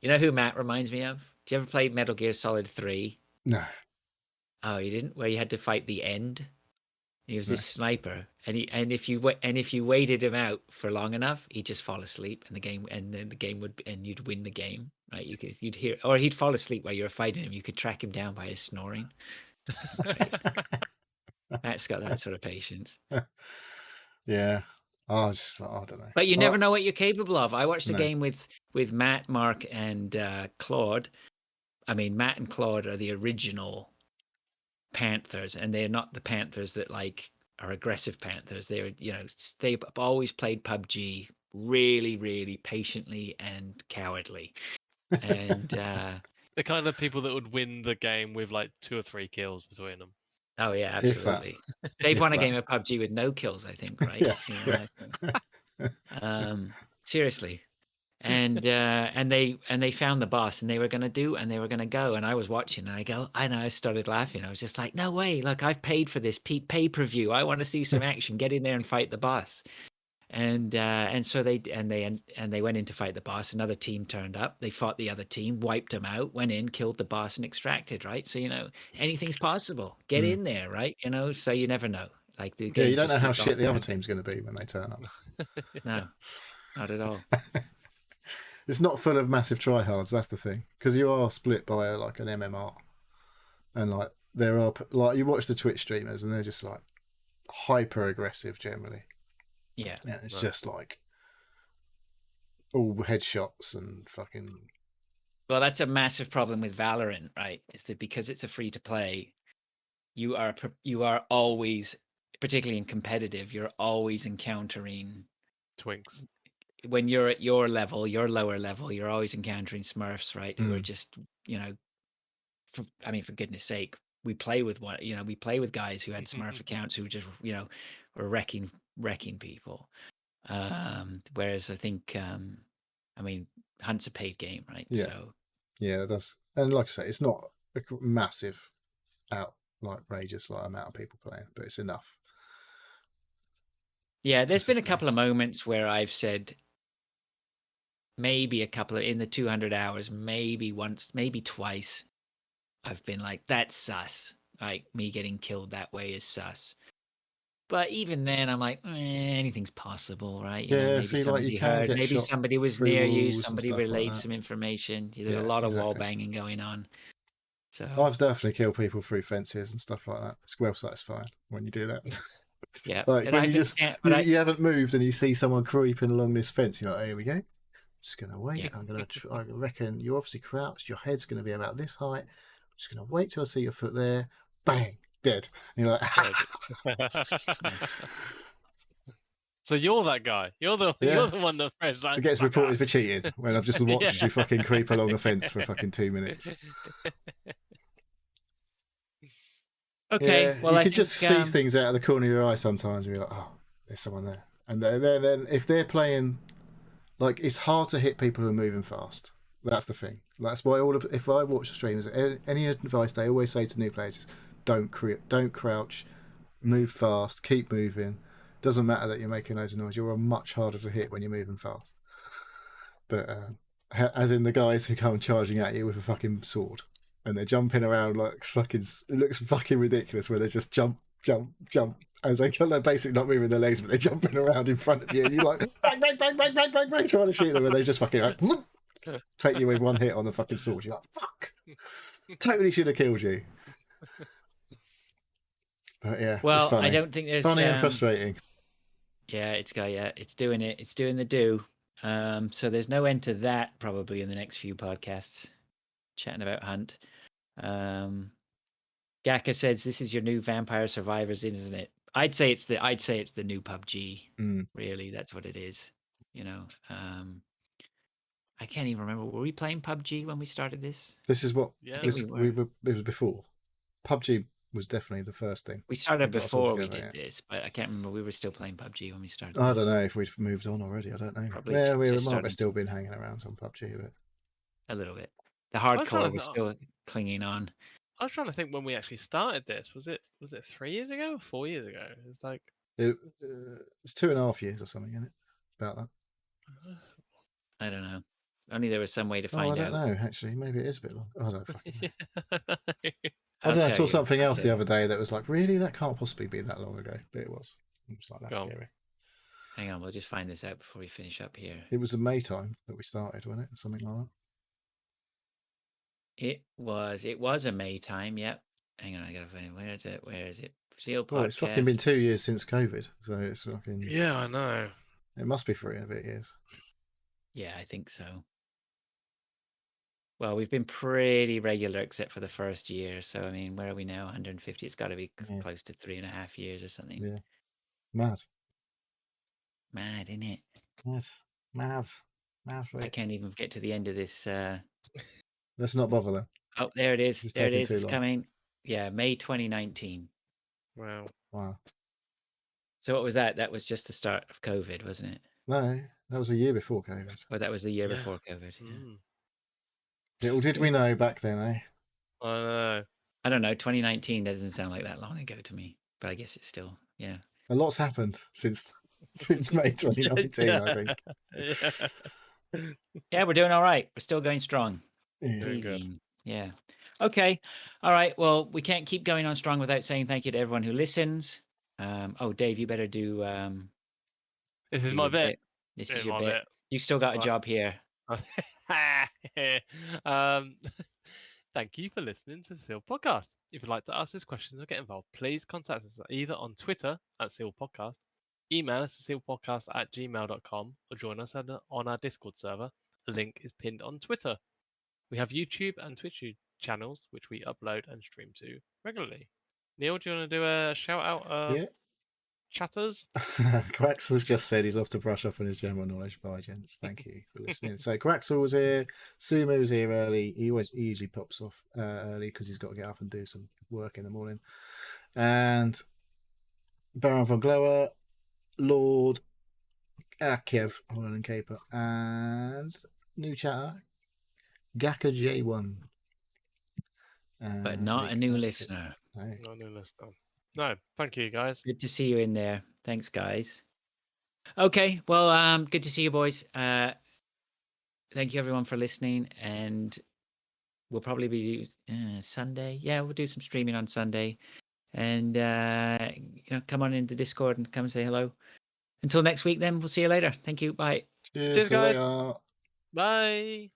You know who Matt reminds me of? Do you ever play Metal Gear Solid 3? No. Oh, you didn't? Where you had to fight the end? He was No. this sniper, and if you waited him out for long enough, he'd just fall asleep, and then the game would, and you'd win the game, right? You'd hear, or he'd fall asleep while you were fighting him. You could track him down by his snoring. Right? Matt's got that sort of patience. Yeah. I don't know. But you never know what you're capable of. I watched a No. game with Matt, Mark, and Claude. I mean, Matt and Claude are the original Panthers, and they're not the Panthers that like are aggressive Panthers. They're they've always played PUBG really, really patiently and cowardly. And the kind of people that would win the game with like 2 or 3 kills between them. oh yeah, If that. absolutely. They've If won a that. game of PUBG with no kills, I think, right? Yeah. Seriously. And they found the boss, and they were gonna go, and I was watching, and I started laughing. I was just like, no way! Look, I've paid for this pay per view. I want to see some action. Get in there and fight the boss. And so they went in to fight the boss. Another team turned up. They fought the other team, wiped them out, went in, killed the boss, and extracted. Right, so anything's possible. Get in there, right? So you never know. Like the Yeah, game you don't just know how keeps on shit the other going. team's going to be when they turn up. No, not at all. It's not full of massive tryhards. That's the thing, because you are split by like an MMR, and like there are like you watch the Twitch streamers and they're just like hyper aggressive generally. Yeah, and it's just like all headshots and fucking. Well, that's a massive problem with Valorant, right? Is that because it's a free to play, you are always, particularly in competitive, you're always encountering Twinks. when you're at your level, your lower level, you're always encountering Smurfs, right? Who are Mm. just, for goodness sake, we play with we play with guys who had Smurf accounts who just, were wrecking people. Whereas I think, Hunt's a paid game, right? Yeah. So Yeah, it does. And like I say, it's not a massive outrageous amount of people playing, but it's enough. yeah, there's been a sustain. couple of moments where I've said maybe in the 200 hours, maybe once, maybe twice, I've been like, that's sus. Like me getting killed that way is sus. But even then, I'm like, anything's possible, right? Yeah, Maybe see, like somebody you can heard, get maybe shot somebody was through near you, walls and somebody stuff like relayed that. some information. There's Yeah, a lot of wall exactly. banging going on. So I've definitely killed people through fences and stuff like that. It's well satisfying when you do that. yeah, Like and when I've you been just scan- but I you haven't moved and you see someone creeping along this fence, you're like, here we go. Just gonna wait. Yeah. I'm gonna. I reckon you're obviously crouched. Your head's gonna be about this height. I'm just gonna wait till I see your foot there. Bang, dead. And you're like, So you're that guy. You're the one that pressed that. it gets "Fuck reported off." for cheating when I've just watched Yeah. you fucking creep along a fence for fucking 2 minutes. Okay, Yeah, well, you I could think just see things out of the corner of your eye sometimes, and you're like, oh, there's someone there. And then if they're playing, like, it's hard to hit people who are moving fast. That's the thing. That's why if I watch the streamers, any advice they always say to new players is, don't crouch, move fast, keep moving. Doesn't matter that you're making loads of noise. You're much harder to hit when you're moving fast. But as in the guys who come charging at you with a fucking sword, and they're jumping around like fucking. It looks fucking ridiculous where they just jump, and they're basically not moving their legs, but they're jumping around in front of you. And you're like bang, bang, bang, bang, bang, bang, bang, trying to shoot them, and they just fucking like take you with one hit on the fucking sword. You're like, fuck, totally should have killed you. But yeah, Well, it's funny. I don't think there's Funny and frustrating. Yeah, it's doing it. It's doing the do. So there's no end to that probably in the next few podcasts. Chatting about Hunt. Gaka says this is your new Vampire Survivors, isn't it? I'd say it's the new PUBG. Really, that's what it is. I can't even remember. Were we playing PUBG when we started this? This is what we were. It was before. PUBG was definitely the first thing. We started before we did this, but I can't remember. We were still playing PUBG when we started. I don't know if we've moved on already. I don't know. Probably yeah, we might have still been hanging around on PUBG, but a little bit. The hardcore was still clinging on. I was trying to think when we actually started this. Was it 3 years ago or 4 years ago? It's like it's 2.5 years or something, isn't it? About that. I don't know. Only there was some way to find out. I don't know. Actually, maybe it is a bit long. I don't fucking know. I I saw something else the other day that was like, really, that can't possibly be that long ago, but it was. It was like that's scary. Hang on, we'll just find this out before we finish up here. It was a May time that we started, wasn't it? Something like that. It was a May time. Yep. Hang on, I gotta find it. Where is it? Seal podcast. Well, it's fucking been 2 years since COVID, so it's fucking. Yeah, I know. It must be 3 and a bit years. Yeah, I think so. Well, we've been pretty regular except for the first year. So I mean, where are we now? 150. It's got to be close to 3.5 years or something. Yeah. Mad, isn't it? Mad. I can't even get to the end of this. Let's not bother then. Oh, there it is. There it is. It's long. coming. Yeah, May 2019. Wow. So what was that? That was just the start of COVID, wasn't it? No, that was a year before COVID. Or that was the year before COVID. Yeah. Little did we know back then, eh? I know. I don't know. 2019 doesn't sound like that long ago to me, but I guess it's still, yeah. A lot's happened since since May 2019, I think. Yeah. Yeah, we're doing all right. We're still going strong. Yeah. Doing good. Easy. Yeah. Okay. All right. Well, we can't keep going on strong without saying thank you to everyone who listens. Oh, Dave, you better do. This is do my your bit. This Yeah, is your my bit. bit. You still got a Right. job here. um, thank you for listening to the Seal Podcast. If you'd like to ask us questions or get involved, please contact us either on Twitter at Seal Podcast, email us at sealpodcast@gmail.com, or join us on our Discord server. The link is pinned on Twitter. We have YouTube and Twitch channels which we upload and stream to regularly. Neil, do you want to do a shout out of Yeah. chatters? Quaxel's just said he's off to brush up on his general knowledge. Bye, gents. Thank you for listening. So Quaxel was here. Sumo was here early. He usually pops off early because he's got to get up and do some work in the morning. And Baron von Glower, Lord Kiev, Holland and Caper, and new chatter, Gaka J1. But I not a think new that's it. listener. No. No new listener. No, thank you guys. Good to see you in there. Thanks, guys. Okay. Well, good to see you, boys. Thank you, everyone, for listening. And we'll probably be Sunday. Yeah, we'll do some streaming on Sunday. And come on into Discord and come and say hello. Until next week, then we'll see you later. Thank you. Bye. Cheers. Cheers, See you guys. later. Bye.